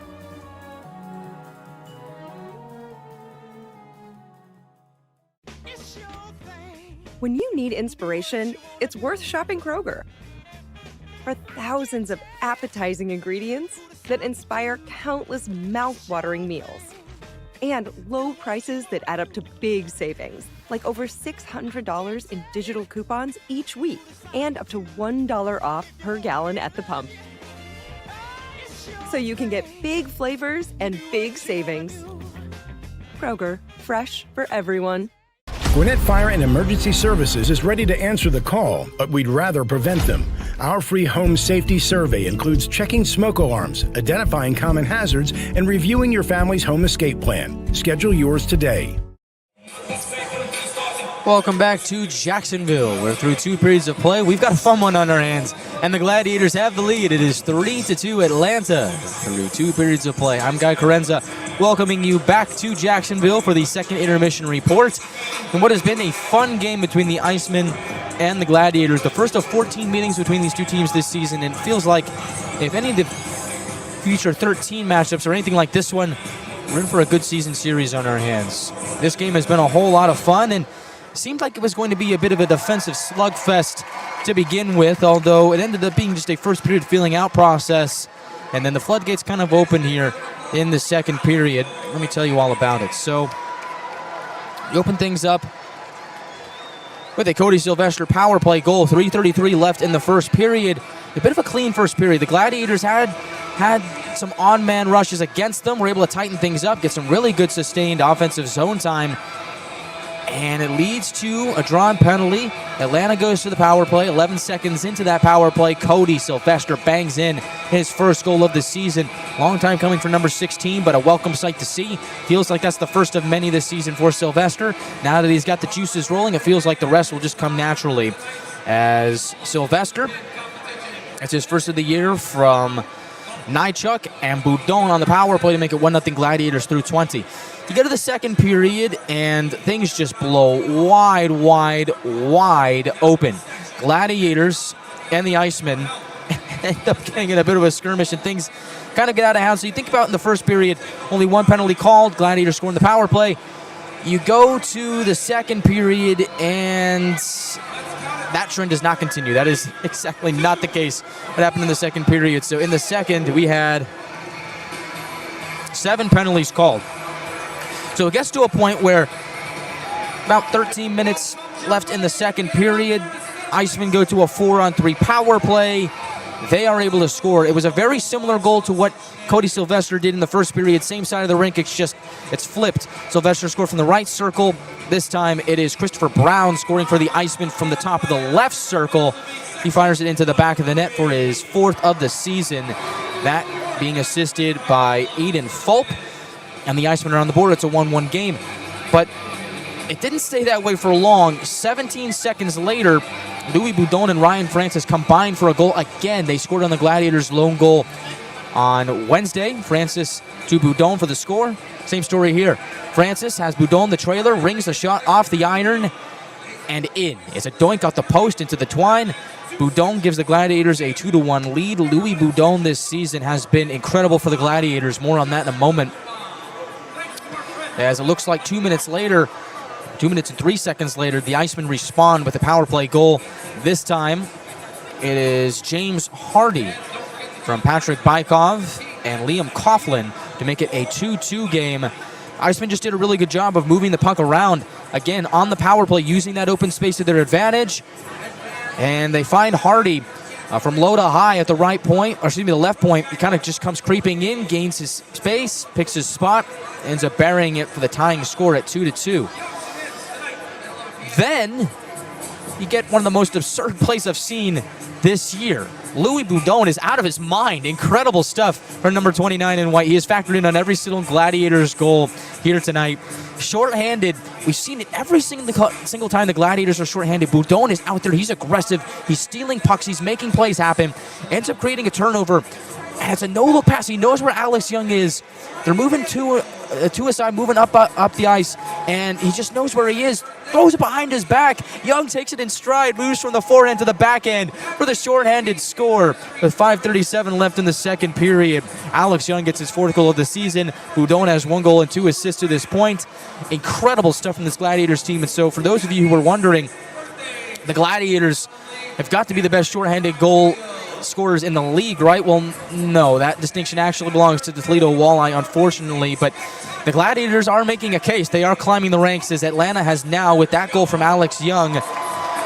When you need inspiration, it's worth shopping Kroger. For thousands of appetizing ingredients that inspire countless mouth-watering meals. And low prices that add up to big savings, like over $600 in digital coupons each week, and up to $1 off per gallon at the pump. So you can get big flavors and big savings. Kroger, fresh for everyone. Gwinnett Fire and Emergency Services is ready to answer the call, but we'd rather prevent them. Our free home safety survey includes checking smoke alarms, identifying common hazards, and reviewing your family's home escape plan. Schedule yours today. Welcome back to Jacksonville. We're through 2 periods of play. We've got a fun one on our hands, and the Gladiators have the lead. It is 3-2 Atlanta through 2 periods of play. I'm Guy Chiarenza, welcoming you back to Jacksonville for the second intermission report. And what has been a fun game between the Icemen and the Gladiators. The first of 14 meetings between these two teams this season, and it feels like if any of the future 13 matchups or anything like this one, we're in for a good season series on our hands. This game has been a whole lot of fun, and seemed like it was going to be a bit of a defensive slugfest to begin with, although it ended up being just a first period feeling out process, and then the floodgates kind of opened here in the second period. Let me tell you all about it. So, you open things up with a Cody Sylvester power play goal, 3:33 left in the first period. A bit of a clean first period. The Gladiators had some on-man rushes against them, were able to tighten things up, get some really good sustained offensive zone time, and it leads to a drawn penalty. Atlanta goes to the power play. 11 seconds into that power play, Cody Sylvester bangs in his first goal of the season. Long time coming for number 16, but a welcome sight to see. Feels like that's the first of many this season for Sylvester. Now that he's got the juices rolling, it feels like the rest will just come naturally. As Sylvester, it's his first of the year from Nychuk and Boudon on the power play to make it 1-0 Gladiators through 20. You go to the second period, and things just blow wide open. Gladiators and the Icemen end up getting in a bit of a skirmish, and things kind of get out of hand. So you think about in the first period, only one penalty called, Gladiators scoring the power play. You go to the second period, and that trend does not continue. That is exactly not the case what happened in the second period. So in the second, we had 7 penalties called. So it gets to a point where about 13 minutes left in the second period. Icemen go to a 4-on-3 power play. They are able to score. It was a very similar goal to what Cody Sylvester did in the first period. Same side of the rink, it's flipped. Sylvester scored from the right circle. This time it is Christopher Brown scoring for the Icemen from the top of the left circle. He fires it into the back of the net for his 4th of the season. That being assisted by Aiden Fulp. And the Icemen are on the board. It's a 1-1 game. But it didn't stay that way for long. 17 seconds later, Louis Boudon and Ryan Francis combined for a goal again. They scored on the Gladiators' lone goal on Wednesday. Francis to Boudon for the score. Same story here. Francis has Boudon the trailer, rings the shot off the iron, and in. It's a doink off the post into the twine. Boudon gives the Gladiators a 2-1 lead. Louis Boudon this season has been incredible for the Gladiators. More on that in a moment. As it looks like 2 minutes later, 2 minutes and 3 seconds later, the Icemen respond with a power play goal. This time, it is James Hardy from Patrick Bykov and Liam Coughlin to make it a 2-2 game. Icemen just did a really good job of moving the puck around, again, on the power play, using that open space to their advantage. And they find Hardy from low to high at the right point, or excuse me, the left point. He kind of just comes creeping in, gains his space, picks his spot, ends up burying it for the tying score at 2-2. Then you get one of the most absurd plays I've seen this year. Louis Boudon is out of his mind. Incredible stuff for number 29 in white. He is factored in on every single Gladiators goal here tonight. Short-handed. We've seen it every single time the Gladiators are short-handed. Boudon is out there. He's aggressive. He's stealing pucks. He's making plays happen. Ends up creating a turnover. And it's a no-look pass. He knows where Alex Young is. They're moving to a side, moving up the ice, and he just knows where he is. Throws it behind his back. Young takes it in stride, moves from the forehand to the backhand for the shorthanded score. With 5:37 left in the second period, Alex Young gets his 4th goal of the season. Boudon has 1 goal and 2 assists to this point. Incredible stuff from this Gladiators team. And so for those of you who were wondering, the Gladiators have got to be the best shorthanded goal scorers in the league, right? Well, no, that distinction actually belongs to the Toledo Walleye, unfortunately, but the Gladiators are making a case. They are climbing the ranks, as Atlanta has now, with that goal from Alex Young,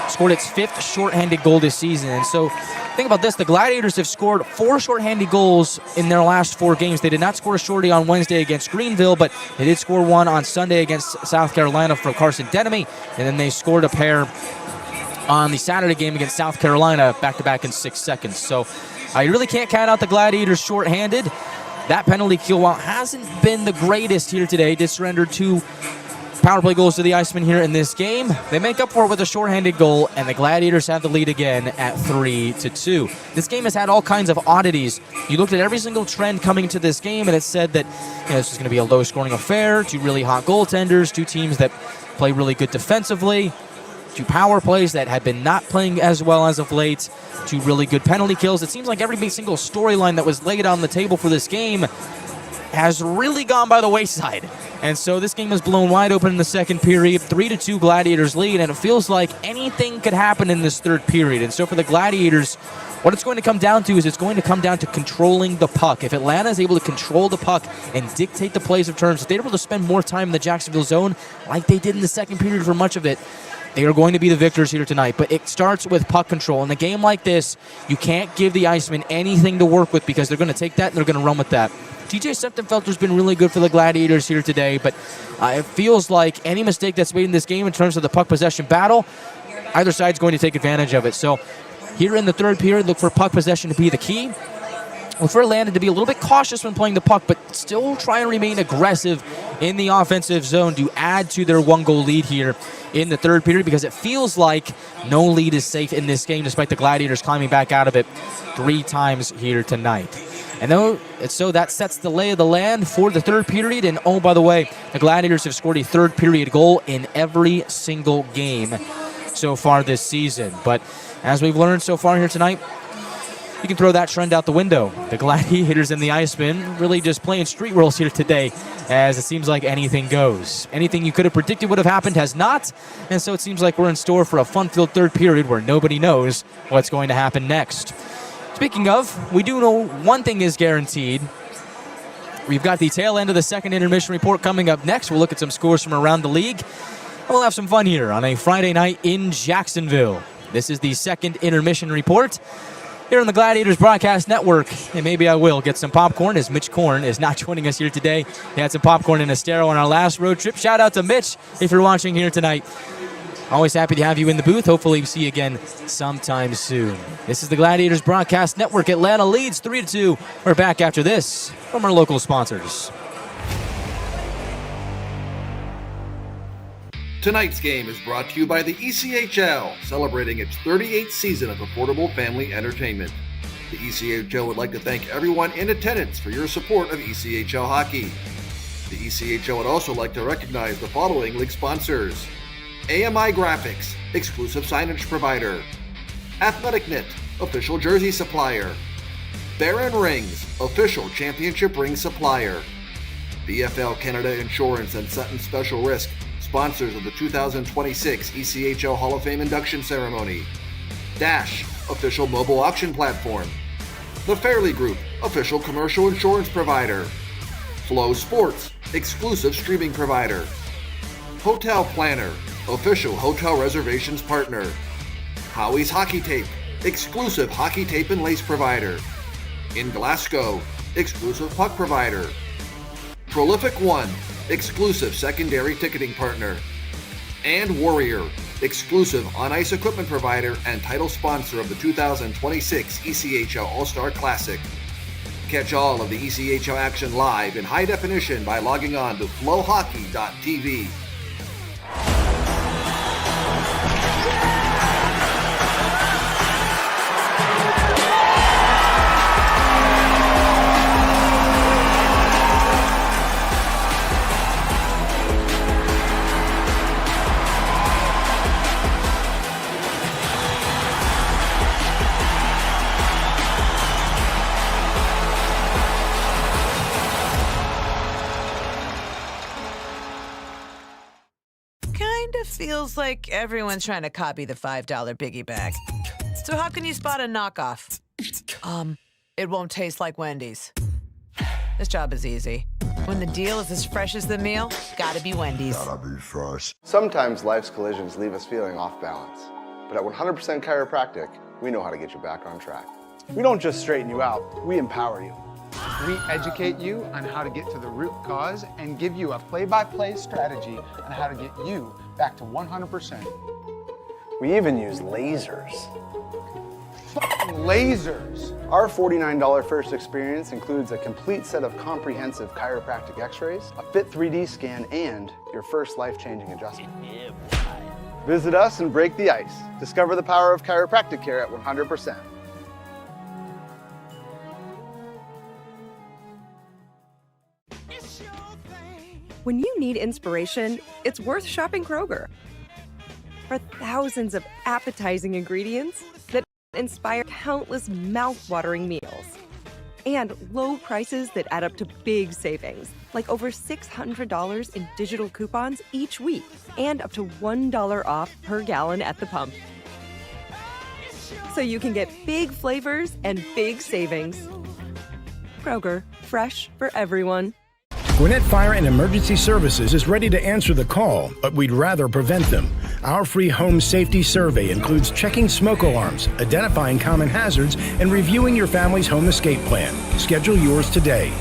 scored its 5th shorthanded goal this season. And so think about this. The Gladiators have scored 4 shorthanded goals in their last 4 games. They did not score a shorty on Wednesday against Greenville, but they did score one on Sunday against South Carolina for Carson Denemy, and then they scored a pair on the Saturday game against South Carolina, back-to-back in 6 seconds. So I really can't count out the Gladiators shorthanded. That penalty kill, while hasn't been the greatest here today, did surrender 2 power play goals to the Icemen here in this game. They make up for it with a shorthanded goal, and the Gladiators have the lead again at 3-2. This game has had all kinds of oddities. You looked at every single trend coming into this game, and it said that this is going to be a low-scoring affair, 2 really hot goaltenders, 2 teams that play really good defensively, 2 power plays that had been not playing as well as of late, 2 really good penalty kills. It seems like every single storyline that was laid on the table for this game has really gone by the wayside. And so this game was blown wide open in the second period. 3-2 Gladiators lead, and it feels like anything could happen in this third period. And so for the Gladiators, what it's going to come down to is it's going to come down to controlling the puck. If Atlanta is able to control the puck and dictate the plays of turns, if they're able to spend more time in the Jacksonville zone like they did in the second period for much of it, they are going to be the victors here tonight. But it starts with puck control. In a game like this, you can't give the Icemen anything to work with, because they're going to take that and they're going to run with that. TJ Septenfelter's been really good for the Gladiators here today, but it feels like any mistake that's made in this game in terms of the puck possession battle, either side's going to take advantage of it. So here in the third period, look for puck possession to be the key. Look for Atlanta to be a little bit cautious when playing the puck, but still try and remain aggressive in the offensive zone to add to their 1-goal lead here in the third period, because it feels like no lead is safe in this game, despite the Gladiators climbing back out of it 3 times here tonight. And so that sets the lay of the land for the third period. And oh, by the way, the Gladiators have scored a third period goal in every single game so far this season. But as we've learned so far here tonight, you can throw that trend out the window. The Gladiators and the Icemen really just playing street rules here today, as it seems like anything goes. Anything you could have predicted would have happened has not, and so it seems like we're in store for a fun-filled third period where nobody knows what's going to happen next. Speaking of, we do know one thing is guaranteed. We've got the tail end of the second intermission report coming up next. We'll look at some scores from around the league. We'll have some fun here on a Friday night in Jacksonville. This is the second intermission report here on the Gladiators Broadcast Network. And maybe I will get some popcorn, as Mitch Korn is not joining us here today. He had some popcorn in Estero on our last road trip. Shout out to Mitch if you're watching here tonight. Always happy to have you in the booth. Hopefully we'll see you again sometime soon. This is the Gladiators Broadcast Network. Atlanta leads 3-2. We're back after this from our local sponsors. Tonight's game is brought to you by the ECHL, celebrating its 38th season of affordable family entertainment. The ECHL would like to thank everyone in attendance for your support of ECHL hockey. The ECHL would also like to recognize the following league sponsors: AMI Graphics, exclusive signage provider; Athletic Knit, official jersey supplier; Baron Rings, official championship ring supplier; BFL Canada Insurance and Sutton Special Risk, sponsors of the 2026 ECHL Hall of Fame induction ceremony; Dash, official mobile auction platform; The Fairley Group, official commercial insurance provider; Flow Sports, exclusive streaming provider; Hotel Planner, official hotel reservations partner; Howie's Hockey Tape, exclusive hockey tape and lace provider; In Glasgow, exclusive puck provider; Prolific One, exclusive secondary ticketing partner; and Warrior, exclusive on-ice equipment provider and title sponsor of the 2026 ECHL All-Star Classic. Catch all of the ECHL action live in high definition by logging on to flowhockey.tv. Feels like everyone's trying to copy the $5 biggie bag. So how can you spot a knockoff? It won't taste like Wendy's. This job is easy. When the deal is as fresh as the meal, gotta be Wendy's. Gotta be fresh. Sometimes life's collisions leave us feeling off balance. But at 100% Chiropractic, we know how to get you back on track. We don't just straighten you out, we empower you. We educate you on how to get to the root cause and give you a play-by-play strategy on how to get you back to 100%. We even use lasers. Lasers! Our $49 first experience includes a complete set of comprehensive chiropractic x-rays, a fit 3D scan, and your first life-changing adjustment. Visit us and break the ice. Discover the power of chiropractic care at 100%. When you need inspiration, it's worth shopping Kroger. For thousands of appetizing ingredients that inspire countless mouth-watering meals. And low prices that add up to big savings, like over $600 in digital coupons each week, and up to $1 off per gallon at the pump. So you can get big flavors and big savings. Kroger, fresh for everyone. Gwinnett Fire and Emergency Services is ready to answer the call, but we'd rather prevent them. Our free home safety survey includes checking smoke alarms, identifying common hazards, and reviewing your family's home escape plan. Schedule yours today.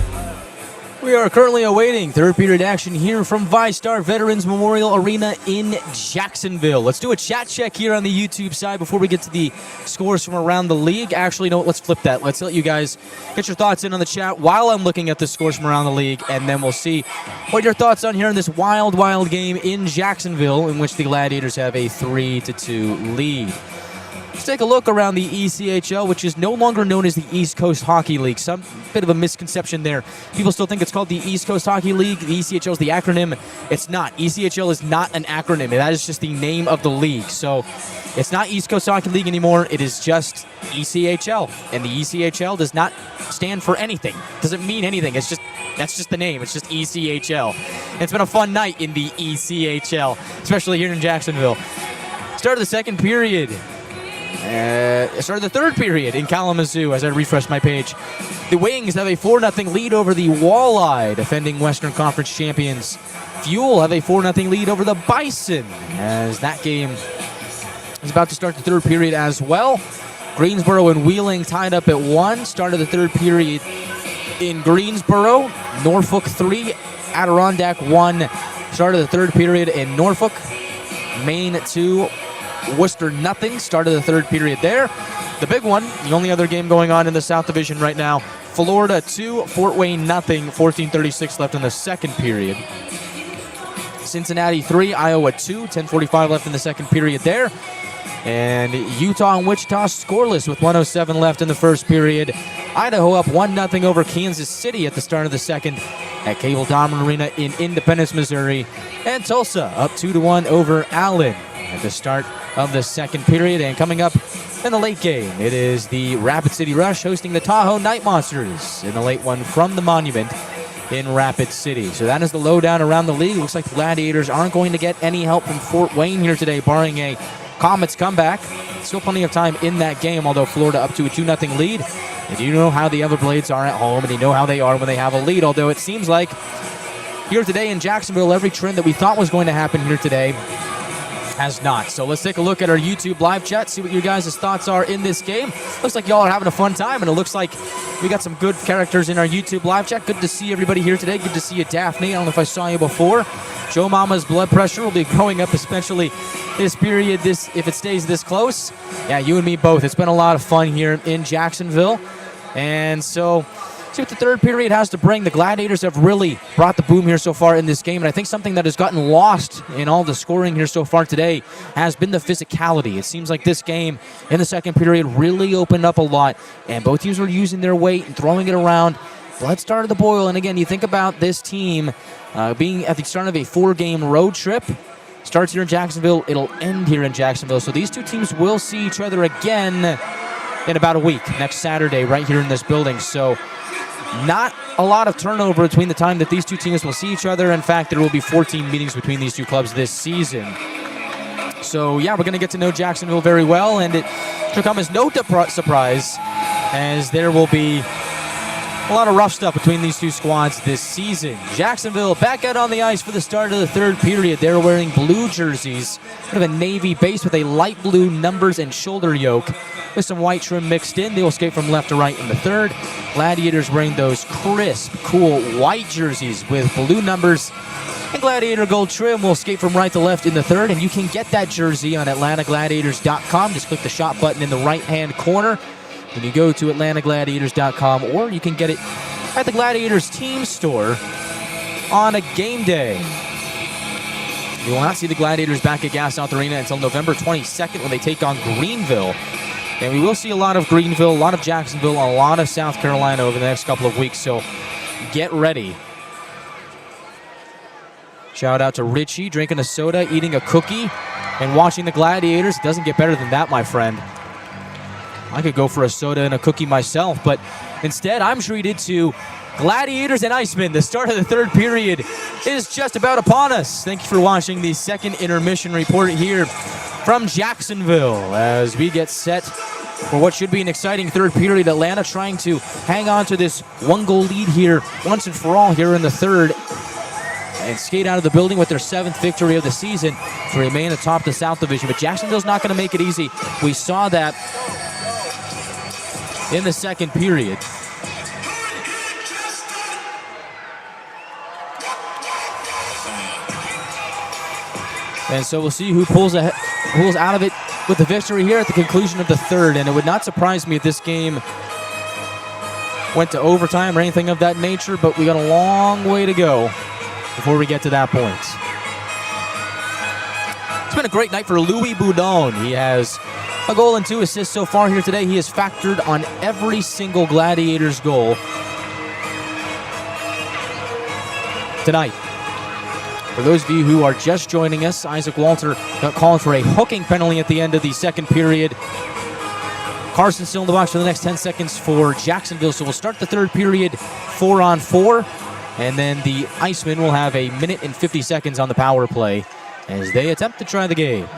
We are currently awaiting third period action here from VyStar Veterans Memorial Arena in Jacksonville. Let's do a chat check here on the YouTube side before we get to the scores from around the league. Actually, no, let's flip that. Let's let you guys get your thoughts in on the chat while I'm looking at the scores from around the league, and then we'll see what your thoughts on here in this wild, wild game in Jacksonville in which the Gladiators have a 3-2 lead. Let's take a look around the ECHL, which is no longer known as the East Coast Hockey League. Some bit of a misconception there. People still think it's called the East Coast Hockey League. The ECHL is the acronym. It's not. ECHL is not an acronym. That is just the name of the league. So it's not East Coast Hockey League anymore. It is just ECHL. And the ECHL does not stand for anything. Doesn't mean anything. It's just that's just the name. It's just ECHL. And it's been a fun night in the ECHL, especially here in Jacksonville. Start of the second period. Started the third period in Kalamazoo as I refresh my page. The Wings have a 4-0 lead over the Walleye, defending Western Conference champions. Fuel have a 4-0 lead over the Bison as that game is about to start the third period as well. Greensboro and Wheeling tied up at 1. Started the third period in Greensboro. Norfolk 3, Adirondack 1. Started the third period in Norfolk. Maine 2, Worcester nothing. Started the third period there. The big one, the only other game going on in the South Division right now, Florida 2, Fort Wayne nothing. 14:36 left in the second period. Cincinnati 3, Iowa 2, 10:45 left in the second period there. And Utah and Wichita scoreless with 1:07 left in the first period. Idaho up 1-0 over Kansas City at the start of the second at Cable Diamond Arena in Independence, Missouri. And Tulsa up 2-1 over Allen at the start of the second period. And coming up in the late game, it is the Rapid City Rush hosting the Tahoe Night Monsters in the late one from the Monument in Rapid City. So that is the lowdown around the league. Looks like the Gladiators aren't going to get any help from Fort Wayne here today, barring a Comets comeback. Still plenty of time in that game, although Florida up to a 2-0 lead. And you know how the Everblades are at home, and you know how they are when they have a lead, although it seems like here today in Jacksonville, every trend that we thought was going to happen here today has not. So let's take a look at our YouTube live chat, see what your guys' thoughts are in this game. Looks like y'all are having a fun time, and it looks like we got some good characters in our YouTube live chat. Good to see everybody here today. Good to see you, Daphne. I don't know if I saw you before. Joe Mama's blood pressure will be going up, especially this period, if it stays this close. Yeah, you and me both. It's been a lot of fun here in Jacksonville. And so, see what the third period has to bring. The Gladiators have really brought the boom here so far in this game, and I think something that has gotten lost in all the scoring here so far today has been the physicality. It seems like this game in the second period really opened up a lot, and both teams were using their weight and throwing it around. Blood started to boil, and again, you think about this team being at the start of a 4-game road trip. Starts here in Jacksonville, it'll end here in Jacksonville. So these two teams will see each other again in about a week, next Saturday, right here in this building. So not a lot of turnover between the time that these two teams will see each other. In fact, there will be 14 meetings between these two clubs this season. So yeah, we're going to get to know Jacksonville very well, and it should come as no surprise as there will be a lot of rough stuff between these two squads this season. Jacksonville back out on the ice for the start of the third period. They're wearing blue jerseys, kind of a navy base with a light blue numbers and shoulder yoke with some white trim mixed in. They will skate from left to right in the third. Gladiators wearing those crisp, cool white jerseys with blue numbers and Gladiator gold trim will skate from right to left in the third. And you can get that jersey on AtlantaGladiators.com. Just click the shop button in the right-hand corner when you go to AtlantaGladiators.com, or you can get it at the Gladiators team store on a game day. You will not see the Gladiators back at Gas South Arena until November 22nd when they take on Greenville. And we will see a lot of Greenville, a lot of Jacksonville, a lot of South Carolina over the next couple of weeks, so get ready. Shout out to Richie, drinking a soda, eating a cookie, and watching the Gladiators. It doesn't get better than that, my friend. I could go for a soda and a cookie myself, but instead I'm treated to Gladiators and Icemen. The start of the third period is just about upon us. Thank you for watching the second intermission report here from Jacksonville as we get set for what should be an exciting third period. Atlanta trying to hang on to this one-goal lead here once and for all here in the third and skate out of the building with their 7th victory of the season to remain atop the South Division. But Jacksonville's not going to make it easy. We saw that in the second period. And so we'll see who pulls out of it with the victory here at the conclusion of the third. And it would not surprise me if this game went to overtime or anything of that nature, but we got a long way to go before we get to that point. It's been a great night for Louis Boudon. He has a goal and 2 assists so far here today. He has factored on every single Gladiators goal tonight. For those of you who are just joining us, Isaac Walter got called for a hooking penalty at the end of the second period. Carson still in the box for the next 10 seconds for Jacksonville. So we'll start the third period 4-on-4. And then the Icemen will have a minute and 50 seconds on the power play as they attempt to try the game.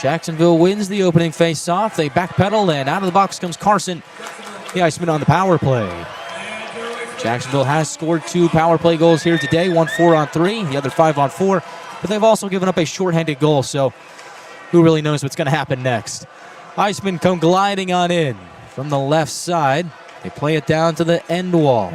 Jacksonville wins the opening face-off. They backpedal, and out of the box comes Carson, the Iceman on the power play. Jacksonville has scored 2 power play goals here today, one 4-on-3, the other 5-on-4, but they've also given up a shorthanded goal, so who really knows what's going to happen next. Icemen come gliding on in from the left side. They play it down to the end wall.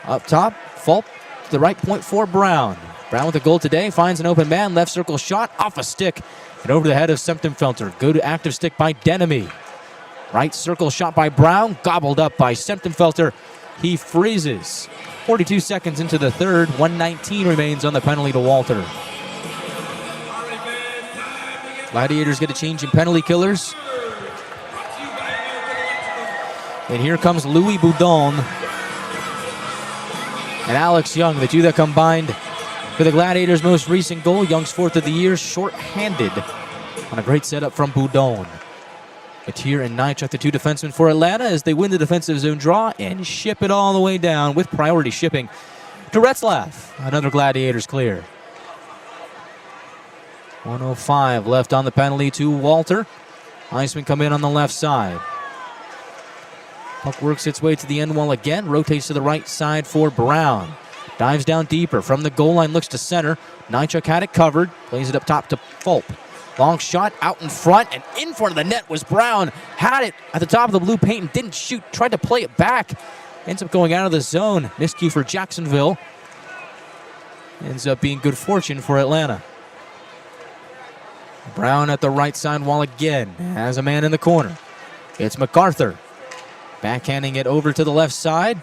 Up top, Fulp to the right point for Brown. Brown with a goal today, finds an open man, left circle shot, off a stick, and over the head of Semptimphelter. Go to active stick by Denemy. Right circle shot by Brown, gobbled up by Semptimphelter. He freezes. 42 seconds into the third, 1:19 remains on the penalty to Walter. Gladiators get a change in penalty killers. And here comes Louis Boudon and Alex Young, the two that combined for the Gladiators' most recent goal. Young's 4th of the year, short-handed on a great setup from Boudon. Matier and Nychuk, the 2 defensemen for Atlanta, as they win the defensive zone draw and ship it all the way down with priority shipping to Retzlaff. Another Gladiators clear. 1:05 left on the penalty to Walter. Icemen come in on the left side. Puck works its way to the end wall again, rotates to the right side for Brown. Dives down deeper from the goal line, looks to center. Nychuk had it covered, plays it up top to Fulp. Long shot out in front, and in front of the net was Brown. Had it at the top of the blue paint and didn't shoot, tried to play it back. Ends up going out of the zone. Miscue for Jacksonville. Ends up being good fortune for Atlanta. Brown at the right side wall again, has a man in the corner. It's MacArthur. Backhanding it over to the left side.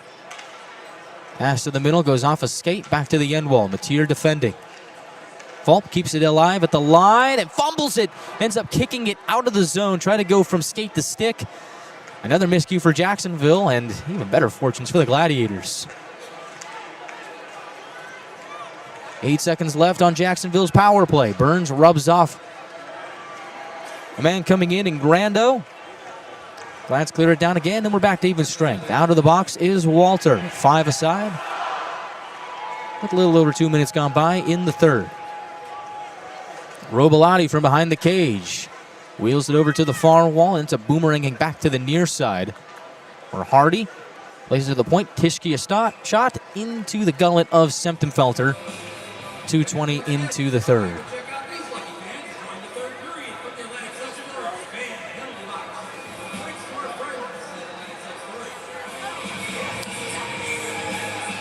Pass to the middle, goes off a skate, back to the end wall. Matier defending. Fulp keeps it alive at the line and fumbles it. Ends up kicking it out of the zone, trying to go from skate to stick. Another miscue for Jacksonville, and even better fortunes for the Gladiators. 8 seconds left on Jacksonville's power play. Burns rubs off a man coming in Grando. Glats clear it down again, then we're back to even strength. Out of the box is Walter. 5 aside. With a little over 2 minutes gone by in the third. Robilotti from behind the cage. Wheels it over to the far wall, ends up boomeranging back to the near side. Where Hardy plays it to the point. Tischke a shot into the gullet of Semptimphelter. 2:20 into the third.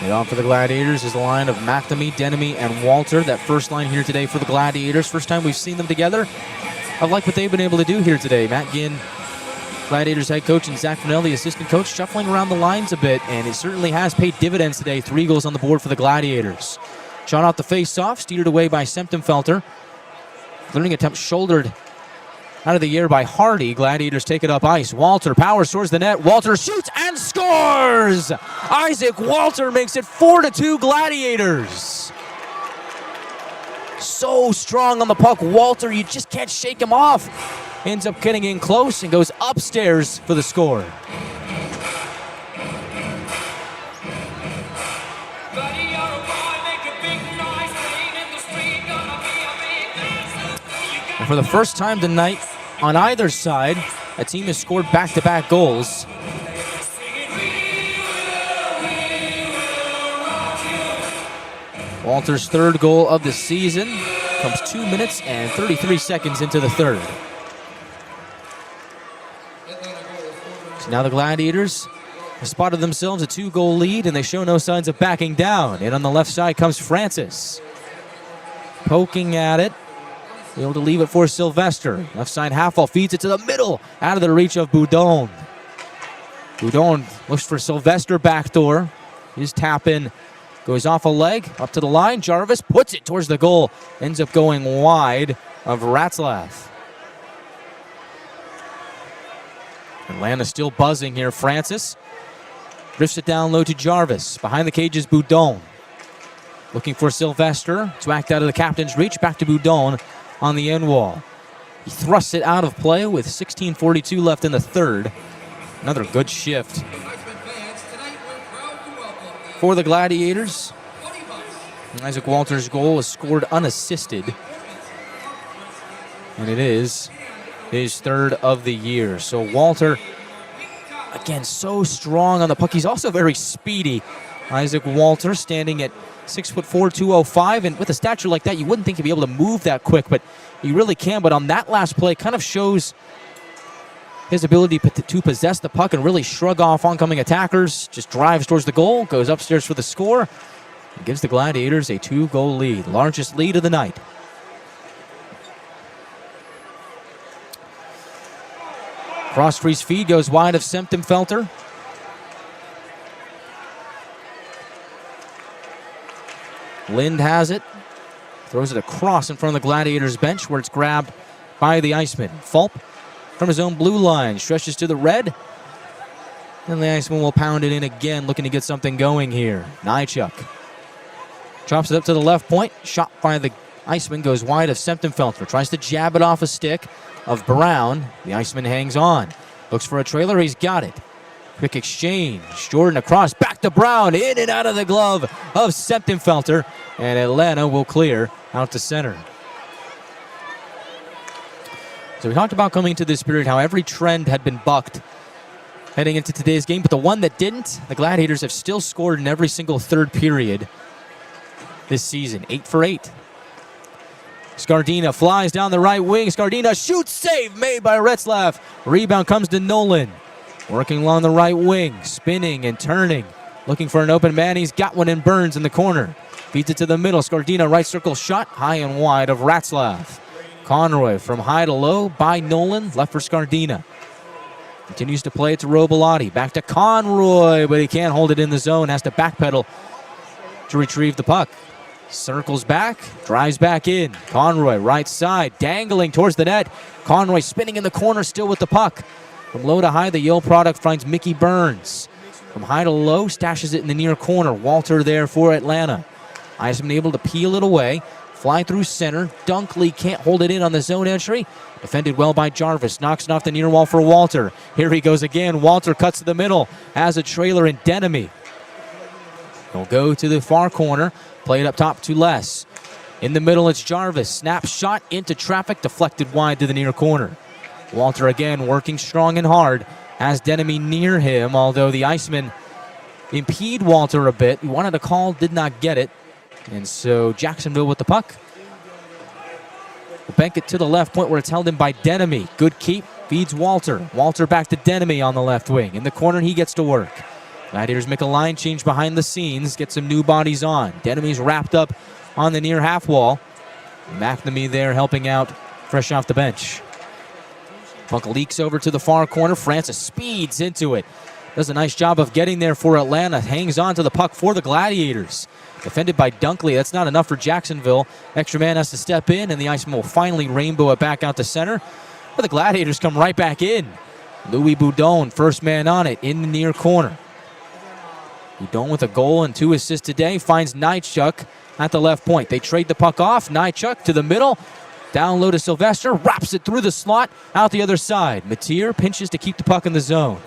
And on for the Gladiators is the line of McNamee, Denemy, and Walter. That first line here today for the Gladiators. First time we've seen them together. I like what they've been able to do here today. Matt Ginn, Gladiators head coach, and Zach Fennell, the assistant coach, shuffling around the lines a bit, and it certainly has paid dividends today. 3 goals on the board for the Gladiators. Shot off the face-off, steered away by Semptimphelter. Learning attempt shouldered out of the air by Hardy. Gladiators take it up ice. Walter powers towards the net. Walter shoots and scores! Isaac Walter makes it 4-2 Gladiators. So strong on the puck. Walter, you just can't shake him off. Ends up getting in close and goes upstairs for the score. And for the first time tonight, on either side, a team has scored back-to-back goals. Walter's 3rd goal of the season comes 2 minutes and 33 seconds into the third. So now the Gladiators have spotted themselves a 2-goal lead, and they show no signs of backing down. And on the left side comes Francis. Poking at it. Able to leave it for Sylvester. Left side half-wall feeds it to the middle, out of the reach of Boudon. Boudon looks for Sylvester backdoor. His tap-in goes off a leg, up to the line. Jarvis puts it towards the goal. Ends up going wide of Ratzlaff. Atlanta still buzzing here. Francis drifts it down low to Jarvis. Behind the cage is Boudon. Looking for Sylvester. It's whacked out of the captain's reach. Back to Boudon on the end wall. He thrusts it out of play with 16:42 left in the third. Another good shift for the Gladiators. Isaac Walter's goal is scored unassisted. And it is his third of the year. So Walter, again, so strong on the puck. He's also very speedy. Isaac Walter standing at 6'4", 205, and with a stature like that, you wouldn't think he'd be able to move that quick, but he really can. But on that last play, kind of shows his ability to possess the puck and really shrug off oncoming attackers. Just drives towards the goal, goes upstairs for the score, and gives the Gladiators a 2-goal lead, largest lead of the night. Cross-freeze feed goes wide of Semptimfelter. Lind has it. Throws it across in front of the Gladiators bench where it's grabbed by the Iceman. Fulp from his own blue line stretches to the red. And the Iceman will pound it in again, looking to get something going here. Nychuk chops it up to the left point. Shot by the Iceman goes wide of Semptimfelter. Tries to jab it off a stick of Brown. The Iceman hangs on. Looks for a trailer. He's got it. Quick exchange. Jordan across. Back to Brown. In and out of the glove of Semptimfelter. And Atlanta will clear out to center. So we talked about coming into this period how every trend had been bucked heading into today's game. But the one that didn't, the Gladiators have still scored in every single third period this season. 8 for 8. Skardina flies down the right wing. Skardina shoots, save made by Retzlaff. Rebound comes to Nolan. Working along the right wing, spinning and turning. Looking for an open man. He's got one in Burns in the corner. Feeds it to the middle. Skardina right circle shot. High and wide of Retzlaff. Conroy from high to low by Nolan. Left for Skardina. Continues to play it to Robilotti. Back to Conroy, but he can't hold it in the zone. Has to backpedal to retrieve the puck. Circles back, drives back in. Conroy, right side, dangling towards the net. Conroy spinning in the corner, still with the puck. From low to high, the Yale product finds Mickey Burns. From high to low, stashes it in the near corner. Walter there for Atlanta. Iceman able to peel it away. Fly through center. Dunkley can't hold it in on the zone entry. Defended well by Jarvis. Knocks it off the near wall for Walter. Here he goes again. Walter cuts to the middle. Has a trailer in Denemy. He'll go to the far corner. Play it up top to Les. In the middle, it's Jarvis. Snap shot into traffic. Deflected wide to the near corner. Walter again working strong and hard. Has Denemy near him, although the Icemen impede Walter a bit. He wanted a call, did not get it. And so Jacksonville with the puck. Will bank it to the left point where it's held in by Denemy. Good keep. Feeds Walter. Walter back to Denemy on the left wing. In the corner, he gets to work. Gladiators make a line change behind the scenes. Get some new bodies on. Denemy's wrapped up on the near half wall. McNamee there helping out fresh off the bench. Puck leaks over to the far corner. Francis speeds into it. Does a nice job of getting there for Atlanta. Hangs on to the puck for the Gladiators. Defended by Dunkley. That's not enough for Jacksonville. Extra man has to step in, and the Iceman will finally rainbow it back out to center. But the Gladiators come right back in. Louis Boudon, first man on it, in the near corner. Boudon with a goal and 2 assists today. Finds Nychuk at the left point. They trade the puck off. Nychuk to the middle. Down low to Sylvester. Wraps it through the slot. Out the other side. Mateer pinches to keep the puck in the zone.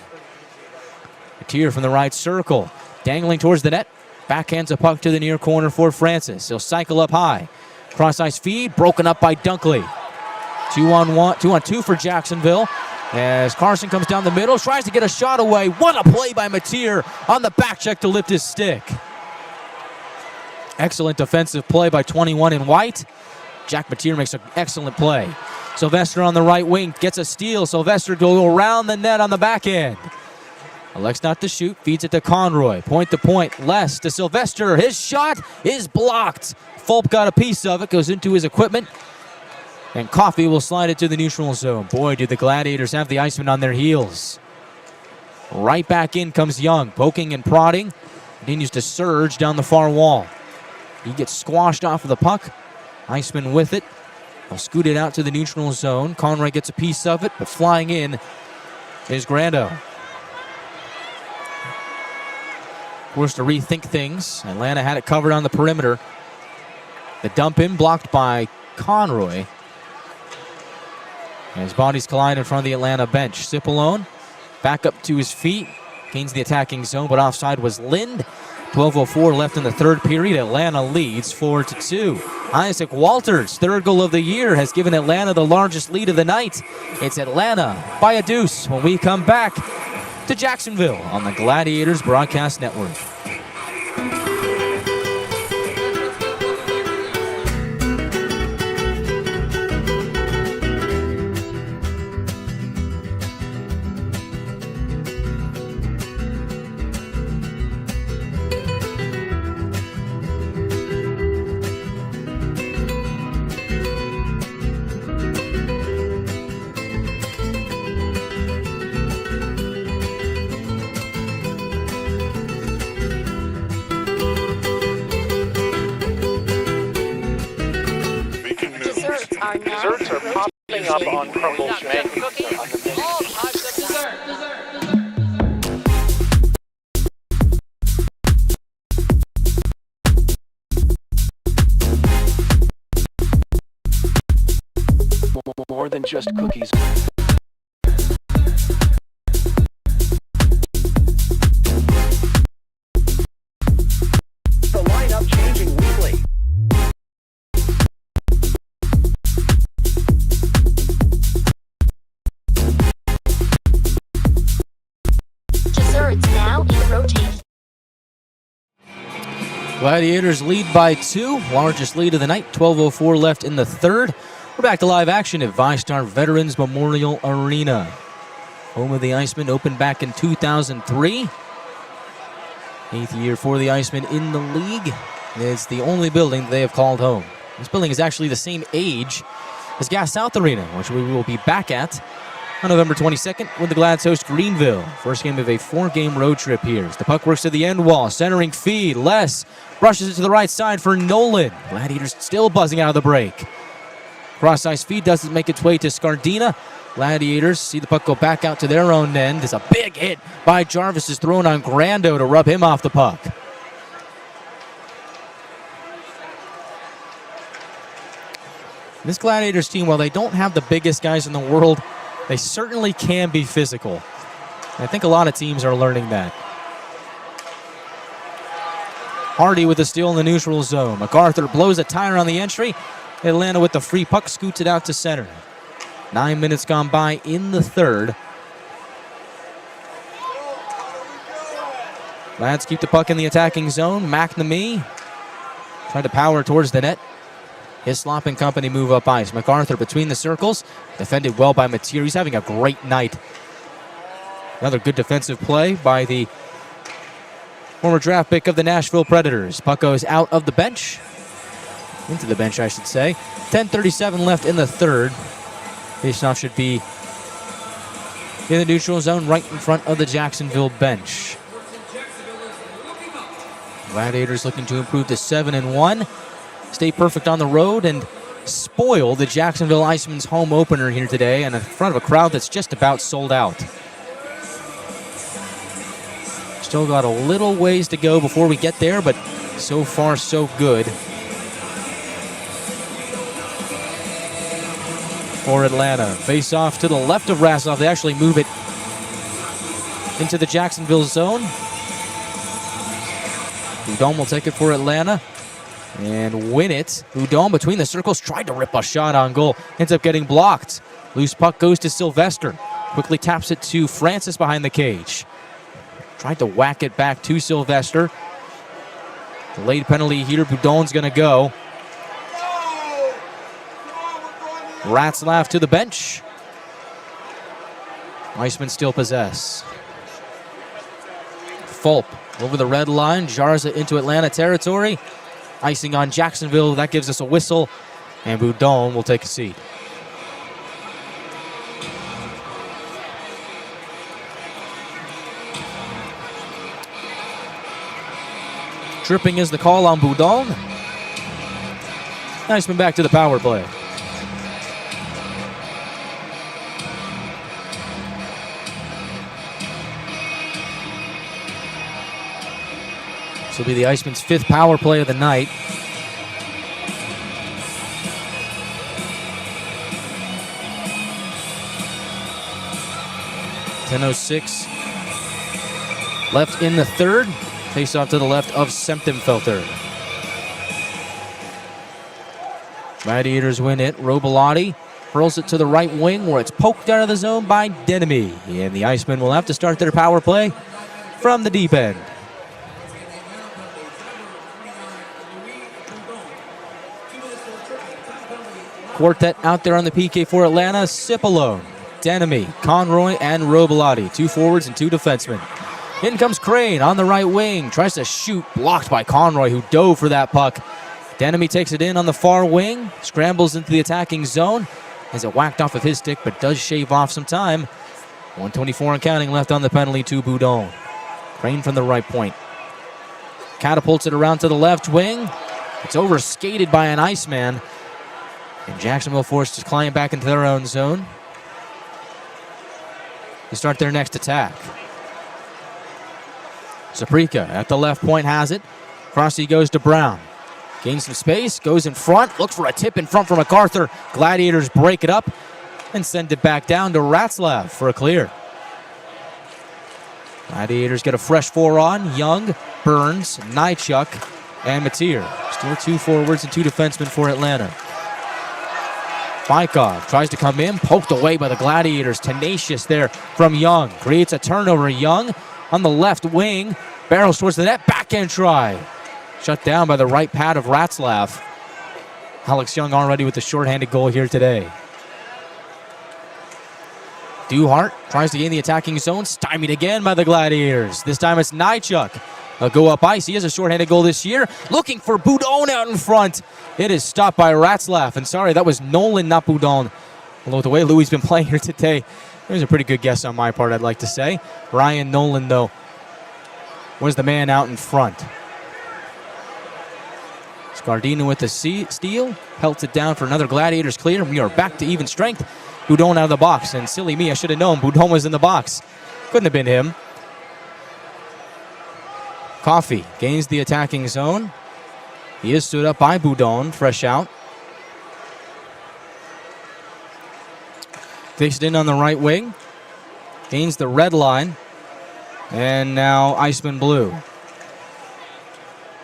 Mateer from the right circle. Dangling towards the net. Backhands a puck to the near corner for Francis. He'll cycle up high. Cross-ice feed. Broken up by Dunkley. 2-on-2 for Jacksonville. As Carson comes down the middle. Tries to get a shot away. What a play by Mateer on the back check to lift his stick. Excellent defensive play by 21 in white. Jack Mateer makes an excellent play. Sylvester on the right wing gets a steal. Sylvester go around the net on the back end. Elects not to shoot, feeds it to Conroy. Point to point, Les to Sylvester. His shot is blocked. Fulp got a piece of it, goes into his equipment. And Coffey will slide it to the neutral zone. Boy, do the Gladiators have the Icemen on their heels. Right back in comes Young, poking and prodding. Continues to surge down the far wall. He gets squashed off of the puck. Iceman with it. He'll scoot it out to the neutral zone. Conroy gets a piece of it, but flying in is Grando. Forced to rethink things. Atlanta had it covered on the perimeter. The dump in blocked by Conroy. And his bodies collide in front of the Atlanta bench. Cipollone back up to his feet. Gains the attacking zone, but offside was Lind. 12:04 left in the third period. Atlanta leads 4-2. Isaac Walters, third goal of the year, has given Atlanta the largest lead of the night. It's Atlanta by a deuce when we come back to Jacksonville on the Gladiators Broadcast Network. Desserts are popping up on Crumble's menu. All types of dessert. More than just cookies. The lineup changing weekly. Desserts now in rotation. Gladiators lead by 2, largest lead of the night. 12:04 left in the third. We're back to live action at VyStar Veterans Memorial Arena. Home of the Icemen, opened back in 2003. 8th year for the Icemen in the league. It's the only building they have called home. This building is actually the same age as Gas South Arena, which we will be back at on November 22nd when the Glads host Greenville. First game of a 4-game road trip here. As the puck works to the end wall, centering feed. Les brushes it to the right side for Nolan. Gladiators still buzzing out of the break. Cross-ice feed doesn't make its way to Scardina. Gladiators see the puck go back out to their own end. There's a big hit by Jarvis, is thrown on Grando to rub him off the puck. This Gladiators team, while they don't have the biggest guys in the world, they certainly can be physical. I think a lot of teams are learning that. Hardy with a steal in the neutral zone. MacArthur blows a tire on the entry. Atlanta with the free puck scoots it out to center. 9 minutes gone by in the third. Lads keep the puck in the attacking zone. McNamee tried to power towards the net. Hislop and company move up ice. MacArthur between the circles. Defended well by Mateer. He's having a great night. Another good defensive play by the former draft pick of the Nashville Predators. Puck goes out of the bench. Into the bench, I should say. 10:37 left in the third. Faceoff should be in the neutral zone right in front of the Jacksonville bench. Gladiators looking to improve to 7-1. Stay perfect on the road and spoil the Jacksonville Icemen's home opener here today and in front of a crowd that's just about sold out. Still got a little ways to go before we get there, but so far so good for Atlanta. Face off to the left of Rassoff. They actually move it into the Jacksonville zone. Boudon will take it for Atlanta and win it. Boudon between the circles tried to rip a shot on goal. Ends up getting blocked. Loose puck goes to Sylvester. Quickly taps it to Francis behind the cage. Tried to whack it back to Sylvester. Delayed penalty here. Boudon's going to go. Ratzlaff to the bench. Icemen still possess. Fulp over the red line. Jarza into Atlanta territory. Icing on Jacksonville. That gives us a whistle. And Boudon will take a seat. Tripping is the call on Boudon. Icemen back to the power play. This will be the Icemen's 5th power play of the night. .10:06 left in the third. Face off to the left of Semptimfelter. Gladiators win it. Robilotti hurls it to the right wing where it's poked out of the zone by Denemy. And the Icemen will have to start their power play from the deep end. Quartet out there on the PK for Atlanta. Cipolone, Denemy, Conroy, and Robilotti. 2 forwards and 2 defensemen. In comes Crane on the right wing. Tries to shoot, blocked by Conroy, who dove for that puck. Denemy takes it in on the far wing. Scrambles into the attacking zone. Has it whacked off of his stick, but does shave off some time. 124 and counting left on the penalty to Boudon. Crane from the right point. Catapults it around to the left wing. It's over-skated by an Iceman. And Jacksonville forced to climb back into their own zone to start their next attack. Saprika at the left point has it. Crossy goes to Brown. Gains some space, goes in front, looks for a tip in front from MacArthur. Gladiators break it up and send it back down to Ratzlaff for a clear. Gladiators get a fresh 4 on. Young, Burns, Nychuk, and Mateer. Still 2 forwards and 2 defensemen for Atlanta. Bykov tries to come in, poked away by the Gladiators. Tenacious there from Young. Creates a turnover. Young on the left wing. Barrels towards the net. Backhand try. Shut down by the right pad of Ratzlaff. Alex Young already with the shorthanded goal here today. Duhart tries to gain the attacking zone. Stymied again by the Gladiators. This time it's Nychuk. A go up ice. He has a shorthanded goal this year. Looking for Boudon out in front. It is stopped by Ratzlaff. And sorry, that was Nolan, not Boudon. Although the way Louis has been playing here today, it was a pretty good guess on my part, I'd like to say. Ryan Nolan, though, was the man out in front. Scardino with the steal. Pelts it down for another Gladiators clear. And we are back to even strength. Boudon out of the box. And silly me, I should have known Boudon was in the box. Couldn't have been him. Coffey gains the attacking zone. He is stood up by Boudon, fresh out. Takes it in on the right wing. Gains the red line. And now Iceman blue.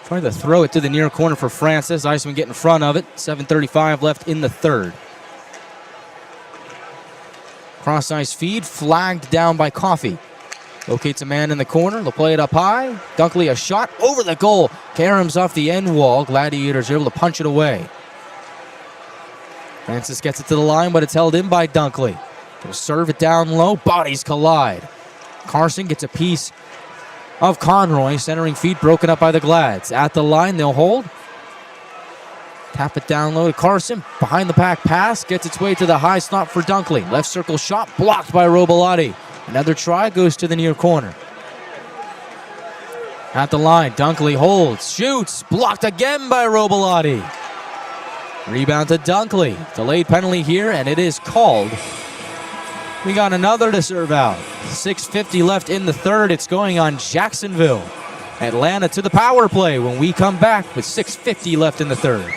Trying to throw it to the near corner for Francis. Iceman get in front of it. 7:35 left in the third. Cross ice feed, flagged down by Coffey. Locates a man in the corner. They'll play it up high. Dunkley a shot over the goal. Karam's off the end wall. Gladiators are able to punch it away. Francis gets it to the line, but it's held in by Dunkley. They'll serve it down low. Bodies collide. Carson gets a piece of Conroy. Centering feed broken up by the Glads. At the line, they'll hold. Tap it down low to Carson. Behind the pack pass. Gets its way to the high slot for Dunkley. Left circle shot blocked by Robilotti. Another try goes to the near corner. At the line, Dunkley holds, shoots, blocked again by Robilotti. Rebound to Dunkley. Delayed penalty here, and it is called. We got another to serve out. 6:50 left in the third. It's going on Jacksonville. Atlanta to the power play when we come back with 6:50 left in the third.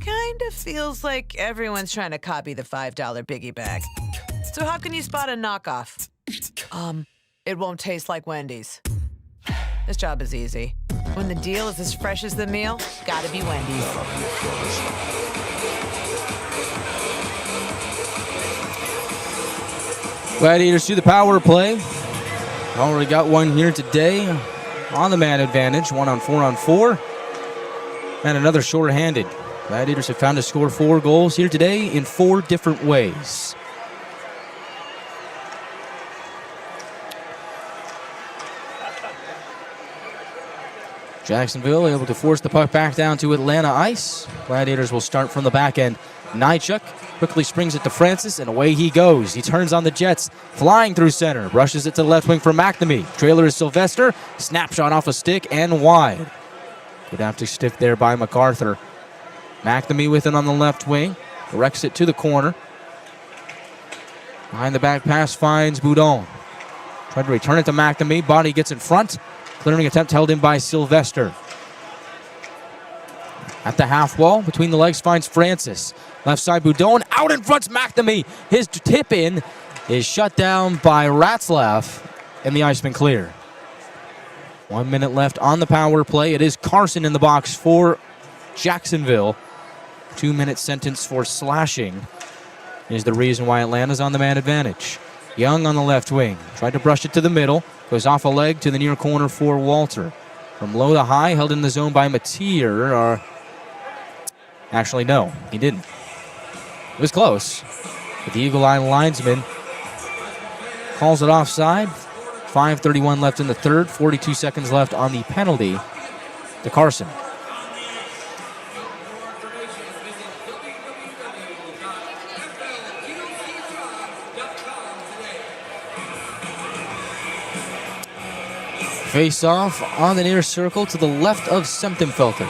Kind of feels like everyone's trying to copy the $5 biggie bag. So how can you spot a knockoff? It won't taste like Wendy's. This job is easy. When the deal is as fresh as the meal, gotta be Wendy's. Gladiators to the power play. Already got one here today on the man advantage. 1 on 4 on 4. And another shorthanded. Gladiators have found to score 4 goals here today in 4 different ways. Jacksonville able to force the puck back down to Atlanta ice. Gladiators will start from the back end. Nychuk quickly springs it to Francis, and away he goes. He turns on the Jets, flying through center, brushes it to the left wing for McNamee. Trailer is Sylvester, snapshot off a stick and wide. Good after stick there by MacArthur. McNamee with it on the left wing, directs it to the corner. Behind the back pass finds Boudon. Tried to return it to McNamee, body gets in front. Clearing attempt held in by Sylvester. At the half wall, between the legs finds Francis. Left side Boudon, out in front McNamee. His tip in is shut down by Ratzlaff, and the Icemen clear. 1 minute left on the power play. It is Carson in the box for Jacksonville. 2-minute sentence for slashing is the reason why Atlanta's on the man advantage. Young on the left wing. Tried to brush it to the middle. Goes off a leg to the near corner for Walter. From low to high, held in the zone by Mateer. Actually, no, he didn't. It was close. But the Eagle Eye linesman calls it offside. 5:31 left in the third. 42 seconds left on the penalty to Carson. Face off on the near circle to the left of Semtenfelter.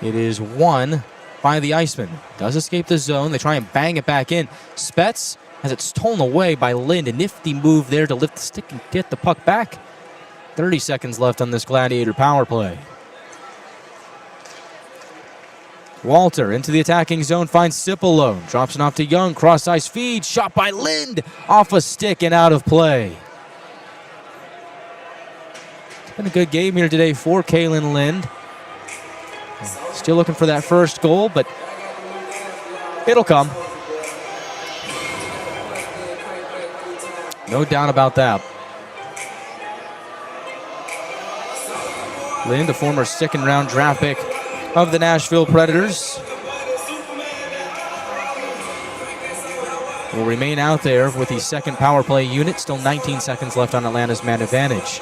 It is won by the Icemen. Does escape the zone. They try and bang it back in. Spets has it stolen away by Lind. A nifty move there to lift the stick and get the puck back. 30 seconds left on this Gladiator power play. Walter into the attacking zone, finds Cipollone. Drops it off to Young, cross-ice feed, shot by Lind, off a stick and out of play. It's been a good game here today for Kalen Lind. Still looking for that first goal, but it'll come. No doubt about that. Lind, the former second-round draft pick of the Nashville Predators, will remain out there with the second power play unit. Still 19 seconds left on Atlanta's man advantage.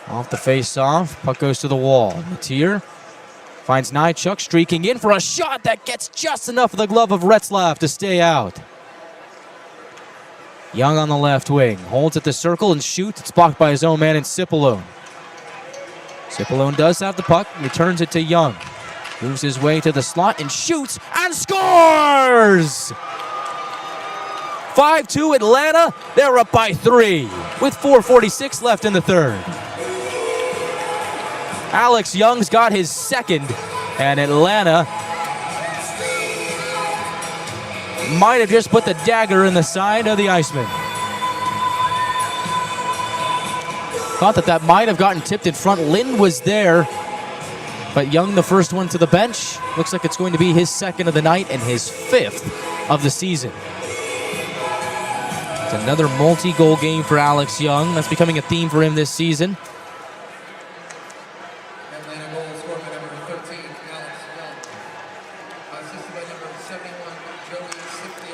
Off the face-off, puck goes to the wall. Mateer finds Nychuk streaking in for a shot that gets just enough of the glove of Retzlaff to stay out. Young on the left wing, holds at the circle and shoots. It's blocked by his own man in Cipollone. Cipollone does have the puck, returns it to Young. Moves his way to the slot and shoots and scores! 5-2 Atlanta, they're up by 3 with 4:46 left in the third. Alex Young's got his second, and Atlanta might have just put the dagger in the side of the Icemen. Thought that might have gotten tipped in front. Lind was there, but Young, the first one to the bench. Looks like it's going to be his second of the night and his 5th of the season. It's another multi-goal game for Alex Young. That's becoming a theme for him this season.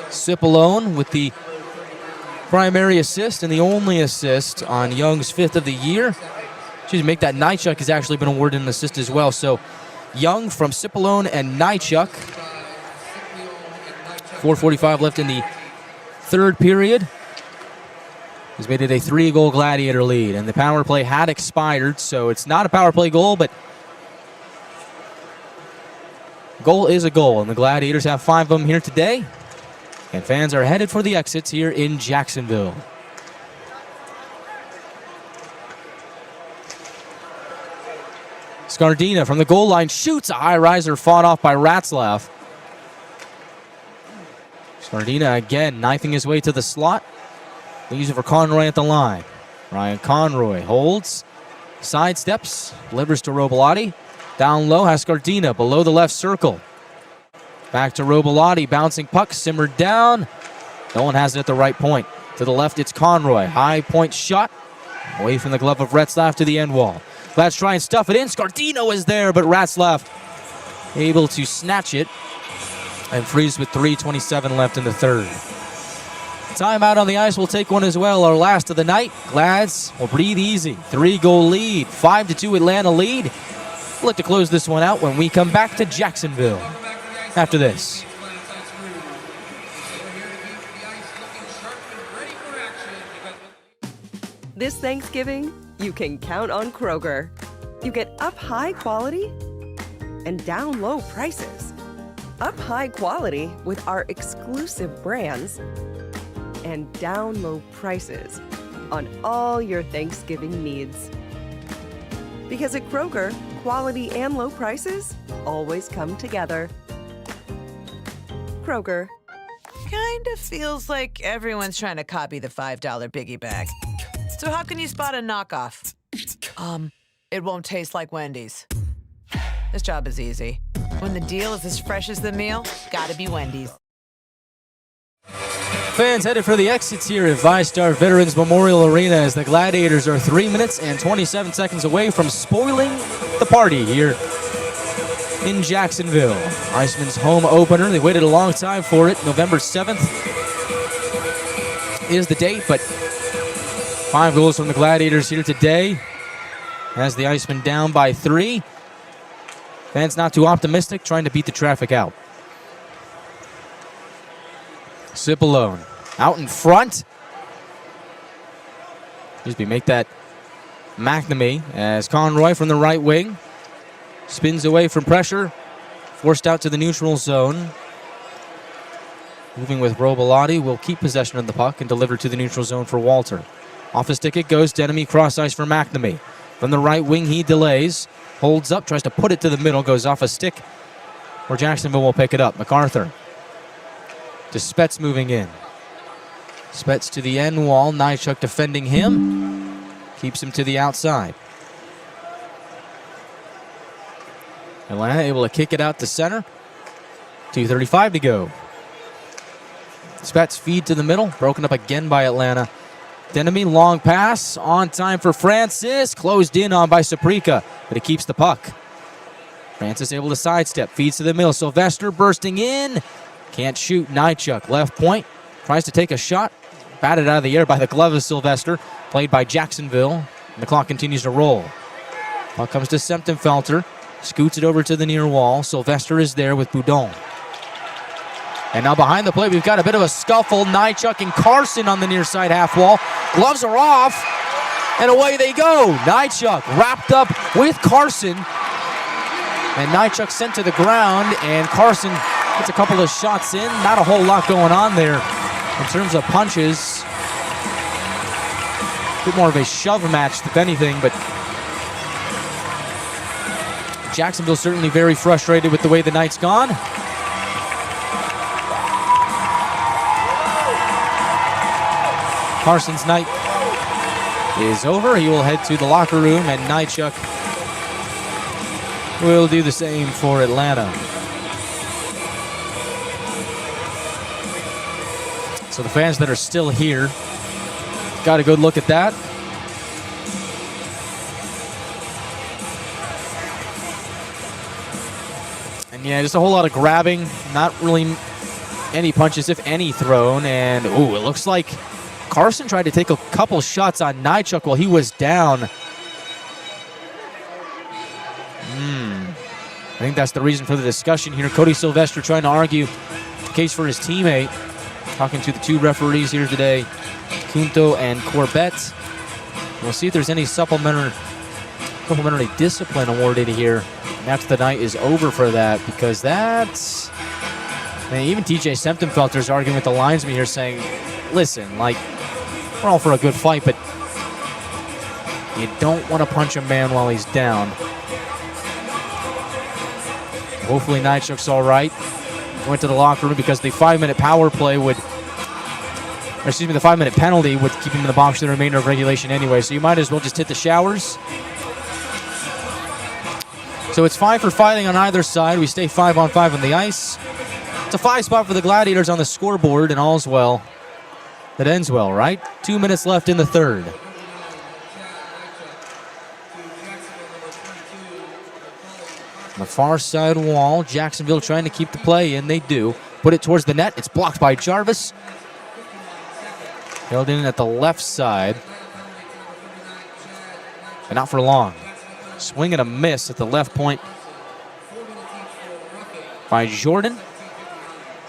Cipollone with the primary assist and the only assist on Young's 5th of the year. Make that Nychuk has actually been awarded an assist as well. So Young from Cipollone and Nychuk. 4:45 left in the third period. He's made it a 3-goal Gladiator lead, and the power play had expired, so it's not a power play goal, but goal is a goal, and the Gladiators have 5 of them here today. And fans are headed for the exits here in Jacksonville. Scardina from the goal line shoots. A high riser fought off by Ratzlaff. Scardina again knifing his way to the slot. Leaves it for Conroy at the line. Ryan Conroy holds, sidesteps, delivers to Robilotti. Down low has Scardina below the left circle. Back to Robilotti, bouncing puck, simmered down. No one has it at the right point. To the left, it's Conroy. High point shot. Away from the glove of Retzlaff to the end wall. Let's try and stuff it in. Scardino is there, but Retzlaff able to snatch it and freeze with 3:27 left in the third. Timeout on the ice. We'll take one as well. Our last of the night. Glads will breathe easy. 3-goal lead. 5-2 Atlanta lead. We'll look to close this one out when we come back to Jacksonville after this. This Thanksgiving, you can count on Kroger. You get up high quality and down low prices. Up high quality with our exclusive brands and down low prices on all your Thanksgiving needs. Because at Kroger, quality and low prices always come together. Kroger. Kind of feels like everyone's trying to copy the $5 biggie bag. So how can you spot a knockoff? It won't taste like Wendy's. This job is easy. When the deal is as fresh as the meal, gotta be Wendy's. Fans headed for the exits here at VyStar Veterans Memorial Arena as the Gladiators are 3 minutes and 27 seconds away from spoiling the party here in Jacksonville. Icemen's home opener. They waited a long time for it. November 7th is the date, but 5 goals from the Gladiators here today as the Icemen down by 3. Fans not too optimistic, trying to beat the traffic out. Cipollone out in front. Make that McNamee as Conroy from the right wing spins away from pressure, forced out to the neutral zone. Moving with Robilotti, will keep possession of the puck and deliver to the neutral zone for Walter. Off his stick it goes, Denemy cross ice for McNamee. From the right wing he delays, holds up, tries to put it to the middle, goes off a stick where Jacksonville will pick it up. MacArthur to Spets moving in. Spets to the end wall, Nychuk defending him, keeps him to the outside. Atlanta able to kick it out to center. 2:35 to go. Spets feed to the middle, broken up again by Atlanta. Denemy, long pass, on time for Francis, closed in on by Saprika, but he keeps the puck. Francis able to sidestep, feeds to the middle, Sylvester bursting in, can't shoot, Nychuk, left point, tries to take a shot, batted out of the air by the glove of Sylvester, played by Jacksonville, and the clock continues to roll. Puck comes to Semptenfelter, scoots it over to the near wall, Sylvester is there with Boudon. And now behind the plate, we've got a bit of a scuffle. Nychuk and Carson on the near side half wall. Gloves are off, and away they go. Nychuk wrapped up with Carson. And Nychuk sent to the ground, and Carson gets a couple of shots in. Not a whole lot going on there in terms of punches. A bit more of a shove match, if anything, but Jacksonville certainly very frustrated with the way the night's gone. Carson's night is over. He will head to the locker room, and Nychuk will do the same for Atlanta. So the fans that are still here got a good look at that. And yeah, just a whole lot of grabbing, not really any punches, if any, thrown. And ooh, it looks like Carson tried to take a couple shots on Nychuk while he was down. I think that's the reason for the discussion here. Cody Sylvester trying to argue the case for his teammate. Talking to the 2 referees here today, Kunto and Corbett. We'll see if there's any supplementary discipline awarded here after the night is over for that, because that's... I mean, even TJ Semptenfelter's arguing with the linesman here saying, listen, like, we're all for a good fight, but you don't want to punch a man while he's down. Hopefully Nychuk's all right. Went to the locker room because the 5-minute power play would, or excuse me, the 5-minute penalty would keep him in the box for the remainder of regulation anyway, so you might as well just hit the showers. So it's 5 for fighting on either side. We stay 5-on-5 on the ice. It's a 5 spot for the Gladiators on the scoreboard, and all's well that ends well, right? 2 minutes left in the third. On the far side wall, Jacksonville trying to keep the play in. They do. Put it towards the net. It's blocked by Jarvis. Held in at the left side. But not for long. Swing and a miss at the left point by Jordan.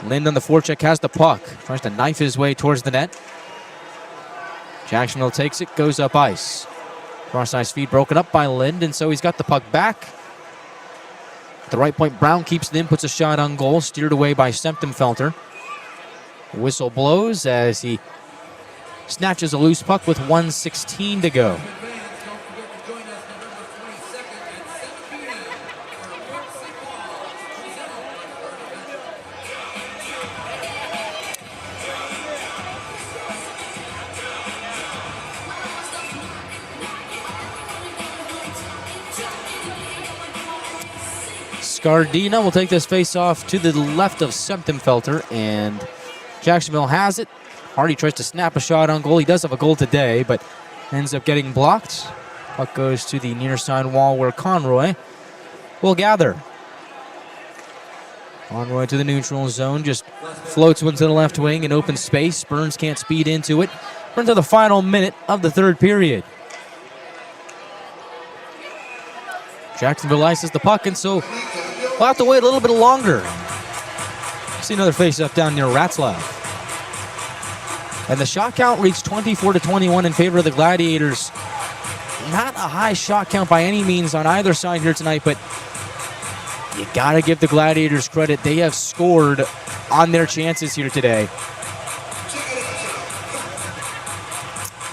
Lind on the forecheck has the puck. Tries to knife his way towards the net. Jacksonville takes it, goes up ice. Cross-ice feed broken up by Lind, and so he's got the puck back. At the right point, Brown keeps it in, puts a shot on goal, steered away by Semptimfelter. Whistle blows as he snatches a loose puck with 1:16 to go. Scardina will take this face-off to the left of Semptimfelter, and Jacksonville has it. Hardy tries to snap a shot on goal. He does have a goal today, but ends up getting blocked. Puck goes to the near side wall where Conroy will gather. Conroy to the neutral zone, just floats one to the left wing in open space. Burns can't speed into it. We're into the final minute of the third period. Jacksonville ices the puck, and so we'll have to wait a little bit longer. See another face-up down near Ratzlaff. And the shot count reached 24-21 in favor of the Gladiators. Not a high shot count by any means on either side here tonight, but you got to give the Gladiators credit. They have scored on their chances here today.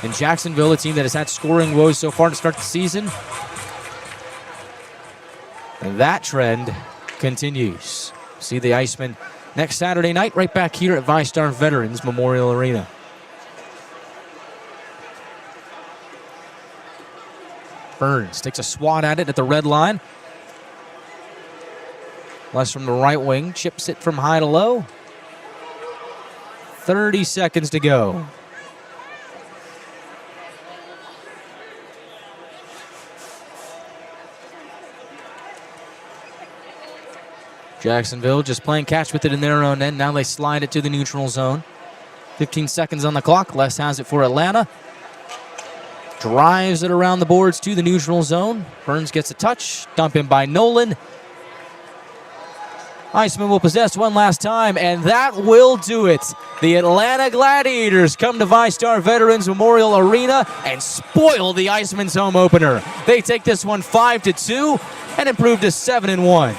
And Jacksonville, a team that has had scoring woes so far to start the season, and that trend continues. See the Icemen next Saturday night right back here at VyStar Veterans Memorial Arena. Burns takes a swat at it at the red line. Less from the right wing, chips it from high to low. 30 seconds to go. Jacksonville just playing catch with it in their own end. Now they slide it to the neutral zone. 15 seconds on the clock. Les has it for Atlanta. Drives it around the boards to the neutral zone. Burns gets a touch. Dump in by Nolan. Iceman will possess one last time, and that will do it. The Atlanta Gladiators come to VyStar Veterans Memorial Arena and spoil the Icemen's home opener. They take this one 5-2 and improve to 7-1.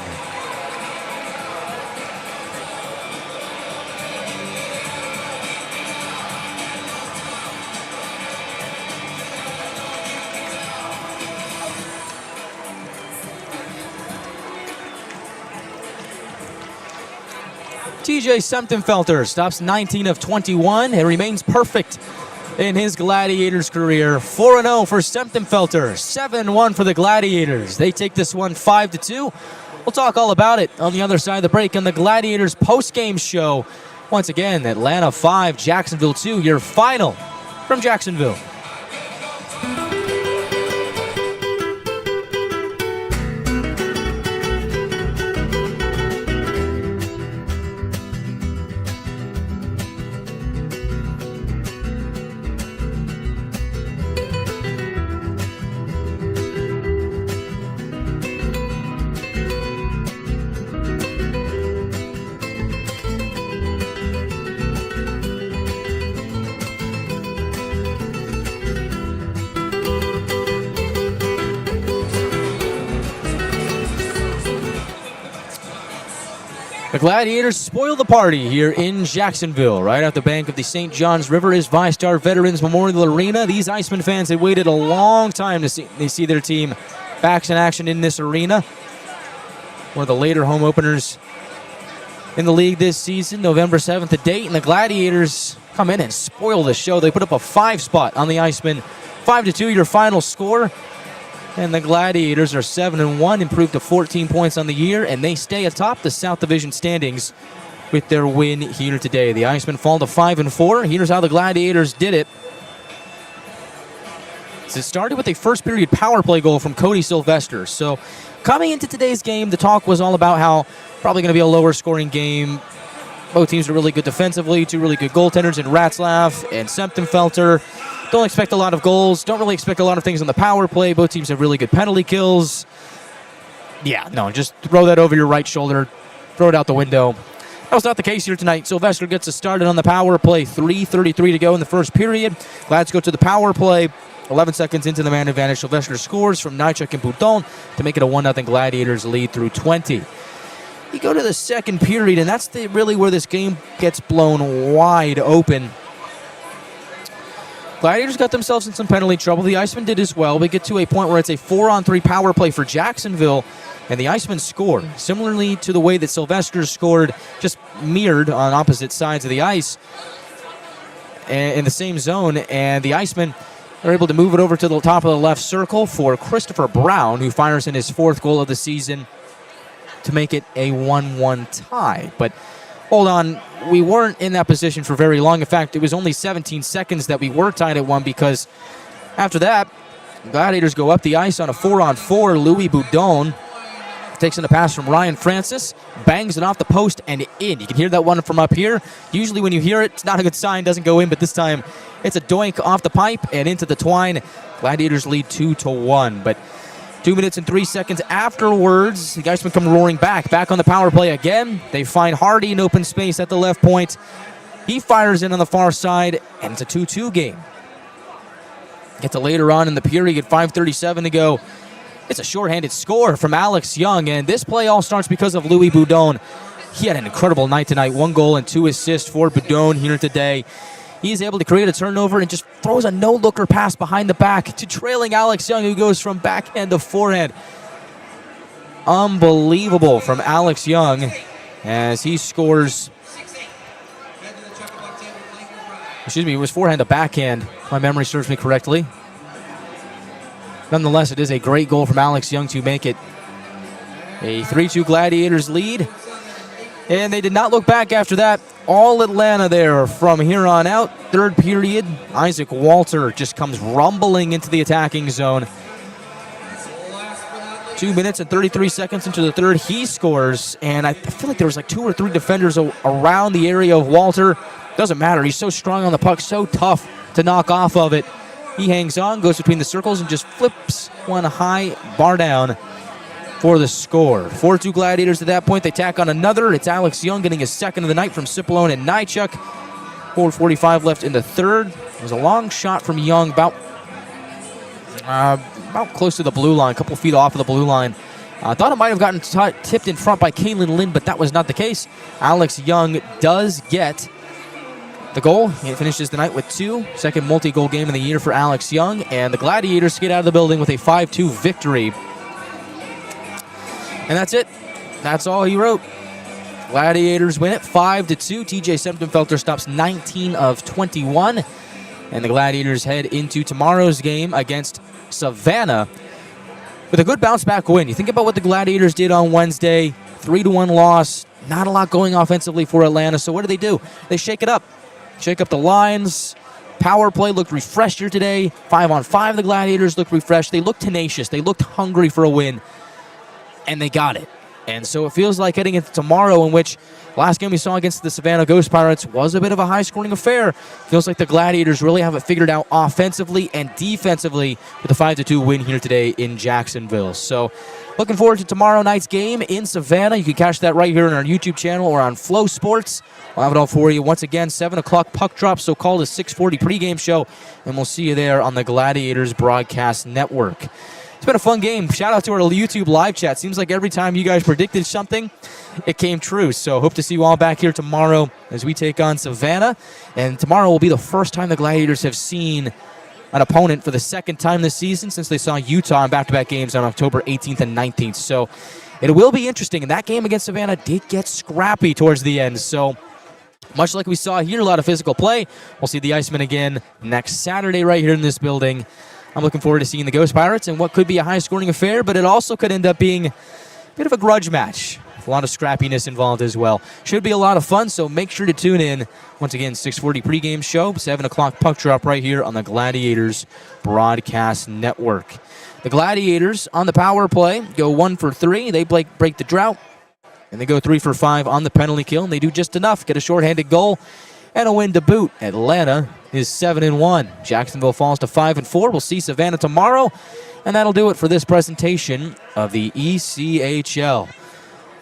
TJ Semptimfelter stops 19 of 21 and remains perfect in his Gladiators career. 4-0 for Semptimfelter, 7-1 for the Gladiators. They take this one 5-2. We'll talk all about it on the other side of the break on the Gladiators post-game show. Once again, Atlanta 5, Jacksonville 2, your final from Jacksonville. The Gladiators spoil the party here in Jacksonville. Right off the bank of the St. Johns River is VyStar Veterans Memorial Arena. These Icemen fans had waited a long time to see their team back in action in this arena. One of the later home openers in the league this season, November 7th to date, and the Gladiators come in and spoil the show. They put up a 5 spot on the Icemen. 5-2, your final score. And the Gladiators are 7-1, improved to 14 points on the year, and they stay atop the South Division standings with their win here today. The Icemen fall to 5-4. Here's how the Gladiators did it. So it started with a first period power play goal from Cody Sylvester. So coming into today's game, the talk was all about how probably going to be a lower scoring game. Both teams are really good defensively, two really good goaltenders in Ratzlaff and Semptimfelter. Don't expect a lot of goals. Don't really expect a lot of things on the power play. Both teams have really good penalty kills. Yeah, no, just throw that over your right shoulder. Throw it out the window. That was not the case here tonight. Sylvester gets us started on the power play. 3:33 to go in the first period. Glads go to the power play. 11 seconds into the man advantage. Sylvester scores from Nychuk and Bouton to make it a 1-0 Gladiators lead through 20. You go to the second period, and that's really where this game gets blown wide open. Gladiators got themselves in some penalty trouble. The Icemen did as well. We get to a point where it's a 4-on-3 power play for Jacksonville, and the Icemen score. Similarly to the way that Sylvester scored, just mirrored on opposite sides of the ice in the same zone, and the Icemen are able to move it over to the top of the left circle for Christopher Brown, who fires in his 4th goal of the season to make it a 1-1 tie. But hold on, we weren't in that position for very long. In fact, it was only 17 seconds that we were tied at 1, because after that, Gladiators go up the ice on a 4-on-4. Louis Boudon takes in a pass from Ryan Francis, bangs it off the post and in. You can hear that one from up here. Usually when you hear it, it's not a good sign, doesn't go in, but this time it's a doink off the pipe and into the twine. Gladiators lead 2-1, but 2 minutes and 3 seconds afterwards, the Icemen come roaring back on the power play again. They find Hardy in open space at the left point. He fires in on the far side, and it's a 2-2 game. Get to later on in the period, 5:37 to go. It's a shorthanded score from Alex Young, and this play all starts because of Louis Boudon. He had an incredible night tonight. 1 goal and 2 assists for Boudon here today. He's able to create a turnover and just throws a no-looker pass behind the back to trailing Alex Young, who goes from backhand to forehand. Unbelievable from Alex Young as he scores. Excuse me, it was forehand to backhand, if my memory serves me correctly. Nonetheless, it is a great goal from Alex Young to make it a 3-2 Gladiators lead. And they did not look back after that. All Atlanta there from here on out. 3rd period, Isaac Walter just comes rumbling into the attacking zone. 2 minutes and 33 seconds into the 3rd, he scores. And I feel like there was like 2 or 3 defenders around the area of Walter. Doesn't matter. He's so strong on the puck, so tough to knock off of it. He hangs on, goes between the circles, and just flips one high, bar down for the score. 4-2 Gladiators at that point. They tack on another. It's Alex Young getting his 2nd of the night from Cipollone and Nychuk. 4:45 left in the 3rd. It was a long shot from Young, about close to the blue line, a couple feet off of the blue line. I thought it might have gotten tipped in front by Kalen Lynn, but that was not the case. Alex Young does get the goal. He finishes the night with 2. Second multi-goal game of the year for Alex Young. And the Gladiators get out of the building with a 5-2 victory. And that's it. That's all he wrote. Gladiators win it 5-2. TJ Septenfelter stops 19 of 21. And the Gladiators head into tomorrow's game against Savannah with a good bounce-back win. You think about what the Gladiators did on Wednesday. 3-1 loss. Not a lot going offensively for Atlanta. So what do? They shake it up. Shake up the lines. Power play looked refreshed here today. 5-on-5, the Gladiators looked refreshed. They looked tenacious. They looked hungry for a win. And they got it. And so it feels like heading into tomorrow, in which last game we saw against the Savannah Ghost Pirates was a bit of a high-scoring affair. Feels like the Gladiators really have it figured out offensively and defensively with a 5-2 win here today in Jacksonville. So looking forward to tomorrow night's game in Savannah. You can catch that right here on our YouTube channel or on Flow Sports. We'll have it all for you. Once again, 7 o'clock puck drop, so called a 6:40 pregame show, and we'll see you there on the Gladiators Broadcast Network. It's been a fun game. Shout out to our YouTube live chat. Seems like every time you guys predicted something, it came true. So hope to see you all back here tomorrow as we take on Savannah. And tomorrow will be the first time the Gladiators have seen an opponent for the 2nd time this season since they saw Utah in back-to-back games on October 18th and 19th. So it will be interesting. And that game against Savannah did get scrappy towards the end. So much like we saw here, a lot of physical play. We'll see the Icemen again next Saturday right here in this building. I'm looking forward to seeing the Ghost Pirates and what could be a high-scoring affair, but it also could end up being a bit of a grudge match. A lot of scrappiness involved as well. Should be a lot of fun, so make sure to tune in. Once again, 6:40 pregame show, 7 o'clock puck drop right here on the Gladiators Broadcast Network. The Gladiators on the power play go 1 for 3. They break the drought, and they go 3 for 5 on the penalty kill, and they do just enough. Get a shorthanded goal and a win to boot. Atlanta is 7-1. Jacksonville falls to 5-4. We'll see Savannah tomorrow, and that'll do it for this presentation of the ECHL.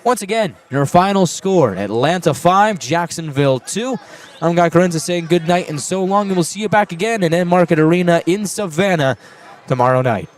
Once again, your final score, Atlanta 5, Jacksonville 2. I'm Guy Chiarenza saying good night and so long, and we'll see you back again in End Market Arena in Savannah tomorrow night.